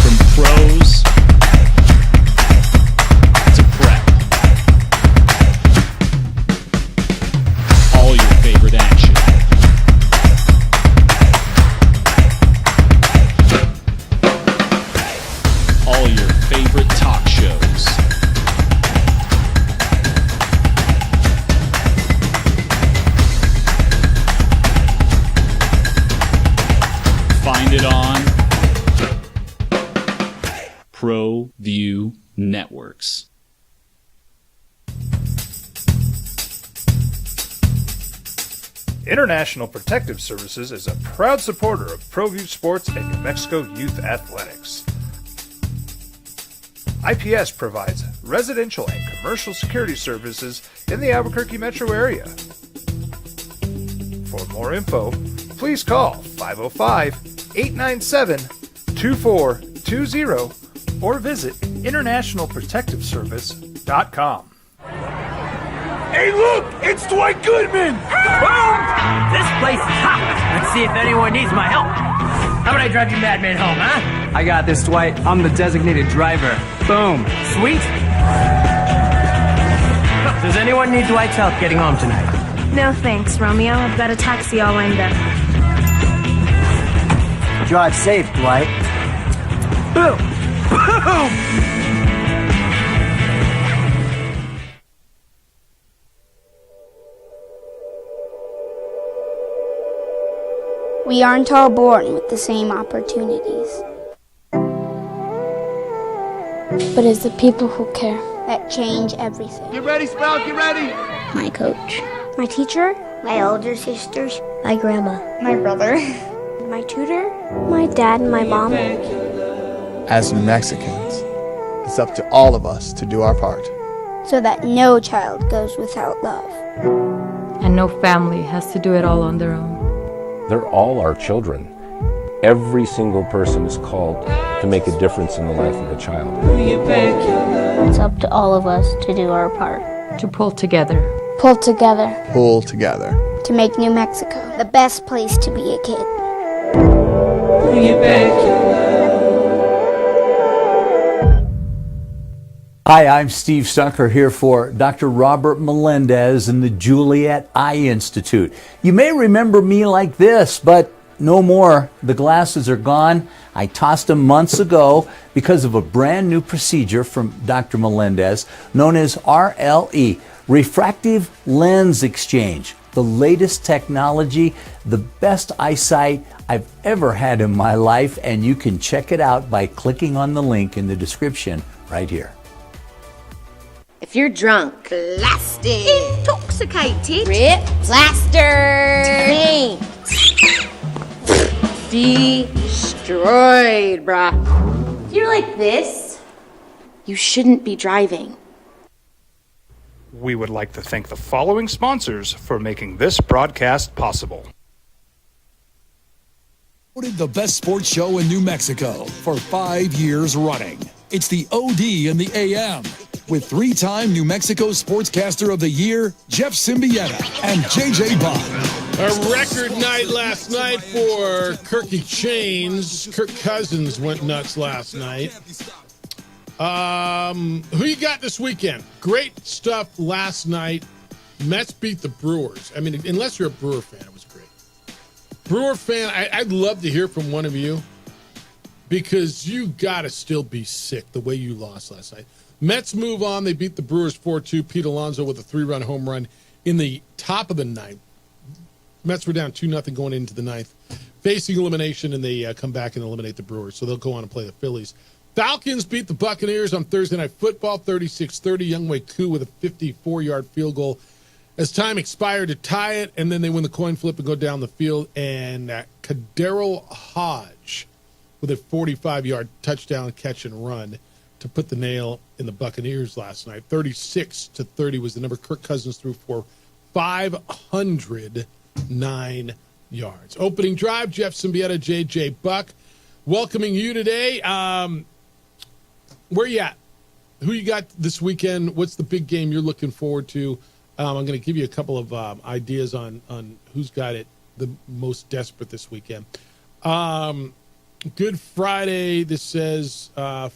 From pros to prep, all your favorite action. All your favorite talk shows. Find it on Pro View Networks. International Protective Services is a proud supporter of ProView Sports and New Mexico Youth Athletics. IPS provides residential and commercial security services in the Albuquerque metro area. For more info, please call 505-897-2420 or visit internationalprotectiveservice.com. Hey, look! It's Dwight Goodman! Boom! This place is hot. Let's see if anyone needs my help. How about I drive you madman home, huh? I got this, Dwight. I'm the designated driver. Boom. Sweet. Does anyone need Dwight's help getting home tonight? No thanks, Romeo. I've got a taxi all lined up. Drive safe, Dwight. Boom! Boom! We aren't all born with the same opportunities. But it's the people who care that change everything. Get ready, Sprout, get ready! My coach. My teacher. My older sisters. My grandma. My brother. My tutor. My dad and my mom. As New Mexicans, it's up to all of us to do our part. So that no child goes without love. And no family has to do it all on their own. They're all our children. Every single person is called to make a difference in the life of a child. It's up to all of us to do our part. To pull together. Pull together. Pull together. To make New Mexico the best place to be a kid. Hi, I'm Steve Stucker here for Dr. Robert Melendez and the Juliet Eye Institute. You may remember me like this, but no more. The glasses are gone. I tossed them months ago because of a brand new procedure from Dr. Melendez known as RLE, Refractive Lens Exchange. The latest technology, the best eyesight I've ever had in my life, and you can check it out by clicking on the link in the description right here. If you're drunk, blasted, intoxicated, rip, plastered, destroyed, bruh. If you're like this, you shouldn't be driving. We would like to thank the following sponsors for making this broadcast possible. Voted the best sports show in New Mexico for 5 years running. It's the OD in the AM with 3-time New Mexico Sportscaster of the Year, Jeff Symbieta and JJ Bond. A record night last night for Kirky Chains. Kirk Cousins went nuts last night. Who you got this weekend? Great stuff last night. Mets beat the Brewers. I mean, unless you're a Brewer fan, it was great. Brewer fan, I'd love to hear from one of you because you got to still be sick the way you lost last night. Mets move on. They beat the Brewers 4-2. Pete Alonso with a 3-run home run in the top of the ninth. Mets were down 2-0 going into the ninth, facing elimination, and they come back and eliminate the Brewers. So they'll go on and play the Phillies. Falcons beat the Buccaneers on Thursday Night Football, 36-30. Younghoe Koo with a 54-yard field goal as time expired to tie it, and then they win the coin flip and go down the field. And Kadero Hodge with a 45-yard touchdown catch and run to put the nail in the Buccaneers last night. 36-30 was the number. Kirk Cousins threw for 509 yards. Opening drive, Jeff Symbieta, JJ Buck, welcoming you today. Where you at? Who you got this weekend? What's the big game you're looking forward to? I'm going to give you a couple of ideas on who's got it the most desperate this weekend. Good Friday, this says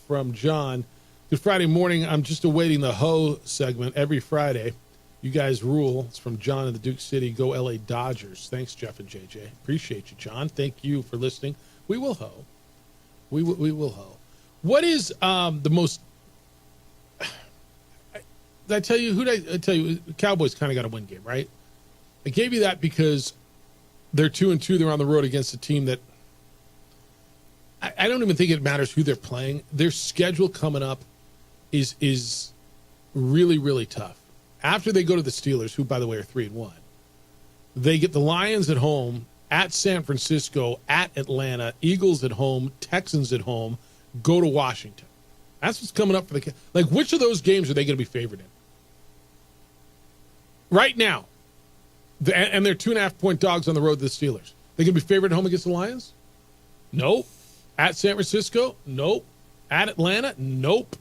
from John. Good Friday morning. I'm just awaiting the Ho segment every Friday. You guys rule. It's from John in the Duke City. Go LA Dodgers. Thanks, Jeff and JJ. Appreciate you, John. Thank you for listening. We will Ho. We will Ho. What is the most... Did I tell you? Who did I tell you? Cowboys kind of got a win game, right? I gave you that because they're 2-2. They're on the road against a team that I don't even think it matters who they're playing. Their schedule coming up is really, really tough. After they go to the Steelers, who, by the way, are 3-1, they get the Lions at home, at San Francisco, at Atlanta, Eagles at home, Texans at home, go to Washington. That's what's coming up for the... Like, which of those games are they going to be favored in? Right now. And they're 2.5-point dogs on the road to the Steelers. They going to be favored at home against the Lions? Nope. At San Francisco? Nope. At Atlanta? Nope.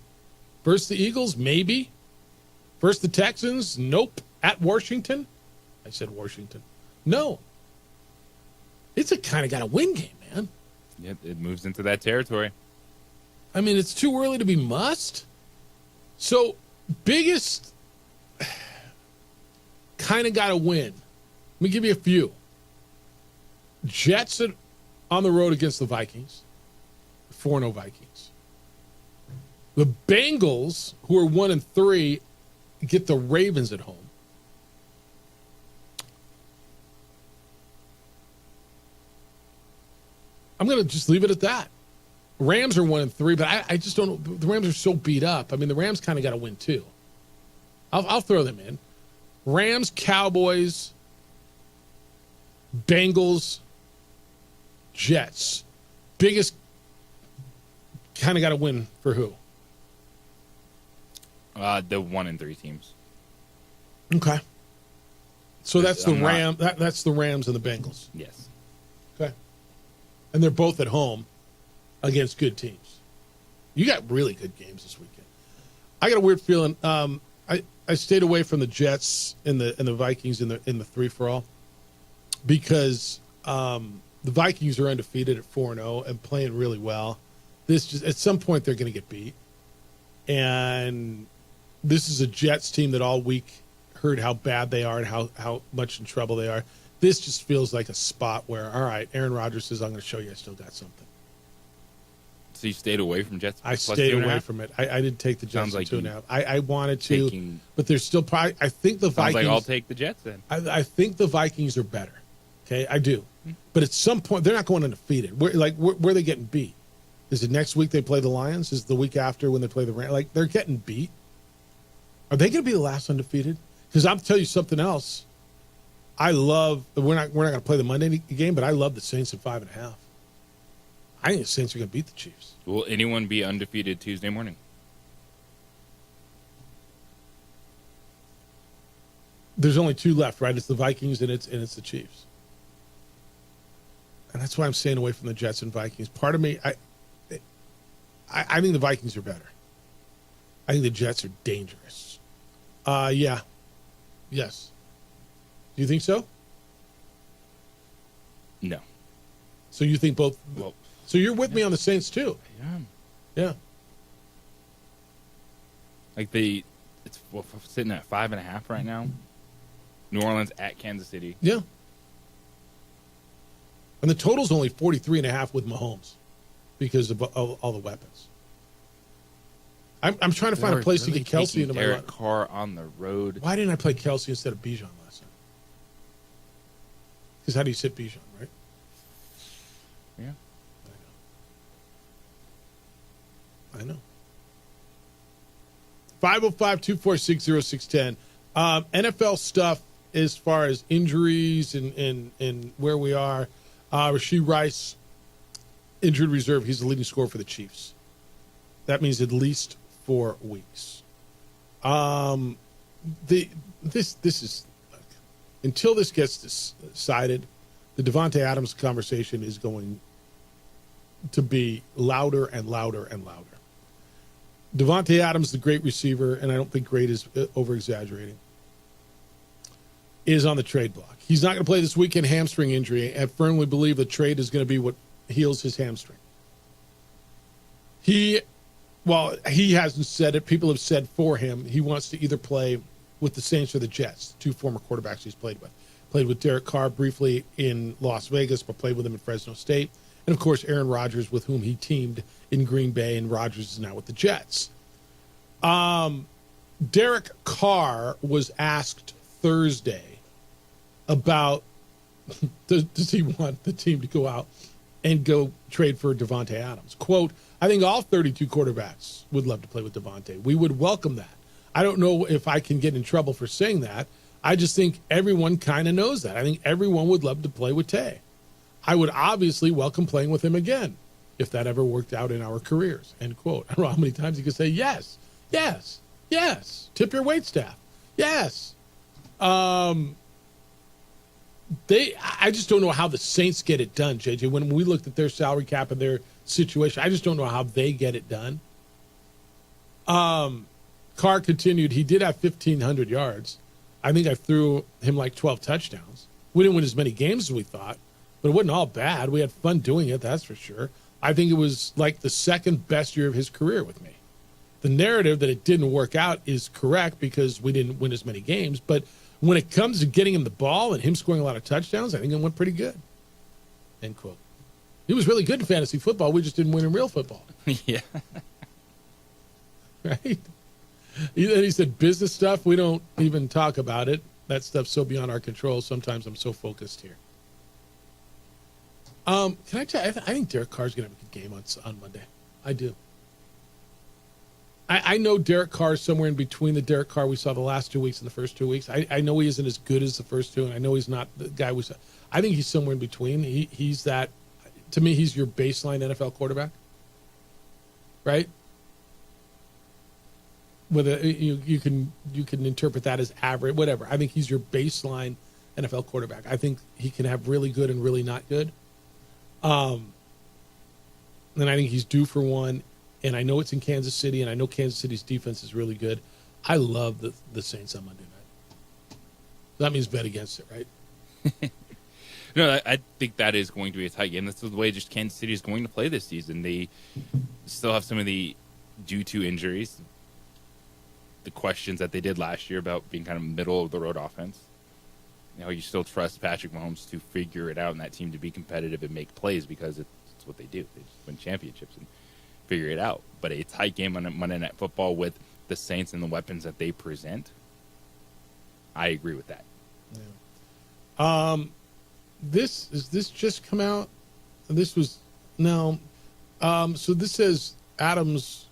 Versus the Eagles? Maybe. Versus the Texans? Nope. At Washington? I said Washington. No. It's a kind of got to win game, man. Yeah, it moves into that territory. I mean, it's too early to be must. So, biggest kind of got to win. Let me give you a few. Jets on the road against the Vikings. 4-0 Vikings. The Bengals, who are 1-3, get the Ravens at home. I'm going to just leave it at that. Rams are 1-3, but I just don't know. The Rams are so beat up. I mean, the Rams kind of got to win too. I'll throw them in. Rams, Cowboys, Bengals, Jets. Biggest kind of got to win for who? The 1-3 teams. Okay. So that's the Rams and the Bengals. Yes. Okay. And they're both at home against good teams. You got really good games this weekend. I got a weird feeling. I stayed away from the Jets and the Vikings in the 3-for-all because the Vikings are undefeated at 4-0 and playing really well. At some point they're going to get beat, and this is a Jets team that all week heard how bad they are and how much in trouble they are. This just feels like a spot where, all right, Aaron Rodgers says, I'm going to show you I still got something. So you stayed away from Jets? I stayed away from it. I didn't take the Jets at 2.5. I wanted to, but there's still probably. I think the Vikings. Sounds like I'll take the Jets then. I think the Vikings are better. Okay, I do. But at some point, they're not going undefeated. Where are they getting beat? Is it next week they play the Lions? Is it the week after when they play the Rams? Like, they're getting beat. Are they going to be the last undefeated? Because I'll tell you something else. I love. We're not going to play the Monday game, but I love the Saints at 5.5. I think the Saints are going to beat the Chiefs. Will anyone be undefeated Tuesday morning? There's only two left, right? It's the Vikings and it's the Chiefs. And that's why I'm staying away from the Jets and Vikings. Part of me, I think the Vikings are better. I think the Jets are dangerous. Yeah. Yes. Do you think so? No. So you think both? Well, so you're with me on the Saints too? Yeah. Like it's sitting at 5.5 right now. New Orleans at Kansas City. Yeah. And the total's only 43.5 with Mahomes because of all the weapons. I'm trying to find a place to get Kelsey into my Derek Carr on the road. Why didn't I play Kelsey instead of Bijan last night? Because how do you sit Bijan, right? Yeah. I know. 505-246-0610. NFL stuff as far as injuries and where we are. Rashee Rice, injured reserve. He's the leading scorer for the Chiefs. That means at least 4 weeks. This is until this gets decided, the Davante Adams conversation is going to be louder and louder and louder. Davante Adams, the great receiver, and I don't think great is over-exaggerating, is on the trade block. He's not going to play this weekend, hamstring injury. I firmly believe the trade is going to be what heals his hamstring. He hasn't said it. People have said for him he wants to either play with the Saints or the Jets, two former quarterbacks he's played with. Played with Derek Carr briefly in Las Vegas, but played with him in Fresno State. And, of course, Aaron Rodgers, with whom he teamed in Green Bay, and Rodgers is now with the Jets. Derek Carr was asked Thursday about does he want the team to go out and go trade for Davante Adams. Quote, I think all 32 quarterbacks would love to play with Davante. We would welcome that. I don't know if I can get in trouble for saying that. I just think everyone kind of knows that. I think everyone would love to play with Tay. I would obviously welcome playing with him again if that ever worked out in our careers, end quote. I don't know how many times you can say yes, yes, yes. Tip your waitstaff. Yes. I just don't know how the Saints get it done, JJ. When we looked at their salary cap and their situation, I just don't know how they get it done. Carr continued. He did have 1,500 yards. I think I threw him like 12 touchdowns. We didn't win as many games as we thought, but it wasn't all bad. We had fun doing it, that's for sure. I think it was like the second best year of his career with me. The narrative that it didn't work out is correct because we didn't win as many games, but when it comes to getting him the ball and him scoring a lot of touchdowns, I think it went pretty good. End quote. He was really good in fantasy football. We just didn't win in real football. Yeah. Right? He said business stuff, we don't even talk about it. That stuff's so beyond our control. Sometimes I'm so focused here. Can I tell you, I think Derek Carr's going to have a good game on Monday. I do. I know Derek Carr is somewhere in between the Derek Carr we saw the last 2 weeks and the first 2 weeks. I know he isn't as good as the first two, and I know he's not the guy we saw. I think he's somewhere in between. He's that, to me, he's your baseline NFL quarterback, right? Whether you can interpret that as average, whatever. I think he's your baseline NFL quarterback. I think he can have really good and really not good. and I think he's due for one. And I know it's in Kansas City, and I know Kansas City's defense is really good. I love the Saints on Monday night. That means bet against it, right? No, I think that is going to be a tight game. That's the way just Kansas City is going to play this season. They still have some of the, due to injuries, the questions that they did last year about being kind of middle-of-the-road offense. You know, you still trust Patrick Mahomes to figure it out and that team to be competitive and make plays because it's what they do. They just win championships and figure it out. But a tight game on Monday Night Football with the Saints and the weapons that they present, I agree with that. Yeah. This just come out? This was no. So this says Adams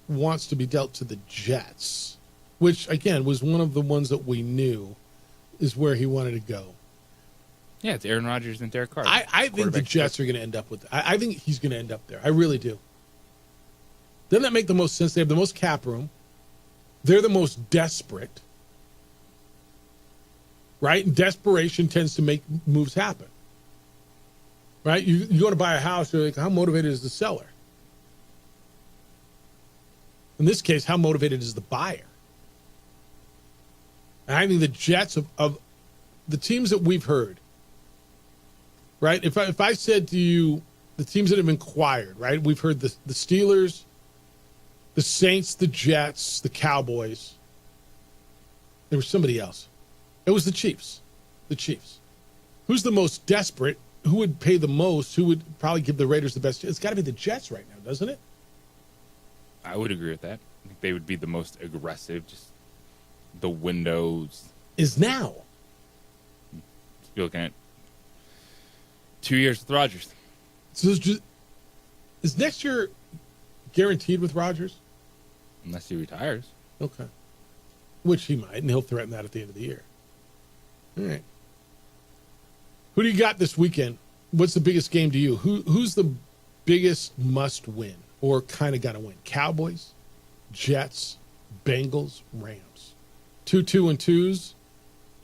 wants to be dealt to the Jets, which again was one of the ones that we knew is where he wanted to go. Yeah, it's Aaron Rodgers and Derek Carr. I think the Jets are going to end up with it. I think he's going to end up there. I really do. Doesn't that make the most sense? They have the most cap room. They're the most desperate. Right? And desperation tends to make moves happen. Right? You go to buy a house, you're like, how motivated is the seller? In this case, how motivated is the buyer? And I think the Jets of the teams that we've heard, right? If I said to you the teams that have inquired, right? We've heard the Steelers, the Saints, the Jets, the Cowboys. There was somebody else. It was the Chiefs. The Chiefs. Who's the most desperate? Who would pay the most? Who would probably give the Raiders the best? It's got to be the Jets right now, doesn't it? I would agree with that. I think they would be the most aggressive. Just the windows is now. You're looking at 2 years with Rodgers. So is next year guaranteed with Rodgers? Unless he retires. Okay. Which he might, and he'll threaten that at the end of the year. All right. Who do you got this weekend? What's the biggest game to you? Who's the biggest must win or kind of got to win? Cowboys, Jets, Bengals, Rams. 2-2-2s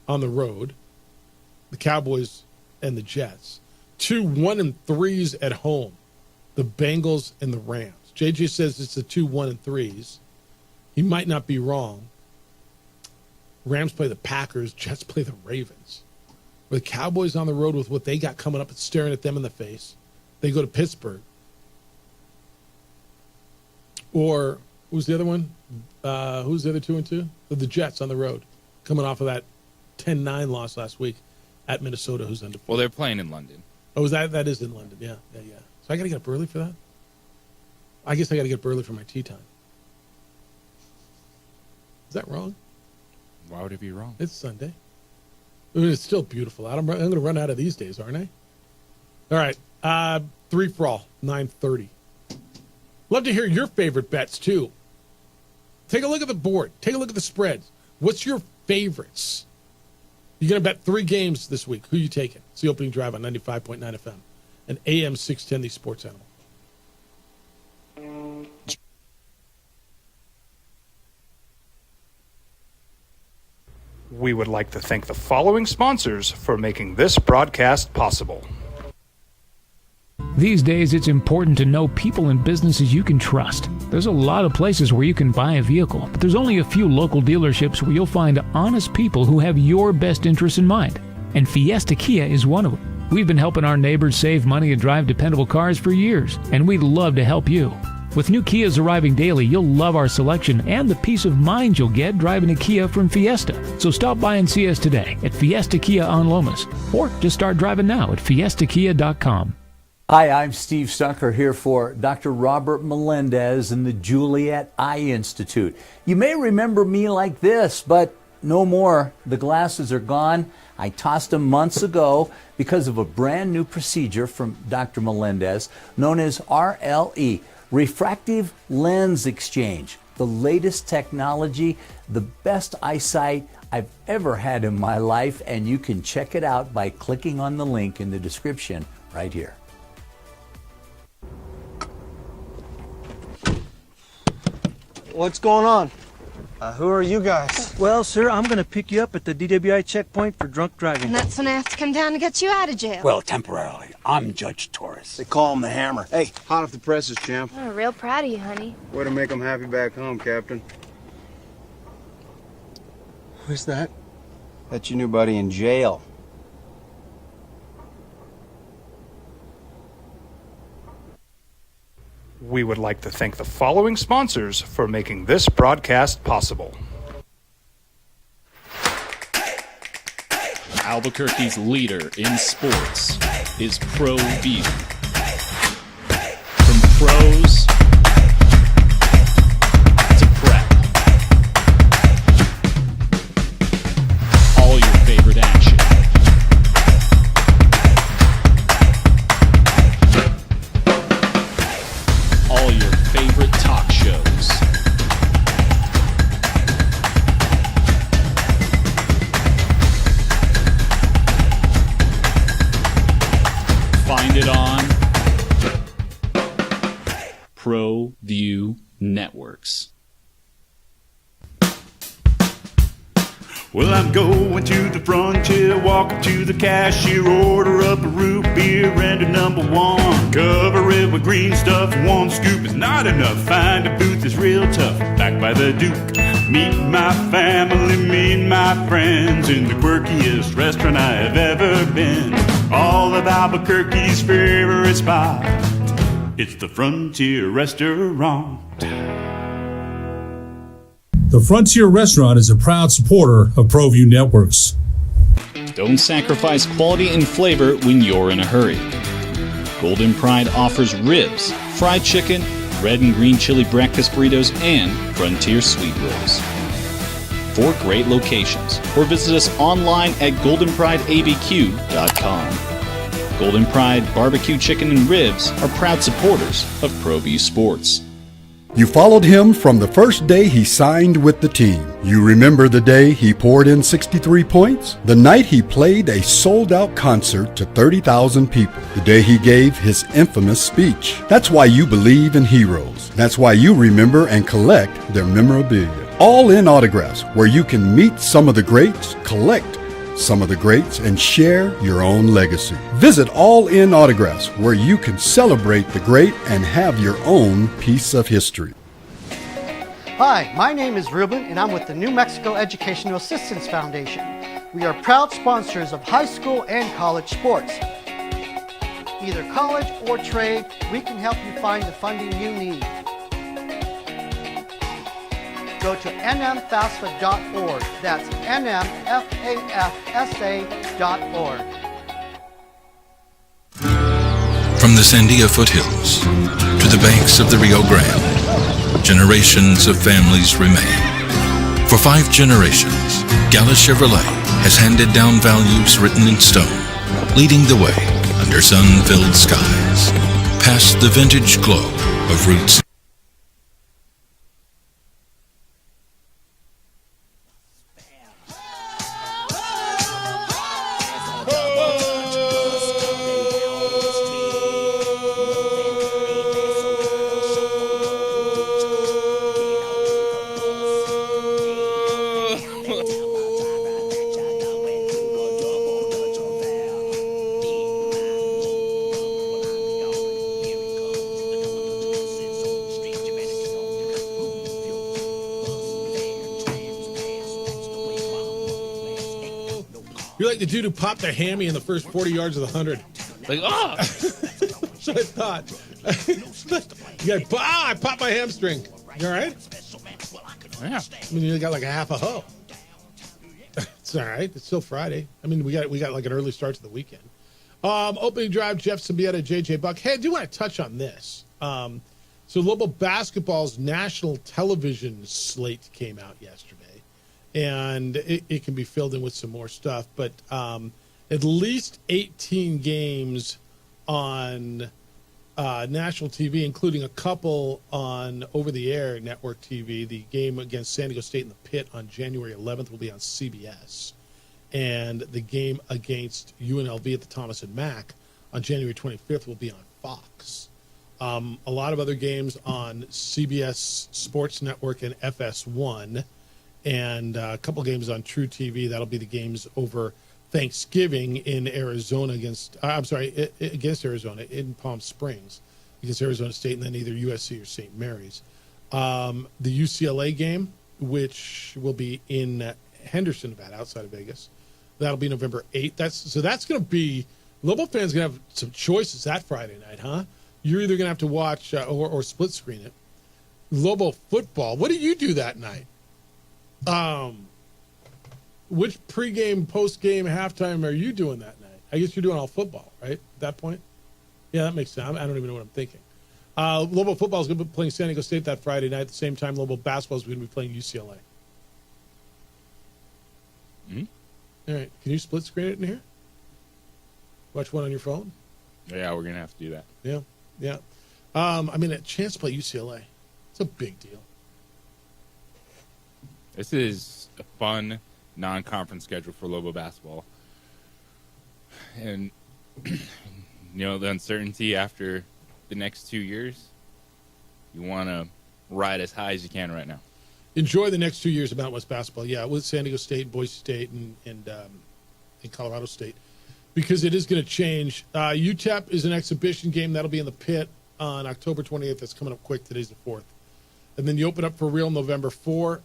on the road. The Cowboys and the Jets. 2 1-3s at home. The Bengals and the Rams. JJ says it's the 2 1-3s. He might not be wrong. Rams play the Packers. Jets play the Ravens. The Cowboys on the road with what they got coming up and staring at them in the face. They go to Pittsburgh. Or who's the other one? Who's the other 2-2? The Jets on the road, coming off of that 10-9 loss last week at Minnesota, who's undefeated. Well, they're playing in London. Oh, that is in London. Yeah. So I got to get up early for that? I guess I got to get up early for my tea time. Is that wrong? Why would it be wrong? It's Sunday. I mean, it's still beautiful out. I'm going to run out of these days, aren't I? All right. 3 for all, 9:30. Love to hear your favorite bets, too. Take a look at the board. Take a look at the spreads. What's your favorites? You're going to bet 3 games this week. Who are you taking? It's the opening drive on 95.9 FM and AM 610, the Sports Animal. We would like to thank the following sponsors for making this broadcast possible. These days, it's important to know people and businesses you can trust. There's a lot of places where you can buy a vehicle, but there's only a few local dealerships where you'll find honest people who have your best interests in mind. And Fiesta Kia is one of them. We've been helping our neighbors save money and drive dependable cars for years, and we'd love to help you. With new Kias arriving daily, you'll love our selection and the peace of mind you'll get driving a Kia from Fiesta. So stop by and see us today at Fiesta Kia on Lomas, or just start driving now at fiestakia.com. Hi, I'm Steve Stucker here for Dr. Robert Melendez and the Juliet Eye Institute. You may remember me like this, but no more. The glasses are gone. I tossed them months ago because of a brand new procedure from Dr. Melendez known as RLE, Refractive Lens Exchange. The latest technology, the best eyesight I've ever had in my life, and you can check it out by clicking on the link in the description right here. What's going on? Who are you guys? Well, sir, I'm going to pick you up at the DWI checkpoint for drunk driving. And that's when I have to come down to get you out of jail. Well, temporarily. I'm Judge Torres. They call him the Hammer. Hey, hot off the presses, champ. Oh, real proud of you, honey. Way to make them happy back home, Captain. Who's that? That's your new buddy in jail. We would like to thank the following sponsors for making this broadcast possible. Albuquerque's leader in sports is Pro View. From pros to prep. All your favorite action. All your favorite talk shows. Find it on Pro View Networks. Well, I'm going to the frontier, walk up to the cashier, order up a root beer and a number one. Cover it with green stuff, one scoop is not enough. Find a booth is real tough, back by the Duke. Meet my family, meet my friends in the quirkiest restaurant I have ever been. All of Albuquerque's favorite spot, it's the Frontier Restaurant. The Frontier Restaurant is a proud supporter of ProView Networks. Don't sacrifice quality and flavor when you're in a hurry. Golden Pride offers ribs, fried chicken, red and green chili breakfast burritos, and Frontier sweet rolls. 4 great locations, or visit us online at goldenprideabq.com. Golden Pride Barbecue Chicken and Ribs are proud supporters of ProView Sports. You followed him from the first day he signed with the team. You remember the day he poured in 63 points? The night he played a sold-out concert to 30,000 people. The day he gave his infamous speech. That's why you believe in heroes. That's why you remember and collect their memorabilia. All in Autographs, where you can meet some of the greats, collect some of the greats, and share your own legacy. Visit All In Autographs, where you can celebrate the great and have your own piece of history. Hi, my name is Ruben, and I'm with the New Mexico Educational Assistance Foundation. We are proud sponsors of high school and college sports. Either college or trade, we can help you find the funding you need. Go to nmfafsa.org. That's nmfafsa.org. From the Sandia foothills to the banks of the Rio Grande, generations of families remain. For 5 generations, Gala Chevrolet has handed down values written in stone, leading the way under sun-filled skies, past the vintage glow of Route 6. You're like the dude who popped a hammy in the first 40 yards of the 100. Like, oh! That's what I thought. I popped my hamstring. You all right? Yeah. I mean, you got like a half a hoe. It's all right. It's still Friday. I mean, we got like an early start to the weekend. Opening drive, Jeff Symbieta, JJ Buck. Hey, I do want to touch on this. So Lobo Basketball's national television slate came out yesterday. And it can be filled in with some more stuff. But at least 18 games on national TV, including a couple on over-the-air network TV. The game against San Diego State in the Pit on January 11th will be on CBS. And the game against UNLV at the Thomas and Mack on January 25th will be on Fox. A lot of other games on CBS Sports Network and FS1. and a couple games on True TV. That'll be the games over Thanksgiving in Arizona against Arizona in Palm Springs against Arizona State, and then either USC or St. Mary's. The UCLA game, which will be in Henderson, Nevada, outside of Vegas. That'll be November 8th. That's going to be, Lobo fans going to have some choices that Friday night, huh? You're either going to have to watch or split screen it. Lobo football. What do you do that night? Which pregame, postgame, halftime are you doing that night? I guess you're doing all football, right? At that point? Yeah, that makes sense. I don't even know what I'm thinking. Lobo football is going to be playing San Diego State that Friday night. At the same time, Lobo basketball is going to be playing UCLA. Mm-hmm. All right. Can you split screen it in here? Watch one on your phone? Yeah, we're going to have to do that. Yeah. A chance to play UCLA. It's a big deal. This is a fun non-conference schedule for Lobo basketball. And, the uncertainty after the next 2 years, you want to ride as high as you can right now. Enjoy the next 2 years of Mountain West basketball. Yeah, with San Diego State, Boise State, and Colorado State, because it is going to change. UTEP is an exhibition game. That'll be in the Pit on October 28th. That's coming up quick. Today's the 4th. And then you open up for real November 4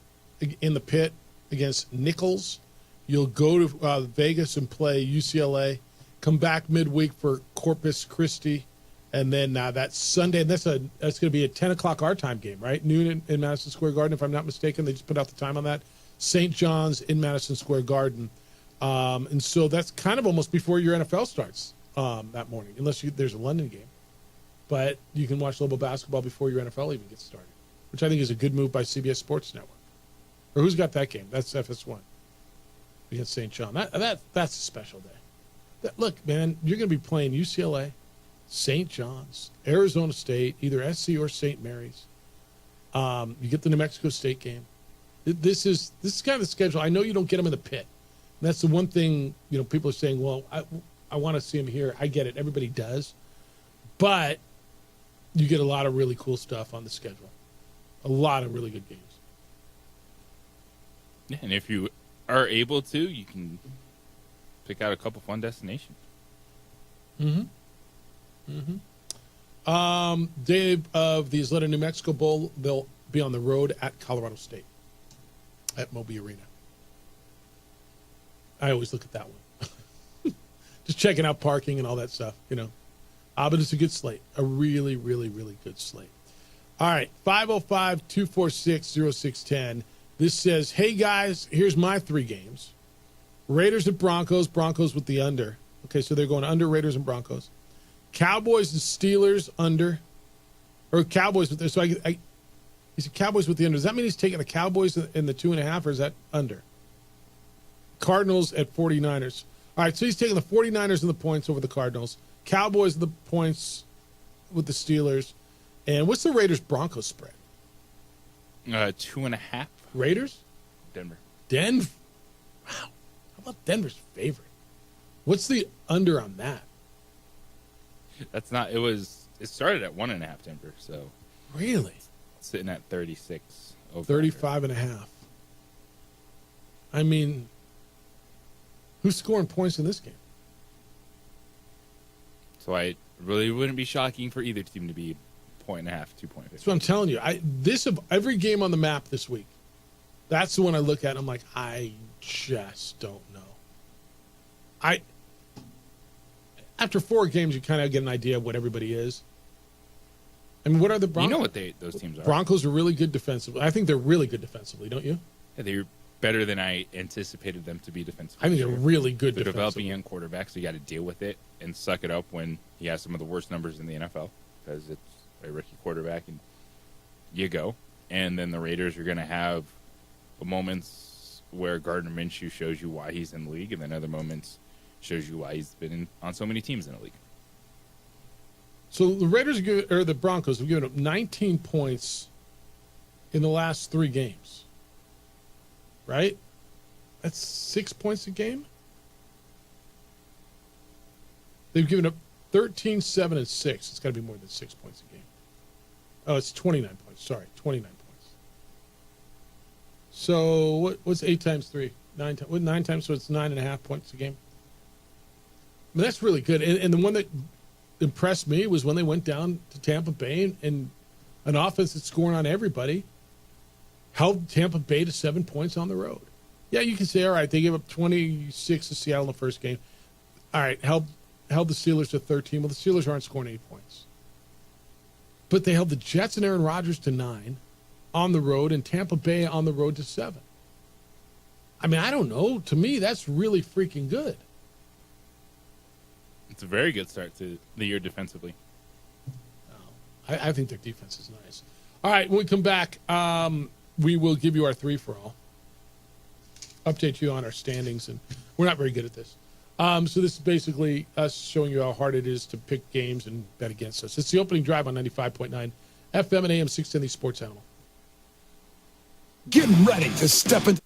in the Pit against Nichols. You'll go to Vegas and play UCLA. Come back midweek for Corpus Christi. And then that Sunday, and that's going to be a 10 o'clock our time game, right? Noon in Madison Square Garden, if I'm not mistaken. They just put out the time on that. St. John's in Madison Square Garden. And so that's kind of almost before your NFL starts that morning, unless there's a London game. But you can watch Lobo basketball before your NFL even gets started, which I think is a good move by CBS Sports Network. Or who's got that game? That's FS1 against St. John. That's a special day. Look, man, you're going to be playing UCLA, St. John's, Arizona State, either SC or St. Mary's. You get the New Mexico State game. This is kind of the schedule. I know you don't get them in the Pit. And that's the one thing, people are saying, well, I want to see them here. I get it. Everybody does. But you get a lot of really cool stuff on the schedule. A lot of really good games. Yeah, and if you are able to, you can pick out a couple fun destinations. Day of the Isleta New Mexico Bowl, they'll be on the road at Colorado State at Moby Arena. I always look at that one. Just checking out parking and all that stuff, but it's a good slate. A really, really, really good slate. All right, 505-246-0610. This says, hey, guys, here's my 3 games. Raiders and Broncos. Broncos with the under. Okay, so they're going under Raiders and Broncos. Cowboys and Steelers under. Or Cowboys with the... So he said Cowboys with the under. Does that mean he's taking the Cowboys in the 2.5, or is that under? Cardinals at 49ers. All right, so he's taking the 49ers and the points over the Cardinals. Cowboys and the points with the Steelers. And what's the Raiders-Broncos spread? 2.5. Raiders? Denver. Wow. How about Denver's favorite? What's the under on that? That's not, it started at 1.5 Denver, so. Really? Sitting at 36. 35.5. I mean, who's scoring points in this game? So I really wouldn't be shocking for either team to be 1.5, 2.5. That's what I'm telling you. This of every game on the map this week, that's the one I look at and I'm like, I just don't know. After 4 games, you kind of get an idea of what everybody is. I mean, what are the Broncos? You know what those teams are. Broncos are really good defensively. I think they're really good defensively, don't you? Yeah, they're better than I anticipated them to be defensively. I think they're really good defensively. They're developing young quarterbacks, so you got to deal with it and suck it up when he has some of the worst numbers in the NFL, because it's a rookie quarterback, and you go. And then the Raiders are going to have moments where Gardner Minshew shows you why he's in the league, and then other moments shows you why he's been on so many teams in the league. So the Raiders or the Broncos have given up 19 points in the last 3 games. Right? That's 6 points a game. They've given up 13, 7, and 6. It's got to be more than 6 points a game. Oh, it's 29 points. Sorry, 29 points. So what's 8 times 3? 9 times. What 9 times? So it's 9.5 points a game. I mean, that's really good. And the one that impressed me was when they went down to Tampa Bay and an offense that's scoring on everybody held Tampa Bay to 7 points on the road. Yeah, you can say, all right, they gave up 26 to Seattle in the first game. All right, held the Steelers to 13. Well, the Steelers aren't scoring 8 points. But they held the Jets and Aaron Rodgers to 9 on the road and Tampa Bay on the road to 7. I mean, I don't know. To me, that's really freaking good. It's a very good start to the year defensively. I think their defense is nice. All right, when we come back, we will give you our 3-for-all. Update you on our standings, and we're not very good at this. So this is basically us showing you how hard it is to pick games and bet against us. It's the opening drive on 95.9 FM and AM 610, the Sports Animal. Get ready to step into.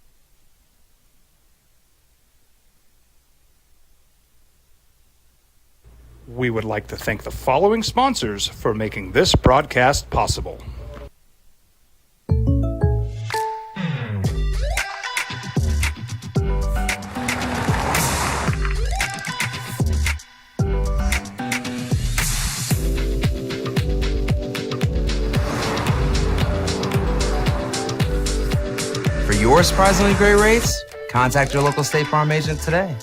We would like to thank the following sponsors for making this broadcast possible. For your surprisingly great rates, contact your local State Farm agent today.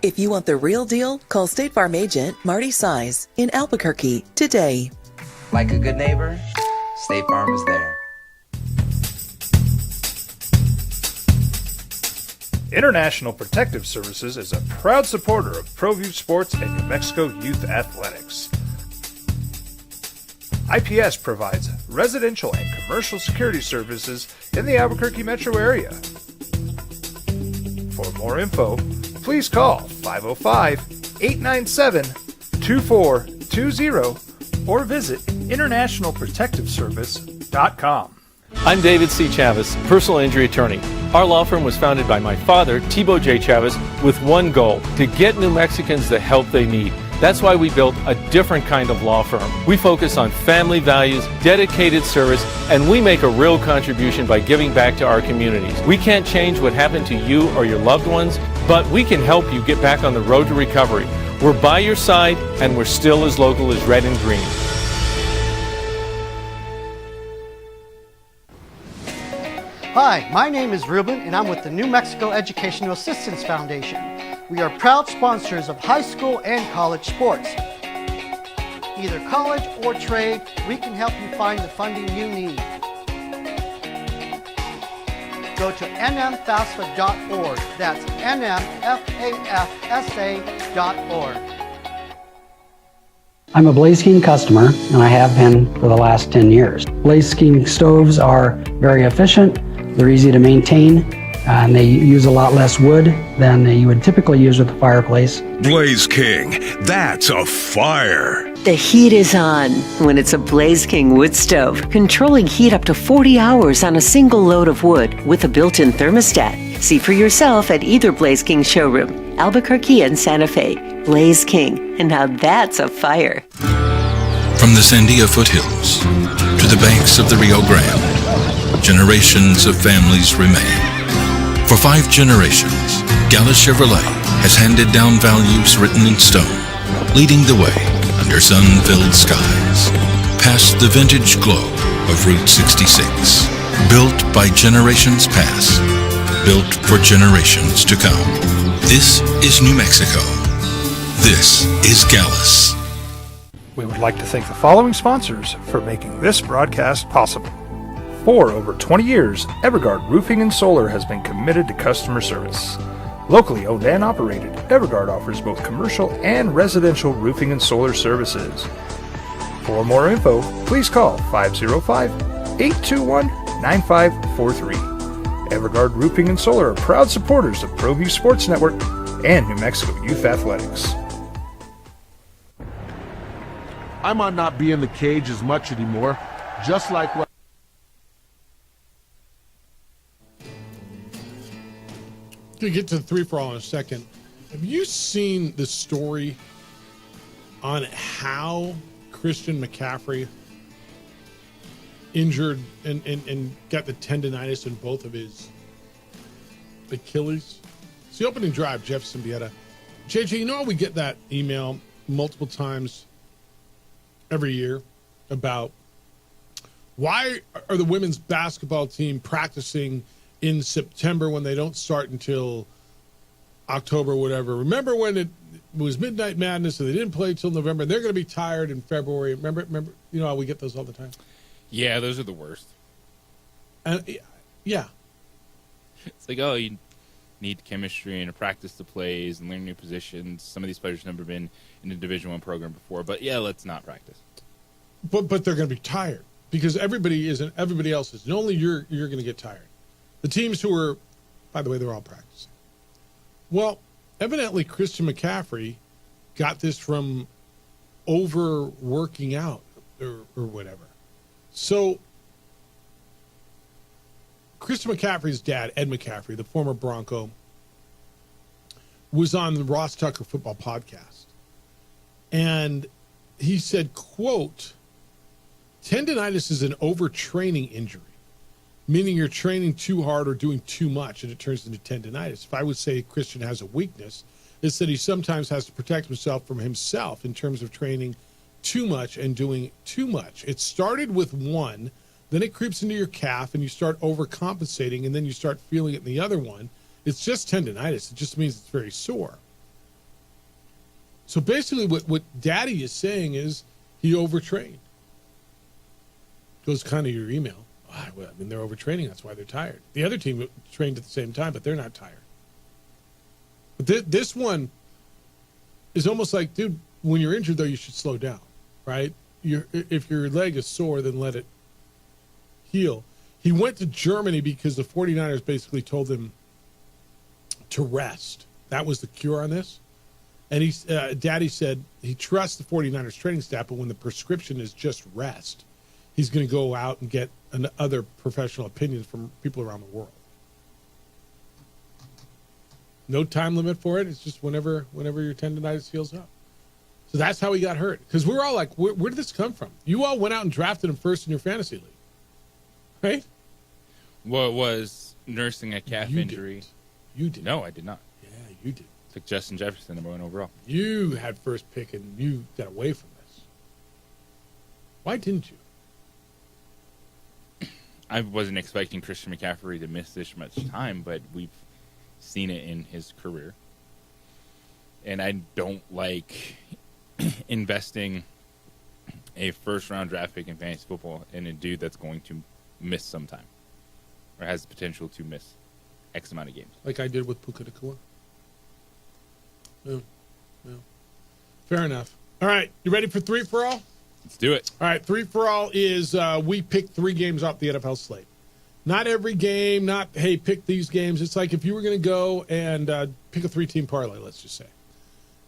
If you want the real deal, call State Farm agent Marty Size in Albuquerque today. Like a good neighbor, State Farm is there. International Protective Services is a proud supporter of ProView Sports and New Mexico Youth Athletics. IPS provides residential and commercial security services in the Albuquerque metro area. For more info, please call 505-897-2420 or visit internationalprotectiveservice.com. I'm David C. Chavez, personal injury attorney. Our law firm was founded by my father, Thibaut J. Chavez, with one goal: to get New Mexicans the help they need. That's why we built a different kind of law firm. We focus on family values, dedicated service, and we make a real contribution by giving back to our communities. We can't change what happened to you or your loved ones, but we can help you get back on the road to recovery. We're by your side, and we're still as local as red and green. Hi, my name is Ruben, and I'm with the New Mexico Educational Assistance Foundation. We are proud sponsors of high school and college sports. Either college or trade, we can help you find the funding you need. Go to nmfafsa.org. That's nmfafsa.org. I'm a Blaze King customer, and I have been for the last 10 years. Blaze King stoves are very efficient, they're easy to maintain, and they use a lot less wood than you would typically use with a fireplace. Blaze King, that's a fire. The heat is on when it's a Blaze King wood stove, controlling heat up to 40 hours on a single load of wood with a built-in thermostat. See for yourself at either Blaze King showroom, Albuquerque and Santa Fe. Blaze King, and now that's a fire. From the Sandia foothills to the banks of the Rio Grande, generations of families remain. For 5 generations, Gallus Chevrolet has handed down values written in stone, leading the way under sun-filled skies, past the vintage glow of Route 66. Built by generations past, built for generations to come. This is New Mexico. This is Gallus. We would like to thank the following sponsors for making this broadcast possible. For over 20 years, Evergard Roofing and Solar has been committed to customer service. Locally owned and operated, Evergard offers both commercial and residential roofing and solar services. For more info, please call 505-821-9543. Evergard Roofing and Solar are proud supporters of ProView Sports Network and New Mexico Youth Athletics. I might not be in the cage as much anymore, just like what. Gonna get to the 3-for-all in a second. Have you seen the story on how Christian McCaffrey injured and got the tendonitis in both of his Achilles. It's the opening drive, Jeff Symbieta. JJ, you know how we get that email multiple times every year about why are the women's basketball team practicing in September when they don't start until October, whatever. Remember when it was Midnight Madness and they didn't play till November and they're going to be tired in February. Remember, you know how we get those all the time? Yeah, those are the worst. Yeah. It's like, oh, you need chemistry and to practice the plays and learn new positions. Some of these players have never been in a Division I program before, but yeah, let's not practice. But they're going to be tired because everybody isn't. Everybody else is. And only you're going to get tired. The teams who are, by the way, they're all practicing. Well, evidently Christian McCaffrey got this from overworking out or whatever. So Christian McCaffrey's dad, Ed McCaffrey, the former Bronco, was on the Ross Tucker Football Podcast. And he said, quote, tendonitis is an overtraining injury, meaning you're training too hard or doing too much and it turns into tendonitis. If I would say Christian has a weakness, it's that he sometimes has to protect himself from himself in terms of training too much and doing too much. It started with one, then it creeps into your calf and you start overcompensating and then you start feeling it in the other one. It's just tendonitis. It just means it's very sore. So basically what Daddy is saying is he overtrained. Goes kind of your email. I mean, they're overtraining. That's why they're tired. The other team trained at the same time, but they're not tired. But this one is almost like, dude, when you're injured, though, you should slow down, right? If your leg is sore, then let it heal. He went to Germany because the 49ers basically told him to rest. That was the cure on this. And Daddy said he trusts the 49ers training staff, but when the prescription is just rest, he's going to go out and get other professional opinions from people around the world. No time limit for it. It's just whenever your tendonitis heals up. So that's how he got hurt. Because we're all like, where did this come from? You all went out and drafted him first in your fantasy league. Right? Well, it was nursing a calf injury. Didn't. You did. No, I did not. Yeah, you did. Took Justin Jefferson, number 1 overall. You had first pick and you got away from this. Why didn't you? I wasn't expecting Christian McCaffrey to miss this much time, but we've seen it in his career. And I don't like investing a first-round draft pick in fantasy football in a dude that's going to miss some time or has the potential to miss X amount of games. Like I did with Puka Nacua. No. Fair enough. All right, you ready for 3 for all? Let's do it. All right, 3 for all is we pick 3 games off the NFL slate. Not every game, not, hey, pick these games. It's like if you were going to go and pick a 3-team parlay, let's just say.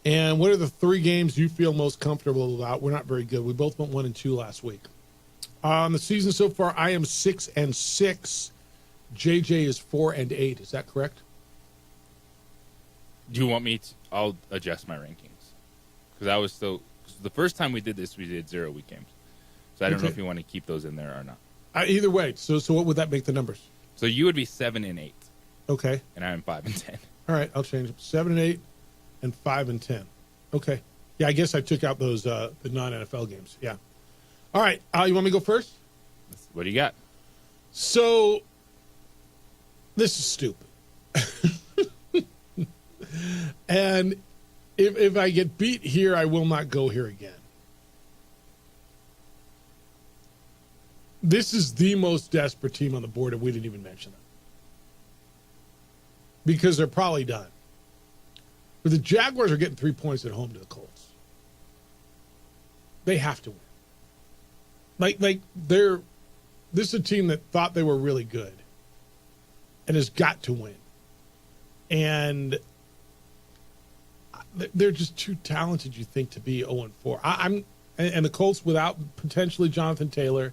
And what are the 3 games you feel most comfortable about? We're not very good. We both went 1-2 last week. On the season so far, I am 6-6. JJ is 4-8. Is that correct? Do you want me to? I'll adjust my rankings. Because I was still... The first time we did this, we did 0 week games. So I don't know if you want to keep those in there or not. Either way. So what would that make the numbers? So you would be 7-8. Okay. And I'm 5-10. All right, I'll change it. 7-8 and 5-10. Okay. Yeah, I guess I took out those the non-NFL games. Yeah. All right. You want me to go first? What do you got? So this is stupid. And if I get beat here, I will not go here again. This is the most desperate team on the board, and we didn't even mention them. Because they're probably done. But the Jaguars are getting 3 points at home to the Colts. They have to win. This is a team that thought they were really good and has got to win. And they're just too talented, you think, to be 0-4. And the Colts without potentially Jonathan Taylor,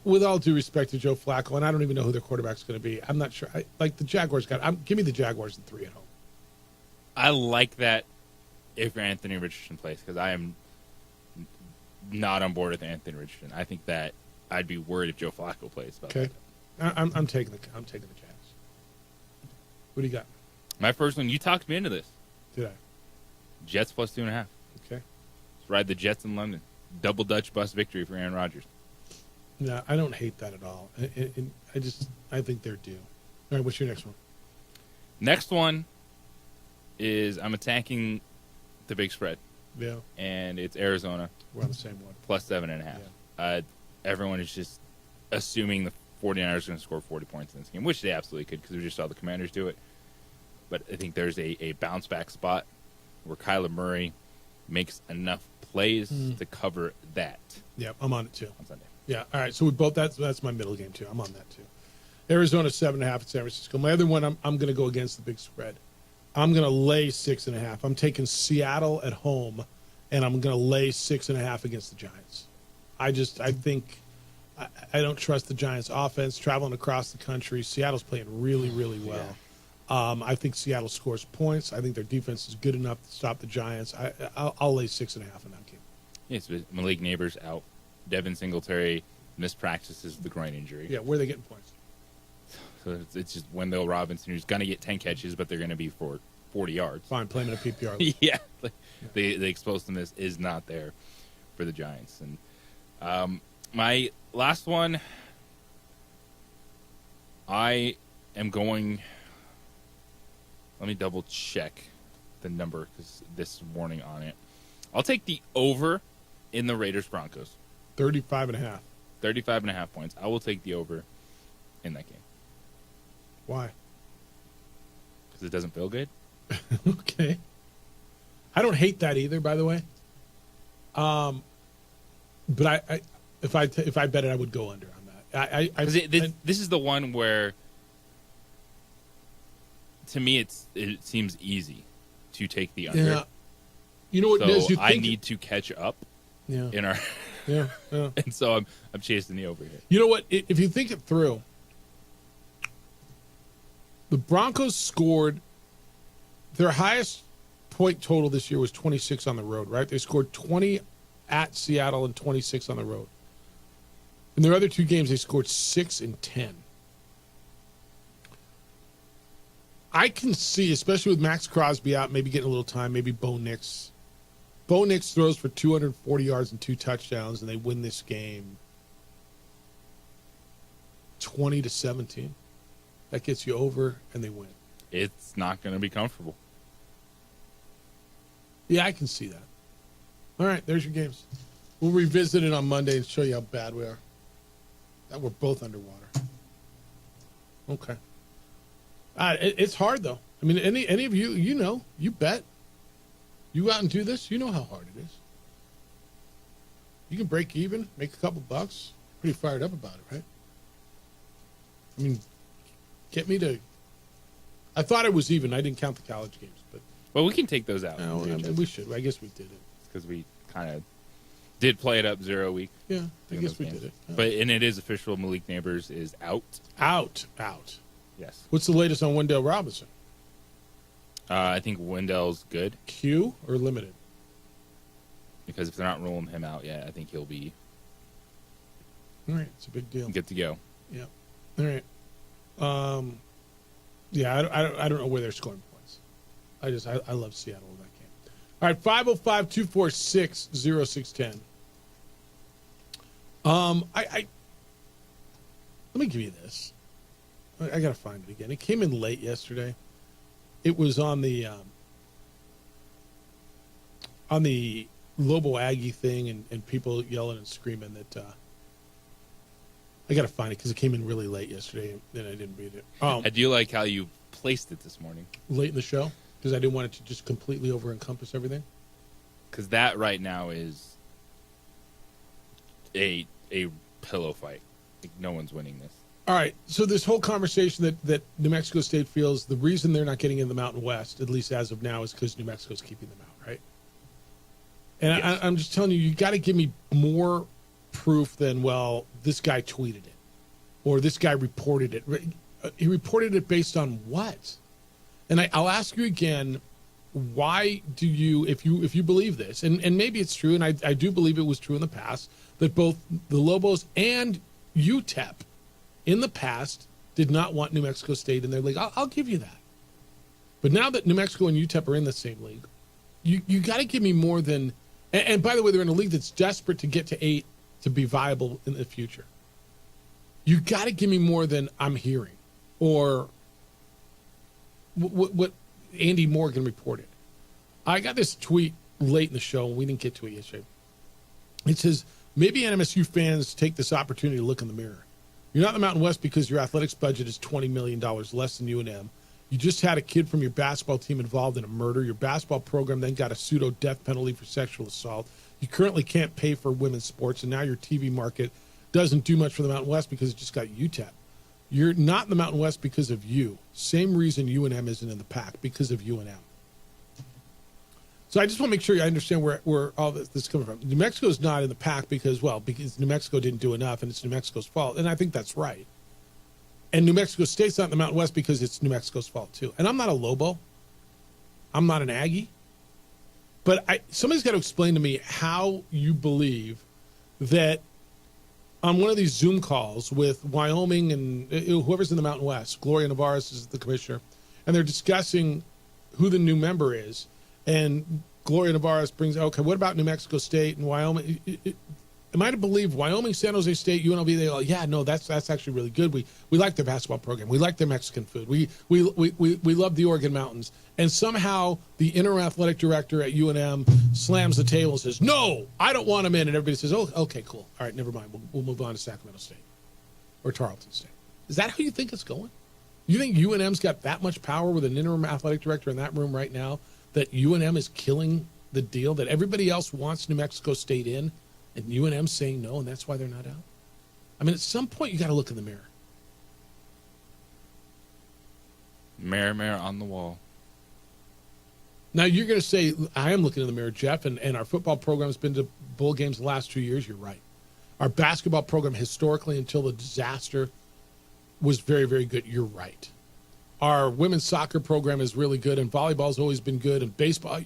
with all due respect to Joe Flacco, and I don't even know who their quarterback's going to be. I'm not sure. The Jaguars give me the Jaguars in 3 at home. I like that if Anthony Richardson plays because I am not on board with Anthony Richardson. I think that I'd be worried if Joe Flacco plays. About Okay. that. I'm taking the Jags. What do you got? My first one, you talked me into this. Did I? Jets plus 2.5. Okay. Let's ride the Jets in London. Double Dutch bus victory for Aaron Rodgers. No, I don't hate that at all. I think they're due. All right, what's your next one? Next one is I'm attacking the big spread. Yeah. And it's Arizona. We're on the same one. Plus 7.5. Everyone is just assuming the 49ers are going to score 40 points in this game, which they absolutely could because we just saw the Commanders do it. But I think there's a bounce back spot where Kyler Murray makes enough plays to cover that. Yeah, I'm on it too. On Sunday. Yeah, all right. So we both that's my middle game too. I'm on that too. Arizona 7.5 at San Francisco. My other one, I'm going to go against the big spread. I'm going to lay 6.5. I'm taking Seattle at home, and I'm going to lay 6.5 against the Giants. I think I don't trust the Giants' offense traveling across the country. Seattle's playing really, really well. Yeah. I think Seattle scores points. I think their defense is good enough to stop the Giants. I'll lay 6.5 in that game. Yes, but Malik Neighbors out. Devin Singletary mispractices the groin injury. Yeah, where are they getting points? So it's just Wendell Robinson, who's going to get 10 catches, but they're going to be for 40 yards. Fine, play him in a PPR league. Yeah, the explosiveness is not there for the Giants. And my last one, I am going. Let me double check the number because this warning on it. I'll take the over in the Raiders Broncos. 35.5. 35.5 points. I will take the over in that game. Why? Because it doesn't feel good. Okay. I don't hate that either, by the way. But I if I bet it, I would go under on that. This is the one where, to me, it seems easy to take the under. Yeah. You know what so it is? I need to catch up. Yeah. In our. Yeah. And so I'm chasing the over here. You know what? If you think it through, the Broncos scored their highest point total this year was 26 on the road, right? They scored 20 at Seattle and 26 on the road. In their other two games, they scored 6 and 10. I can see, especially with Max Crosby out, maybe getting a little time, maybe Bo Nix. Bo Nix throws for 240 yards and 2 touchdowns, and they win this game 20-17. That gets you over, and they win. It's not going to be comfortable. Yeah, I can see that. All right, there's your games. We'll revisit it on Monday and show you how bad we are. That we're both underwater. Okay. It's hard, though. I mean, any of you, you bet. You go out and do this, you know how hard it is. You can break even, make a couple bucks. Pretty fired up about it, right? I mean, get me to... I thought it was even. I didn't count the college games, but... Well, we can take those out. No, we should. I guess we did it. Because we kind of did play it up 0 week. Yeah, I guess we did it. Yeah. But it is official. Malik Neighbors is out. Out. Yes. What's the latest on Wendell Robinson? I think Wendell's good. Q or limited? Because if they're not rolling him out yet, I think he'll be. All right, it's a big deal. Good to go. Yeah. All right. Yeah, I don't know where they're scoring points. I love Seattle in that game. All right, 505-246-0610. Let me give you this. I got to find it again. It came in late yesterday. It was on the Lobo Aggie thing and people yelling and screaming that I got to find it because it came in really late yesterday and I didn't read it. I do like how you placed it this morning. Late in the show because I didn't want it to just completely over-encompass everything. Because that right now is a pillow fight. Like no one's winning this. All right, so this whole conversation that New Mexico State feels the reason they're not getting in the Mountain West, at least as of now, is because New Mexico's keeping them out, right? And yes. I'm just telling you got to give me more proof than, well, this guy tweeted it or this guy reported it. He reported it based on what? And I'll ask you again, why do you, if you believe this, and maybe it's true, and I do believe it was true in the past, that both the Lobos and UTEP in the past did not want New Mexico State in their league. I'll give you that. But now that New Mexico and UTEP are in the same league, you got to give me more than, and by the way, they're in a league that's desperate to get to 8 to be viable in the future. You got to give me more than I'm hearing, or what Andy Morgan reported. I got this tweet late in the show, and we didn't get to it yesterday. It says, maybe NMSU fans take this opportunity to look in the mirror. You're not in the Mountain West because your athletics budget is $20 million less than UNM. You just had a kid from your basketball team involved in a murder. Your basketball program then got a pseudo death penalty for sexual assault. You currently can't pay for women's sports, and now your TV market doesn't do much for the Mountain West because it just got UTEP. You're not in the Mountain West because of you. Same reason UNM isn't in the pack, because of UNM. So I just want to make sure I understand where all this is coming from. New Mexico is not in the pack because New Mexico didn't do enough, and it's New Mexico's fault. And I think that's right. And New Mexico State's not in the Mountain West because it's New Mexico's fault too. And I'm not a Lobo. I'm not an Aggie. But somebody's got to explain to me how you believe that on one of these Zoom calls with Wyoming and whoever's in the Mountain West, Gloria Navarez is the commissioner, and they're discussing who the new member is. And Gloria Navarez brings, okay, what about New Mexico State and Wyoming? Am I to believe Wyoming, San Jose State, UNLV, they go, yeah, no, that's actually really good. We like their basketball program. We like their Mexican food. We love the Oregon Mountains. And somehow the interim athletic director at UNM slams the table and says, no, I don't want him in. And everybody says, oh, okay, cool. All right, never mind. We'll move on to Sacramento State or Tarleton State. Is that how you think it's going? You think UNM's got that much power with an interim athletic director in that room right now that UNM is killing the deal, that everybody else wants New Mexico State in? And UNM's saying no, and that's why they're not out? I mean, at some point, you got to look in the mirror. Mirror, mirror on the wall. Now, you're going to say, I am looking in the mirror, Jeff, and our football program's been to bowl games the last 2 years. You're right. Our basketball program, historically, until the disaster, was very, very good. You're right. Our women's soccer program is really good, and volleyball's always been good, and baseball,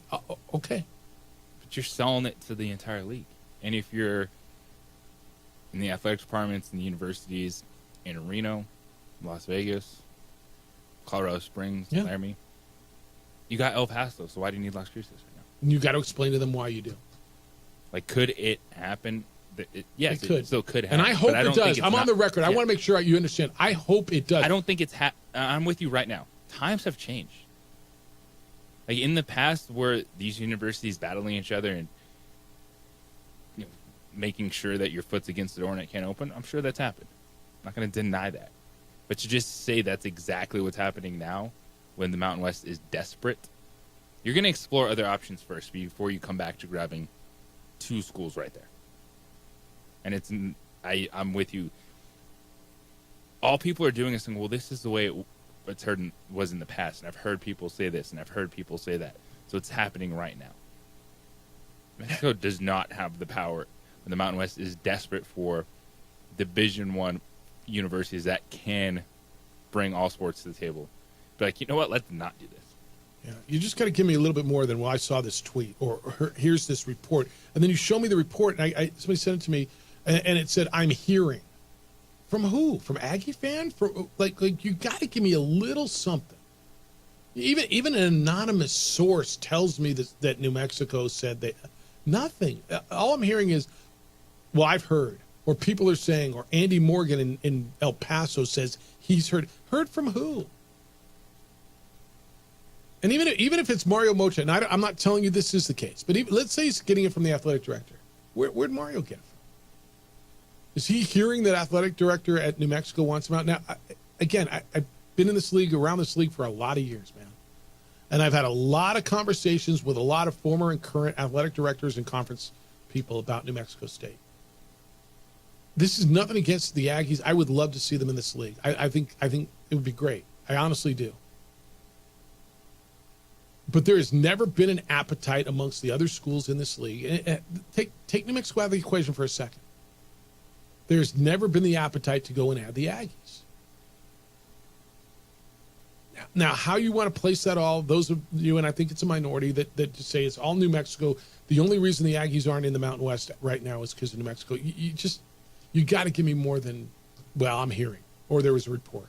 okay. But you're selling it to the entire league. And if you're in the athletics departments and the universities in Reno, Las Vegas, Colorado Springs, Laramie, you got El Paso, so why do you need Las Cruces right now? And you got to explain to them why you do. Like, could it happen? Yes, it still could happen. And I hope it does. I'm on the record. I want to make sure you understand. I hope it does. I don't think it's I'm with you right now. Times have changed. Like, in the past, were these universities battling each other and making sure that your foot's against the door and it can't open? I'm sure that's happened. I'm not going to deny that. But to just say that's exactly what's happening now when the Mountain West is desperate, you're going to explore other options first before you come back to grabbing 2 schools right there. And I'm with you. All people are doing is saying, well, this is the way it was in the past. And I've heard people say this and I've heard people say that. So it's happening right now. Mexico does not have the power. The Mountain West is desperate for Division I universities that can bring all sports to the table. But like, you know what? Let's not do this. Yeah, you just got to give me a little bit more than, well, I saw this tweet or here's this report, and then you show me the report, and somebody sent it to me, and it said I'm hearing from who? From Aggie fan? From like you got to give me a little something. Even an anonymous source tells me that New Mexico said that. Nothing. All I'm hearing is, well, I've heard, or people are saying, or Andy Morgan in El Paso says he's heard. Heard from who? And even if it's Mario Mocha, and I'm not telling you this is the case, but let's say he's getting it from the athletic director. Where'd Mario get it from? Is he hearing that athletic director at New Mexico wants him out? Now, I've been in this league, around this league for a lot of years, man. And I've had a lot of conversations with a lot of former and current athletic directors and conference people about New Mexico State. This is nothing against the Aggies. I would love to see them in this league. I think it would be great. I honestly do. But there has never been an appetite amongst the other schools in this league. Take New Mexico out of the equation for a second. There's never been the appetite to go and add the Aggies. Now, Now, how you want to place that all, those of you, and I think it's a minority that just say it's all New Mexico. The only reason the Aggies aren't in the Mountain West right now is because of New Mexico. You got to give me more than, well, I'm hearing, or there was a report.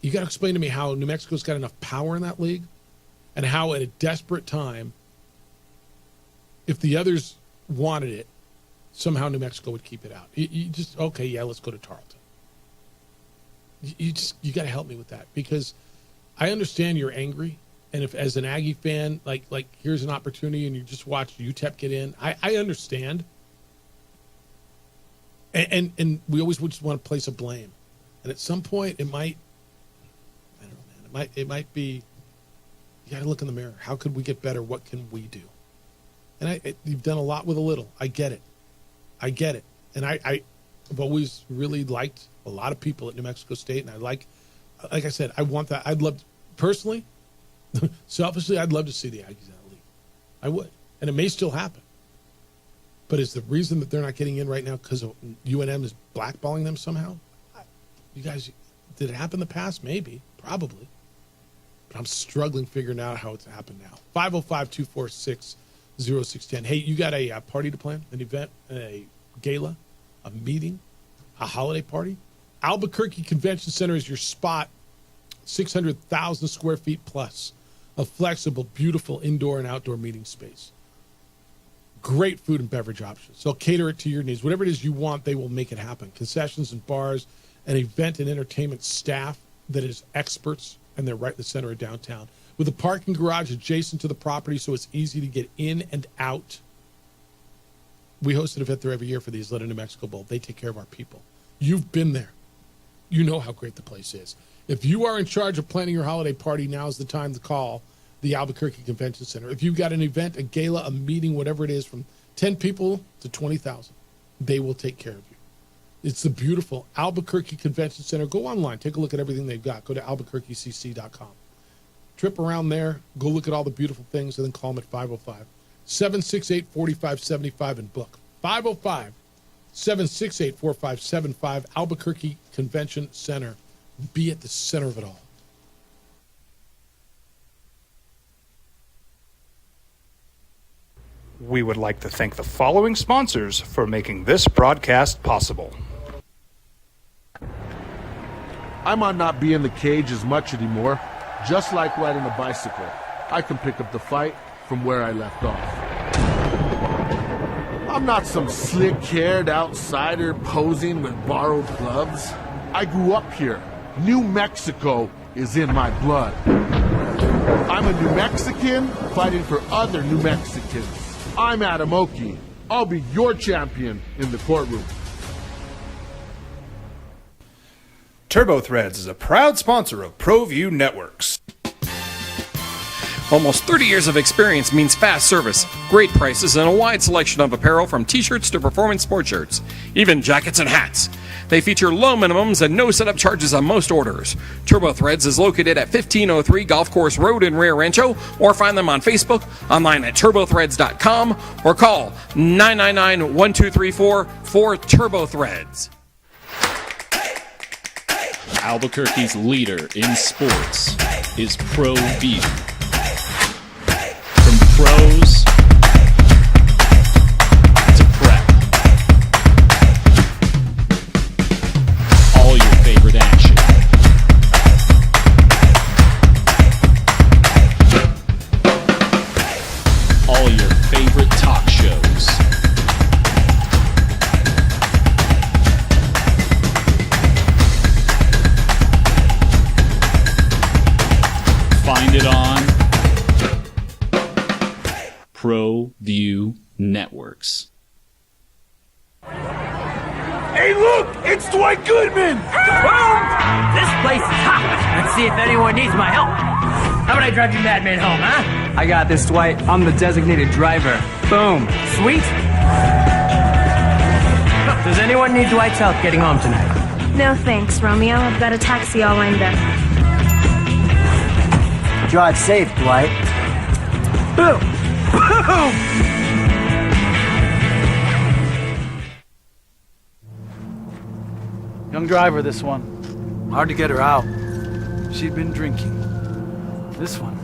You got to explain to me how New Mexico's got enough power in that league and how at a desperate time, if the others wanted it, somehow New Mexico would keep it out. You just, okay, yeah, let's go to Tarleton. You got to help me with that, because I understand you're angry, and if as an Aggie fan, like here's an opportunity and you just watch UTEP get in, I understand. And we always would just want to place a blame, and at some point it might, I don't know, man, it might be. You got to look in the mirror. How could we get better? What can we do? And you've done a lot with a little. I get it, and I've always really liked a lot of people at New Mexico State, and I like I said, I want that. I'd love, personally, selfishly, I'd love to see the Aggies in the league. I would, and it may still happen. But is the reason that they're not getting in right now because UNM is blackballing them somehow? You guys, did it happen in the past? Maybe, probably. But I'm struggling figuring out how it's happened now. 505-246-0610. Hey, you got a party to plan? An event, a gala, a meeting, a holiday party? Albuquerque Convention Center is your spot. 600,000 square feet plus. A flexible, beautiful indoor and outdoor meeting space. Great food and beverage options. They'll cater it to your needs. Whatever it is you want, they will make it happen. Concessions and bars, an event and entertainment staff that is experts, and they're right in the center of downtown. With a parking garage adjacent to the property, so it's easy to get in and out. We host an event there every year for the Isleta New Mexico Bowl. They take care of our people. You've been there. You know how great the place is. If you are in charge of planning your holiday party, now's the time to call the Albuquerque Convention Center. If you've got an event, a gala, a meeting, whatever it is, from 10 people to 20,000, they will take care of you. It's the beautiful Albuquerque Convention Center. Go online. Take a look at everything they've got. Go to albuquerquecc.com. Trip around there. Go look at all the beautiful things, and then call them at 505-768-4575 and book. 505-768-4575, Albuquerque Convention Center. Be at the center of it all. We would like to thank the following sponsors for making this broadcast possible. I might not be in the cage as much anymore. Just like riding a bicycle, I can pick up the fight from where I left off. I'm not some slick-haired outsider posing with borrowed gloves. I grew up here. New Mexico is in my blood. I'm a New Mexican fighting for other New Mexicans. I'm Adam Oki. I'll be your champion in the courtroom. TurboThreads is a proud sponsor of ProView Networks. Almost 30 years of experience means fast service, great prices, and a wide selection of apparel from t-shirts to performance sports shirts, even jackets and hats. They feature low minimums and no setup charges on most orders. TurboThreads is located at 1503 Golf Course Road in Rio Rancho, or find them on Facebook, online at turbothreads.com, or call 999-1234 for TurboThreads. Albuquerque's leader in sports is ProView. From pros to prep, all your favorite action. All your favorite talk shows. Find it on ProView Networks. Hey, look! It's Dwight Goodman! This place is hot. Let's see if anyone needs my help. How about I drive you madman home, huh? I got this, Dwight. I'm the designated driver. Boom. Sweet. Does anyone need Dwight's help getting home tonight? No thanks, Romeo. I've got a taxi all lined up. Drive safe, Dwight. Boom! Boom! Young driver, this one. Hard to get her out. She'd been drinking. This one.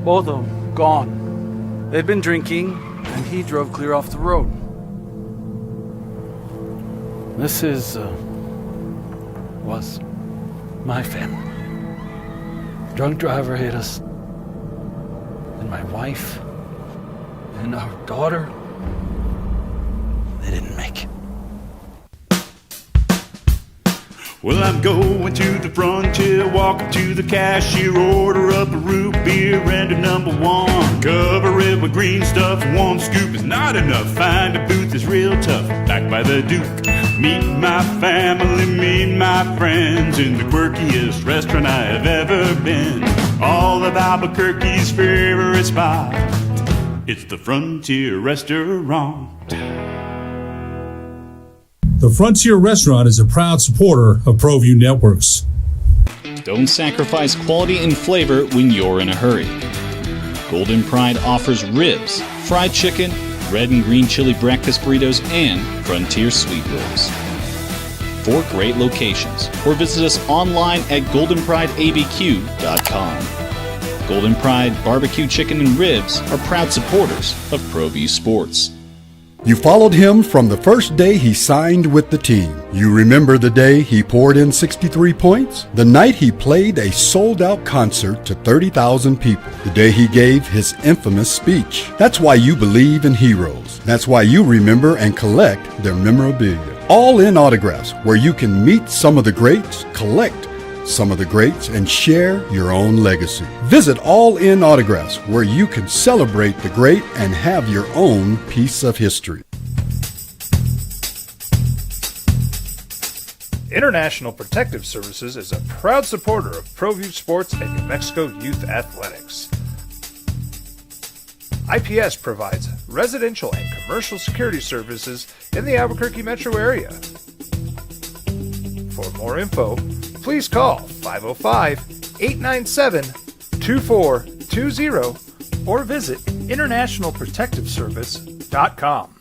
Both of them gone. They'd been drinking, and he drove clear off the road. This was my family. Drunk driver hit us. And my wife and our daughter, they didn't make it. Well, I'm going to the frontier, walking to the cashier, order up a root beer and a number one. Cover it with green stuff, one scoop is not enough. Find a booth is real tough, back by the Duke. Meet my family, meet my friends in the quirkiest restaurant I have ever been. All of Albuquerque's favorite spot, it's the Frontier Restaurant. The Frontier Restaurant is a proud supporter of ProView Networks. Don't sacrifice quality and flavor when you're in a hurry. Golden Pride offers ribs, fried chicken, red and green chili breakfast burritos, and Frontier sweet rolls. 4 great locations, or visit us online at goldenprideabq.com. Golden Pride Barbecue Chicken and Ribs are proud supporters of ProView Sports. You followed him from the first day he signed with the team. You remember the day he poured in 63 points? The night he played a sold-out concert to 30,000 people. The day he gave his infamous speech. That's why you believe in heroes. That's why you remember and collect their memorabilia. All in autographs, where you can meet some of the greats, collect some of the greats, and share your own legacy. Visit All In Autographs, where you can celebrate the great and have your own piece of history. International Protective Services is a proud supporter of ProView Sports and New Mexico Youth Athletics. IPS provides residential and commercial security services in the Albuquerque metro area. For more info, please call 505-897-2420 or visit internationalprotectiveservice.com.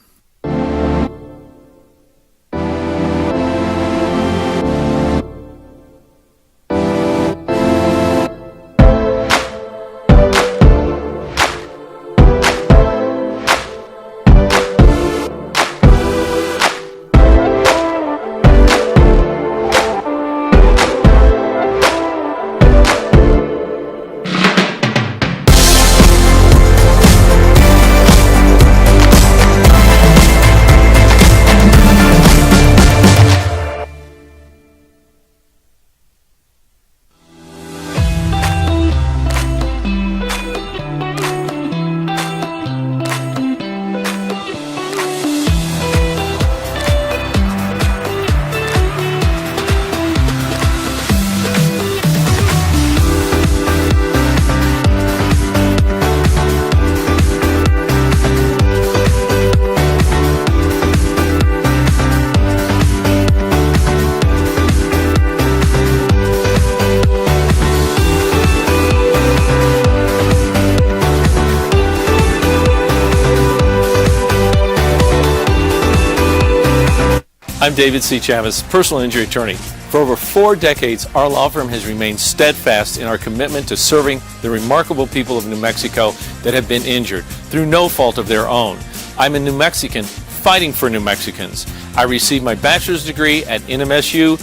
I'm David C. Chavez, personal injury attorney. For over 4 decades, our law firm has remained steadfast in our commitment to serving the remarkable people of New Mexico that have been injured through no fault of their own. I'm a New Mexican fighting for New Mexicans. I received my bachelor's degree at NMSU.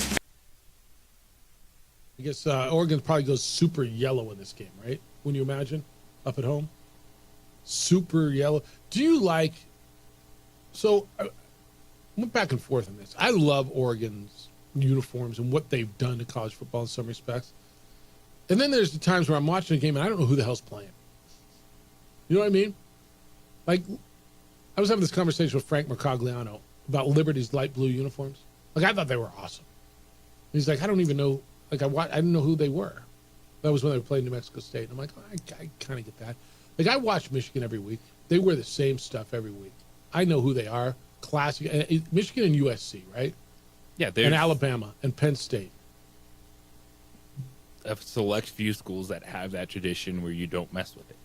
I guess Oregon probably goes super yellow in this game, right? When you imagine up at home, super yellow. Do you like? So I went back and forth on this. I love Oregon's uniforms and what they've done to college football in some respects. And then there's the times where I'm watching a game and I don't know who the hell's playing. You know what I mean? Like, I was having this conversation with Frank Mercogliano about Liberty's light blue uniforms. Like, I thought they were awesome. And he's like, I don't even know. Like, I didn't know who they were. That was when they were playing New Mexico State. And I'm like, oh, I kind of get that. Like, I watch Michigan every week. They wear the same stuff every week. I know who they are. Classic. Michigan and USC, right? Yeah. And Alabama and Penn State. A select few schools that have that tradition where you don't mess with it.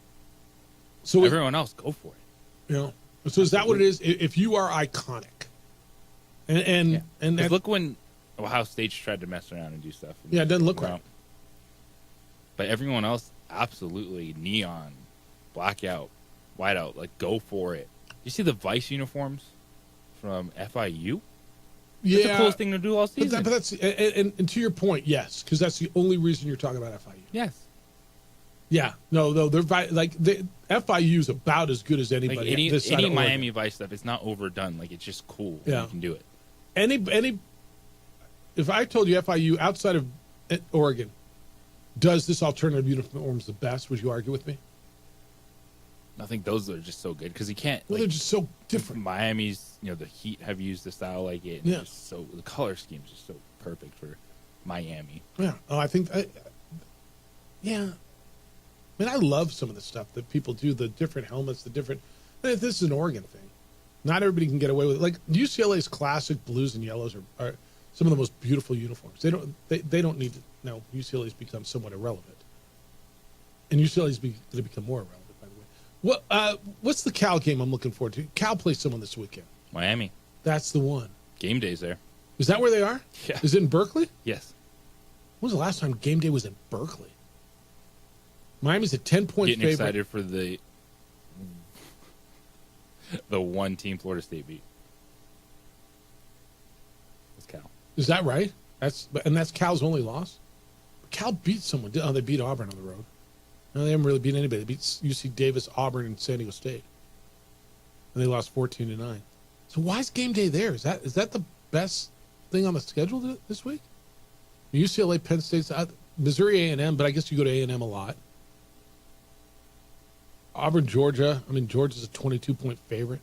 So everyone else, go for it. You know. So is that what it is? If you are iconic, and look when Ohio State tried to mess around and do stuff. Yeah, it doesn't look right. But everyone else, absolutely neon, blackout, whiteout. Like, go for it. You see the Vice uniforms from FIU? Yeah, that's the coolest thing to do all season. But that's and to your point, yes, because that's the only reason you're talking about FIU. Yes. Yeah. No, they're FIU is about as good as anybody. Like any Miami Vice stuff, it's not overdone. Like, it's just cool. Yeah. You can do it. Any. If I told you FIU outside of Oregon does this alternative uniforms the best, would you argue with me? I think those are just so good because you can't. Well, they're just so different. Miami's, the Heat have used a style like it. And Yeah. So the color scheme is just so perfect for Miami. Yeah. Oh, I think. Yeah. I mean, I love some of the stuff that people do. The different helmets, the different. This is an Oregon thing. Not everybody can get away with it. Like UCLA's classic blues and yellows are some of the most beautiful uniforms. They don't need to. No, UCLA's become somewhat irrelevant, and UCLA's going to become more irrelevant. What's the Cal game I'm looking forward to? Cal plays someone this weekend. Miami. That's the one. Game day's there. Is that where they are? Yeah. Is it in Berkeley? Yes. When was the last time game day was in Berkeley? Miami's a 10-point Getting favorite. excited for the one team Florida State beat. It's Cal. Is that right? That's Cal's only loss? Cal beat someone. Oh, they beat Auburn on the road. No, they haven't really beat anybody. They beat UC Davis, Auburn, and San Diego State. And they lost 14-9. So why is game day there? Is that the best thing on the schedule this week? UCLA, Penn State, Missouri A&M, but I guess you go to A&M a lot. Auburn, Georgia. I mean, Georgia's a 22-point favorite.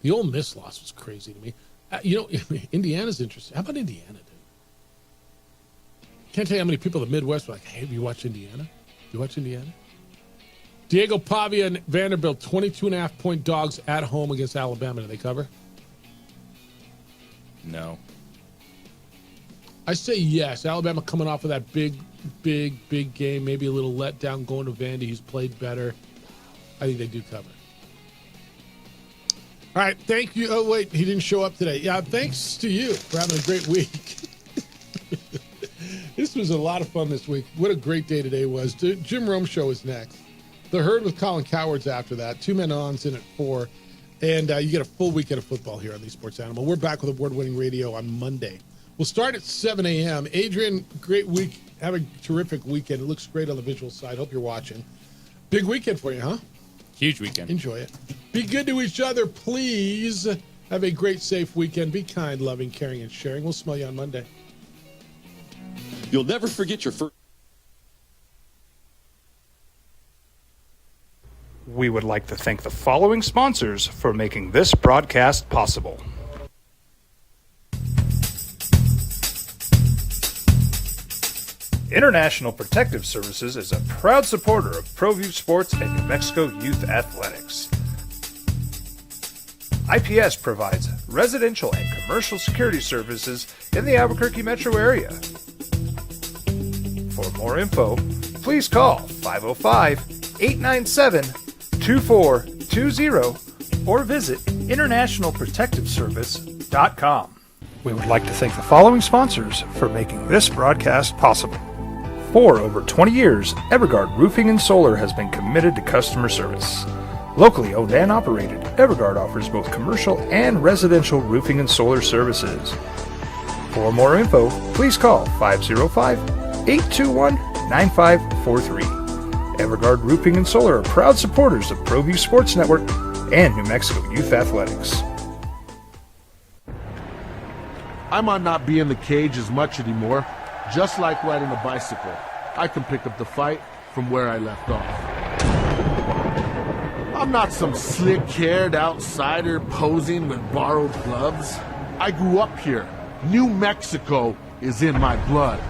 The Ole Miss loss was crazy to me. Indiana's interesting. How about Indiana, dude? Can't tell you how many people in the Midwest were like, hey, have you watched Indiana? You watch Indiana? Diego Pavia and Vanderbilt, 22.5-point dogs at home against Alabama. Do they cover? No. I say yes. Alabama coming off of that big game. Maybe a little letdown going to Vandy. He's played better. I think they do cover. All right. Thank you. Oh, wait. He didn't show up today. Yeah, thanks to you for having a great week. This was a lot of fun this week. What a great day today was. Jim Rome Show is next. The Herd with Colin Cowards after that. 2 Men On's in at 4. And you get a full weekend of football here on the Sports Animal. We're back with award-winning radio on Monday. We'll start at 7 a.m. Adrian, great week. Have a terrific weekend. It looks great on the visual side. Hope you're watching. Big weekend for you, huh? Huge weekend. Enjoy it. Be good to each other, please. Have a great, safe weekend. Be kind, loving, caring, and sharing. We'll smell you on Monday. You'll never forget your first. We would like to thank the following sponsors for making this broadcast possible. International Protective Services is a proud supporter of ProView Sports and New Mexico Youth Athletics. IPS provides residential and commercial security services in the Albuquerque metro area. For more info, please call 505-897-2420 or visit internationalprotectiveservice.com. We would like to thank the following sponsors for making this broadcast possible. For over 20 years, Everguard Roofing and Solar has been committed to customer service. Locally owned and operated, Everguard offers both commercial and residential roofing and solar services. For more info, please call 505-821-9543. Everguard Roofing and Solar are proud supporters of ProView Sports Network and New Mexico Youth Athletics. I might not be in the cage as much anymore. Just like riding a bicycle, I can pick up the fight from where I left off. I'm not some slick-haired outsider posing with borrowed gloves. I grew up here. New Mexico is in my blood.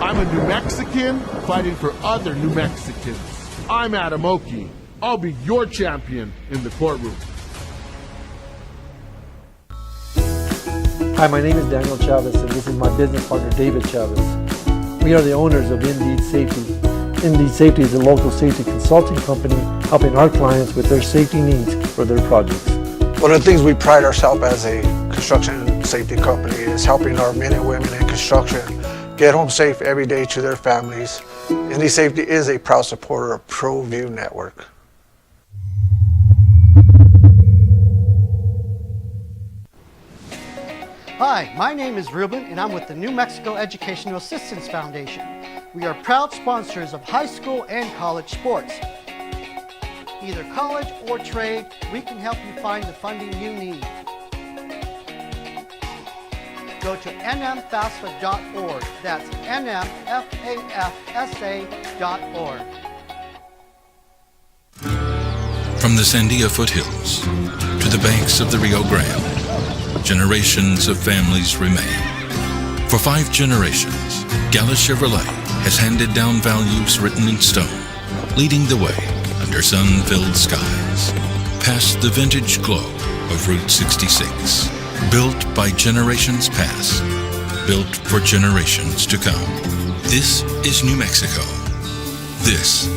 I'm a New Mexican fighting for other New Mexicans. I'm Adam Oki. I'll be your champion in the courtroom. Hi, my name is Daniel Chavez, and this is my business partner, David Chavez. We are the owners of Indeed Safety. Indeed Safety is a local safety consulting company helping our clients with their safety needs for their projects. One of the things we pride ourselves as a construction safety company is helping our men and women in construction get home safe every day to their families. Indy Safety is a proud supporter of ProView Network. Hi, my name is Ruben, and I'm with the New Mexico Educational Assistance Foundation. We are proud sponsors of high school and college sports. Either college or trade, we can help you find the funding you need. Go to nmfafsa.org. That's nmfafsa.org. From the Sandia foothills to the banks of the Rio Grande, generations of families remain. For 5 generations, Gala Chevrolet has handed down values written in stone, leading the way under sun-filled skies, past the vintage glow of Route 66. Built by generations past, built for generations to come. This is New Mexico. This